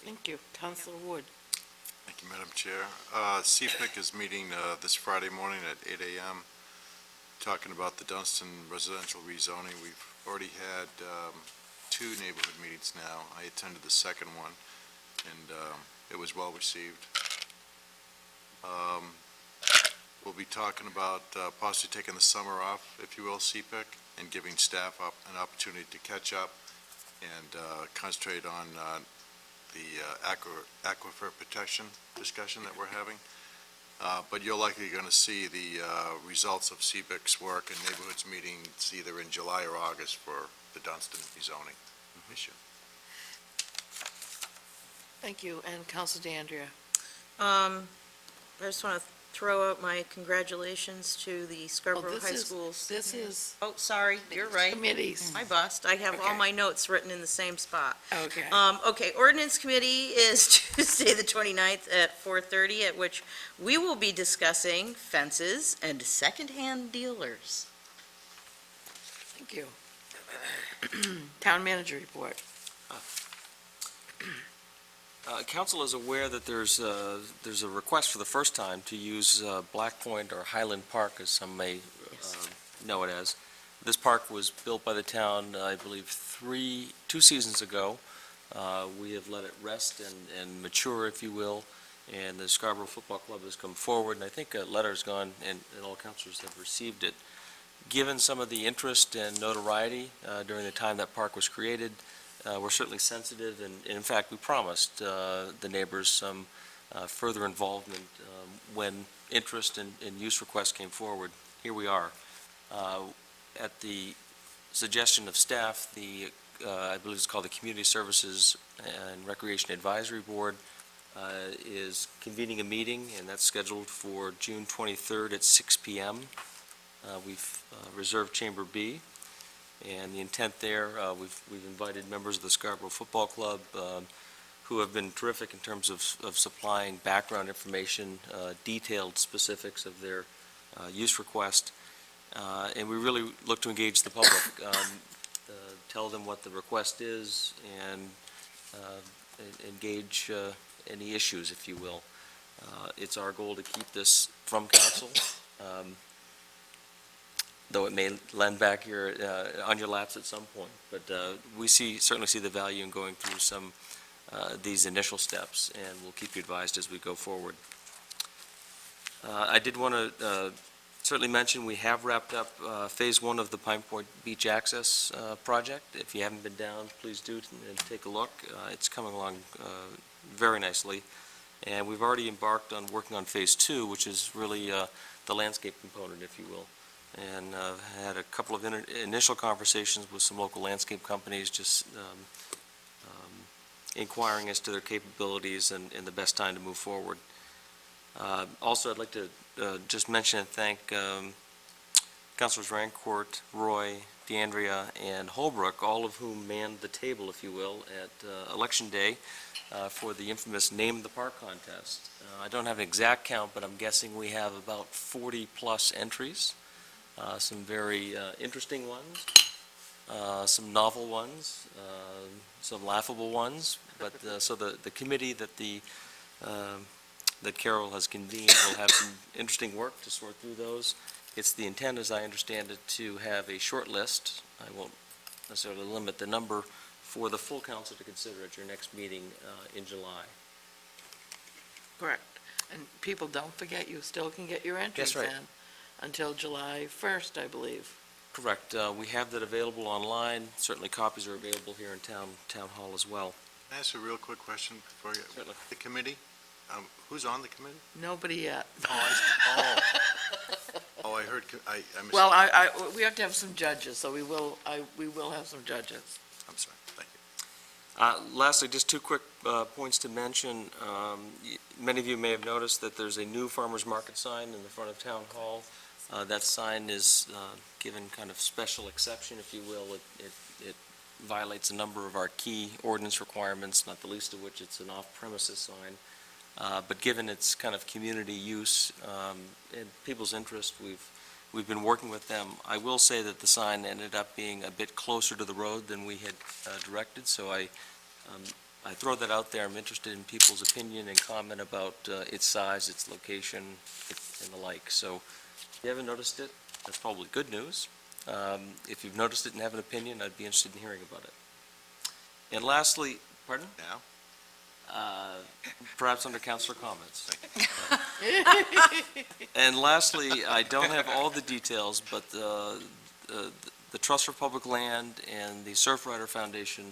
Thank you. Counselor Wood. Thank you, Madam Chair. CPIC is meeting this Friday morning at 8 a.m. talking about the Dunstan residential rezoning. We've already had 2 neighborhood meetings now. I attended the second one, and it was well-received. We'll be talking about possibly taking the summer off, if you will, CPIC, and giving staff an opportunity to catch up and concentrate on the aquifer protection discussion that we're having. But you're likely going to see the results of CPIC's work and neighborhoods meetings either in July or August for the Dunstan rezoning issue. Thank you, and Counsel DeAndrea. I just want to throw out my congratulations to the Scarborough High Schools. This is Oh, sorry, you're right. committees. My bust. I have all Okay. my notes written in the same spot. Okay. Okay, ordinance committee is Tuesday, the 29th at 4:30, at which we will be discussing fences and secondhand dealers. Thank you. Town manager report. Council is aware that there's a request for the first time to use Black Point or Highland Park, as some may know it as. This park was built by the town, I believe, 2 seasons ago. We have let it rest and mature, if you will, and the Scarborough Football Club has come forward, and I think a letter's gone, and all councilors have received it. Given some of the interest and notoriety during the time that park was created, we're certainly sensitive, and in fact, we promised the neighbors some further involvement when interest and use requests came forward. Here we are. At the suggestion of staff, I believe it's called the Community Services and Recreation Advisory Board, is convening a meeting, and that's scheduled for June 23rd at 6 p.m. We've reserved Chamber B. And the intent there, we've invited members of the Scarborough Football Club who have been terrific in terms of supplying background information, detailed specifics of their use request. And we really look to engage the public, tell them what the request is, and engage any issues, if you will. It's our goal to keep this from council. Though it may land back here on your laps at some point. But we certainly see the value in going through some these initial steps, and we'll keep you advised as we go forward. I did want to certainly mention we have wrapped up Phase 1 of the Pine Point Beach Access project. If you haven't been down, please do and take a look. It's coming along very nicely. And we've already embarked on working on Phase 2, which is really the landscape component, if you will. And had a couple of initial conversations with some local landscape companies, just inquiring as to their capabilities and the best time to move forward. Also, I'd like to just mention and thank Councilors Rancourt, Roy, DeAndrea, and Holbrook, all of whom manned the table, if you will, at Election Day for the infamous Name the Park contest. I don't have an exact count, but I'm guessing we have about 40-plus entries. Some very interesting ones, some novel ones, some laughable ones. But so the committee that Carol has convened will have some interesting work to sort through those. It's the intent, as I understand it, to have a short list. I won't necessarily limit the number for the full council to consider at your next meeting in July. Correct. And people, don't forget, you still can get your entries That's right. in until July 1st, I believe. Correct. We have that available online. Certainly copies are available here in Town Hall as well. Can I ask a real quick question before you? Certainly. The committee, who's on the committee? Nobody yet. I heard, I missed. Well, we have to have some judges, so we will have some judges. I'm sorry, thank you. Lastly, just 2 quick points to mention. Many of you may have noticed that there's a new farmers market sign in the front of Town Hall. That sign is given kind of special exception, if you will. It violates a number of our key ordinance requirements, not the least of which it's an off-premises sign. But given its kind of community use and people's interest, we've been working with them. I will say that the sign ended up being a bit closer to the road than we had directed, so I throw that out there. I'm interested in people's opinion and comment about its size, its location, and the like. So if you haven't noticed it, That's probably good news. If you've noticed it and have an opinion, I'd be interested in hearing about it. And lastly, pardon? Now? Perhaps under councilor comments. And lastly, I don't have all the details, but the Trust for Public Land and the Surfrider Foundation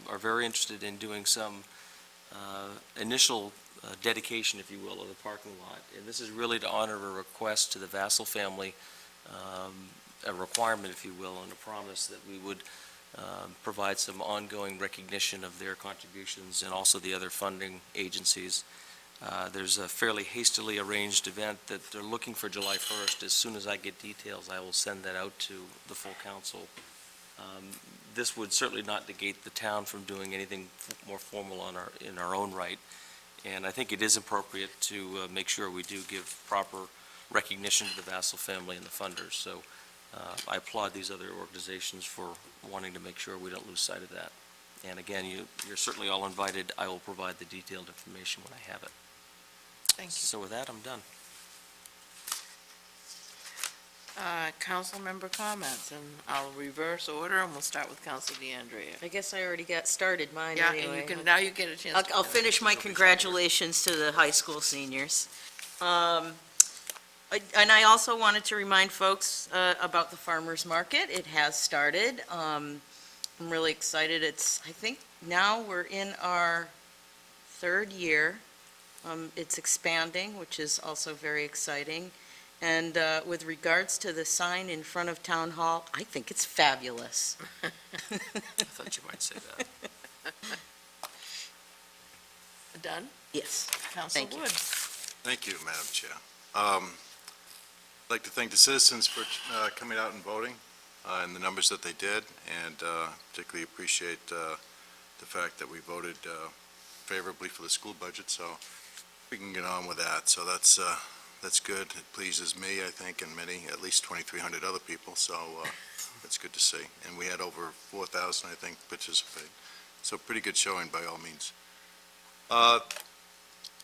are very interested in doing some initial dedication, if you will, of the parking lot. And this is really to honor a request to the Vassal family, a requirement, if you will, and a promise that we would provide some ongoing recognition of their contributions and also the other funding agencies. There's a fairly hastily arranged event that they're looking for July 1st. As soon as I get details, I will send that out to the full council. This would certainly not negate the town from doing anything more formal in our own right. And I think it is appropriate to make sure we do give proper recognition to the Vassal family and the funders. So I applaud these other organizations for wanting to make sure we don't lose sight of that. And again, you're certainly all invited. I will provide the detailed information when I have it. Thank you. So with that, I'm done. Council member comments, and I'll reverse order, and we'll start with Council DeAndrea. I guess I already got started mine Yeah, anyway. and now you get a chance. I'll finish my congratulations to the high school seniors. And I also wanted to remind folks about the farmer's market. It has started. I'm really excited. I think now we're in our third year. It's expanding, which is also very exciting. And with regards to the sign in front of Town Hall, I think it's fabulous. I thought you might say that. Done? Yes. Council Thank you. Wood. Thank you, Madam Chair. I'd like to thank the citizens for coming out and voting and the numbers that they did, and particularly appreciate the fact that we voted favorably for the school budget, so we can get on with that. So that's good. It pleases me, I think, and many, at least 2,300 other people, so that's good to see. And we had over 4,000, I think, participate. So pretty good showing by all means. A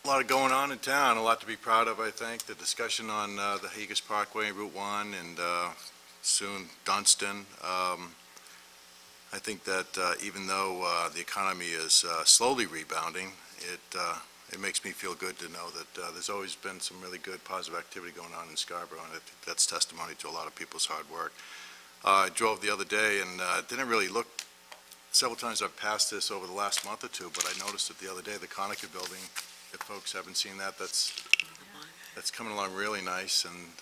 lot going on in town, a lot to be proud of, I think. The discussion on the Hager's Parkway, Route 1, and soon Dunston. I think that even though the economy is slowly rebounding, it makes me feel good to know that there's always been some really good positive activity going on in Scarborough, and I think that's testimony to a lot of people's hard work. I drove the other day and didn't really look. Several times I've passed this over the last month or two, but I noticed it the other day, the Conacher Building. If folks haven't seen that, that's coming along really nice, and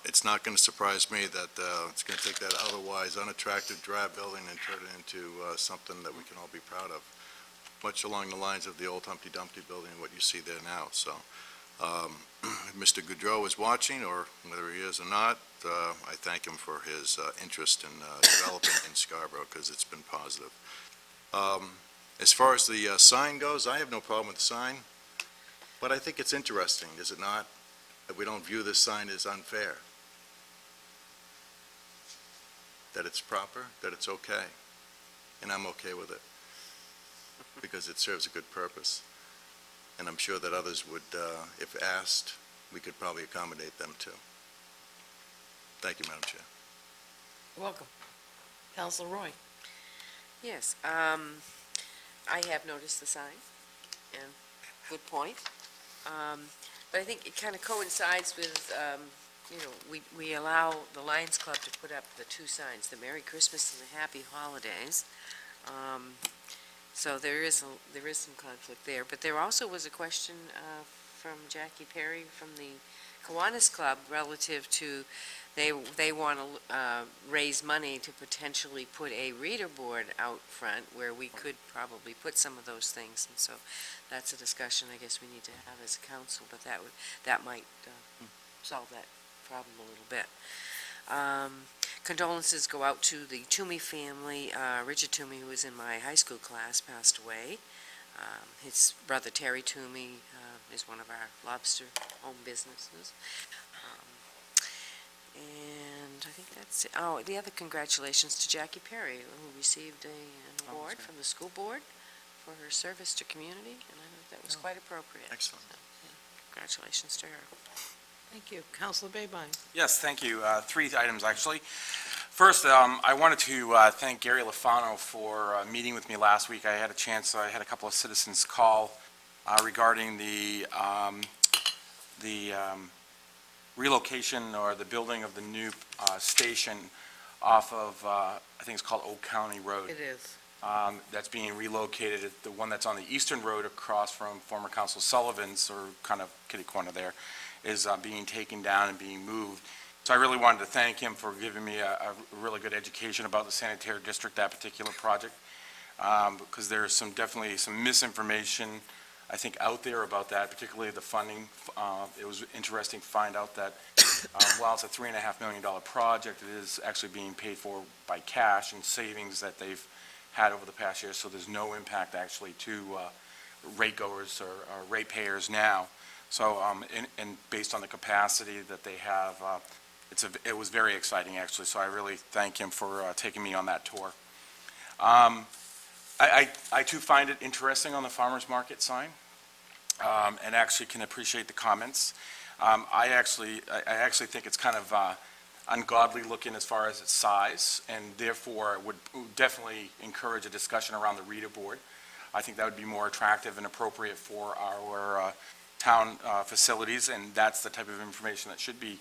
it's not going to surprise me that it's going to take that otherwise unattractive drab building and turn it into something that we can all be proud of, much along the lines of the old Humpty Dumpty building and what you see there now. So if Mr. Goudreau is watching, or whether he is or not, I thank him for his interest in developing in Scarborough, because it's been positive. As far as the sign goes, I have no problem with the sign, but I think it's interesting, is it not, that we don't view this sign as unfair? That it's proper, that it's okay, and I'm okay with it, because it serves a good purpose. And I'm sure that others would, if asked, we could probably accommodate them too. Thank you, Madam Chair. Welcome. Council Roy. Yes, I have noticed the sign, and good point. But I think it kind of coincides with, we allow the Lions Club to put up the two signs, the Merry Christmas and the Happy Holidays. So there is some conflict there. But there also was a question from Jackie Perry from the Kiwanis Club relative to they want to raise money to potentially put a reader board out front where we could probably put some of those things. And so that's a discussion I guess we need to have as a council, but that might solve that problem a little bit. Condolences go out to the Toomey family. Richard Toomey, who was in my high school class, passed away. His brother Terry Toomey is one of our lobster home businesses. And I think that's it. Oh, the other congratulations to Jackie Perry, who received an award from the school board for her service to community, and I thought that was quite appropriate. Excellent. So, yeah, congratulations to her. Thank you. Councilor Babine. Yes, thank you. Three items, actually. First, I wanted to thank Gary LaFano for meeting with me last week. I had a couple of citizens call regarding the relocation or the building of the new station off of, I think it's called Oak County Road. It is. That's being relocated, the one that's on the eastern road across from former Council Sullivan's, or kind of kitty corner there, is being taken down and being moved. So I really wanted to thank him for giving me a really good education about the sanitary district, that particular project, because there's definitely some misinformation, I think, out there about that, particularly the funding. It was interesting to find out that while it's a $3.5 million project, it is actually being paid for by cash and savings that they've had over the past year, so there's no impact actually to rate goers or ratepayers now. So, and based on the capacity that they have, it was very exciting, actually, so I really thank him for taking me on that tour. I too find it interesting on the farmer's market sign, and actually can appreciate the comments. I actually think it's kind of ungodly looking as far as its size, and therefore would definitely encourage a discussion around the reader board. I think that would be more attractive and appropriate for our town facilities, and that's the type of information that should be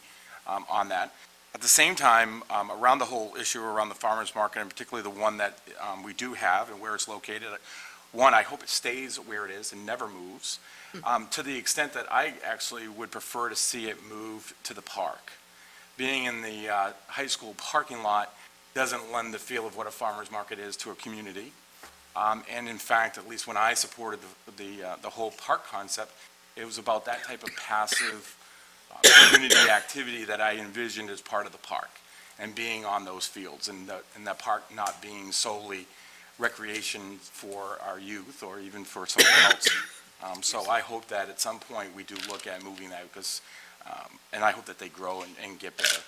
on that. At the same time, around the whole issue around the farmer's market, and particularly the one that we do have and where it's located, one, I hope it stays where it is and never moves, to the extent that I actually would prefer to see it move to the park. Being in the high school parking lot doesn't lend the feel of what a farmer's market is to a community. And in fact, at least when I supported the whole park concept, it was about that type of passive community activity that I envisioned as part of the park, and being on those fields, and that park not being solely recreation for our youth or even for some adults. So I hope that at some point we do look at moving that, because, and I hope that they grow and get better.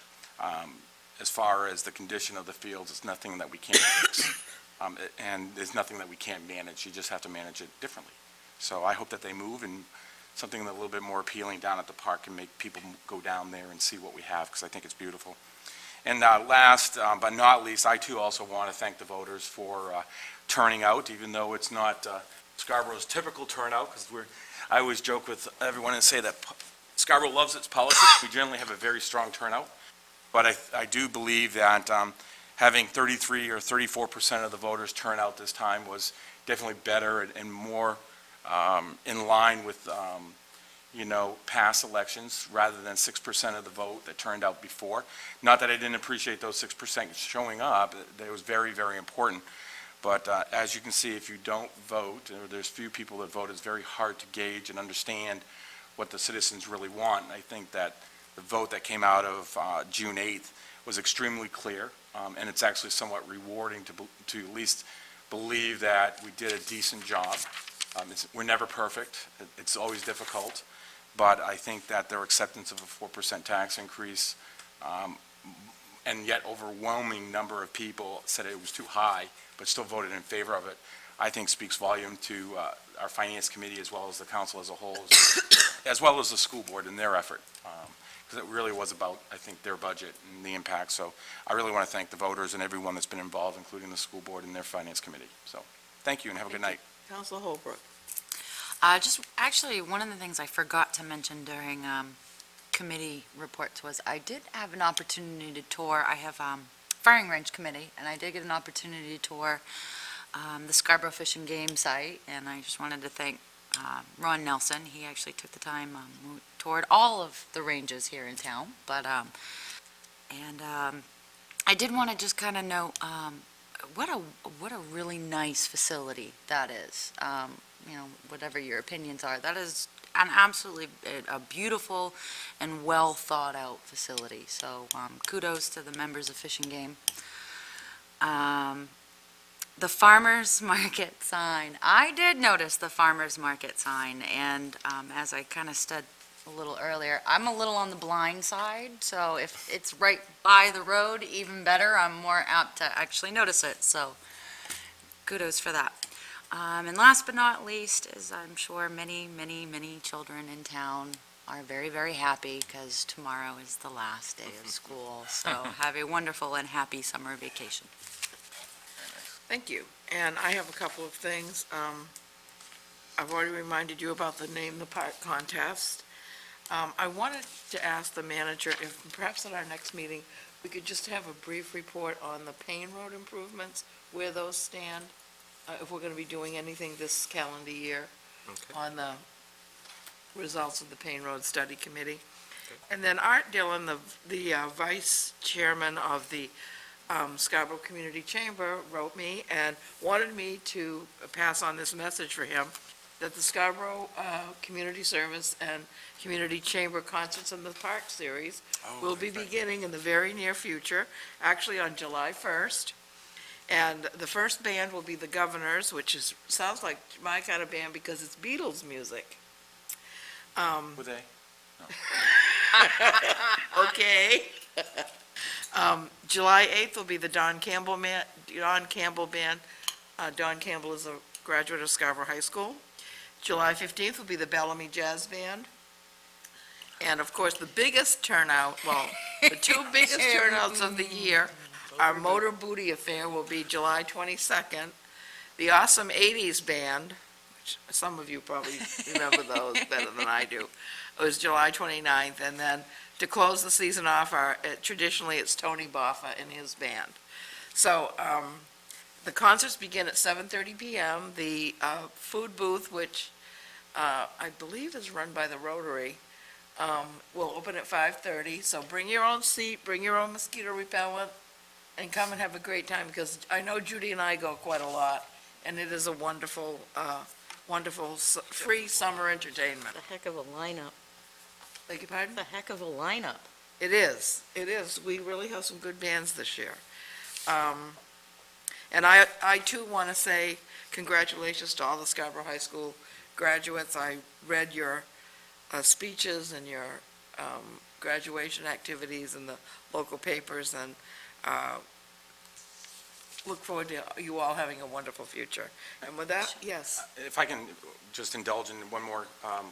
As far as the condition of the fields, it's nothing that we can't fix. And there's nothing that we can't manage. You just have to manage it differently. So I hope that they move, and something a little bit more appealing down at the park can make people go down there and see what we have, because I think it's beautiful. And last but not least, I too also want to thank the voters for turning out, even though it's not Scarborough's typical turnout, because I always joke with everyone and say that Scarborough loves its politics. We generally have a very strong turnout, but I do believe that having 33 or 34% of the voters turn out this time was definitely better and more in line with, past elections, rather than 6% of the vote that turned out before. Not that I didn't appreciate those 6% showing up, it was very, very important. But as you can see, if you don't vote, or there's few people that vote, it's very hard to gauge and understand what the citizens really want. And I think that the vote that came out of June 8th was extremely clear, and it's actually somewhat rewarding to at least believe that we did a decent job. We're never perfect. It's always difficult. But I think that their acceptance of a 4% tax increase, and yet overwhelming number of people said it was too high, but still voted in favor of it, I think speaks volume to our finance committee, as well as the council as a whole, as well as the school board in their effort. Because it really was about, I think, their budget and the impact. So I really want to thank the voters and everyone that's been involved, including the school board and their finance committee. So thank you, and have a good night. Councilor Holbrook. Actually, one of the things I forgot to mention during committee reports was I did have an opportunity to tour. I have firing range committee, and I did get an opportunity to tour the Scarborough Fish and Game site, and I just wanted to thank Ron Nelson. He actually took the time, toured all of the ranges here in town, but I did want to just kind of note what a really nice facility that is. Whatever your opinions are, that is an absolutely a beautiful and well thought out facility. So kudos to the members of Fish and Game. The farmer's market sign. I did notice the farmer's market sign, and as I kind of said a little earlier, I'm a little on the blind side, so if it's right by the road, even better. I'm more apt to actually notice it, so kudos for that. And last but not least, as I'm sure many, many, many children in town are very, very happy because tomorrow is the last day of school. So have a wonderful and happy summer vacation. Thank you. And I have a couple of things. I've already reminded you about the Name the Park contest. I wanted to ask the manager if perhaps at our next meeting, we could just have a brief report on the Payne Road improvements, where those stand, if we're going to be doing anything this calendar year on the results of the Payne Road Study Committee. And then Art Dillon, the vice chairman of the Scarborough Community Chamber, wrote me and wanted me to pass on this message for him, that the Scarborough Community Service and Community Chamber Concerts in the Park Series will be beginning in the very near future, actually on July 1st. And the first band will be the Governors, which sounds like my kind of band because it's Beatles music. Were they? Okay. July 8th will be the Don Campbell Band. Don Campbell is a graduate of Scarborough High School. July 15th will be the Bellamy Jazz Band. And of course, the biggest turnout, well, the two biggest turnouts of the year, our Motor Booty Affair will be July 22nd. The Awesome 80s Band, which some of you probably remember those better than I do, it was July 29th. And then to close the season off, traditionally, it's Tony Boffa and his band. So the concerts begin at 7:30 PM. The food booth, which I believe is run by the Rotary, will open at 5:30. So bring your own seat, bring your own mosquito repellent, and come and have a great time, because I know Judy and I go quite a lot, and it is a wonderful, wonderful free summer entertainment. A heck of a lineup. Beg your pardon? A heck of a lineup. It is. We really have some good bands this year. And I too want to say congratulations to all the Scarborough High School graduates. I read your speeches and your graduation activities in the local papers, and look forward to you all having a wonderful future. And with that, yes. If I can just indulge in one more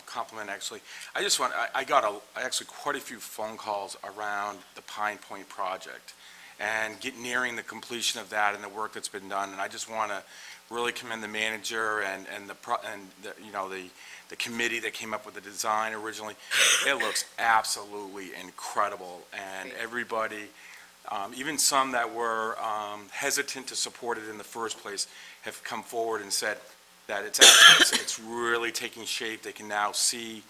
compliment, actually. I got actually quite a few phone calls around the Pine Point project and nearing the completion of that and the work that's been done. And I just want to really commend the manager and the committee that came up with the design originally. It looks absolutely incredible, and everybody, even some that were hesitant to support it in the first place, have come forward and said that it's really taking shape. They can now see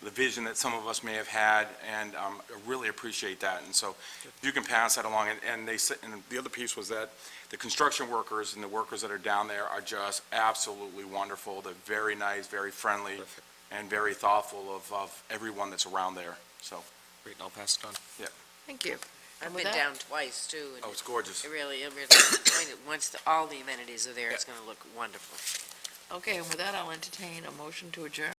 the vision that some of us may have had, and I really appreciate that. And so if you can pass that along. And the other piece was that the construction workers and the workers that are down there are just absolutely wonderful. They're very nice, very friendly, and very thoughtful of everyone that's around there. So, Great, I'll pass it on. Thank you. I've And with been that- down twice, too. And oh, it's gorgeous. it really, once all the amenities are there, it's going to look wonderful. Okay, and with that, I'll entertain a motion to adjourn.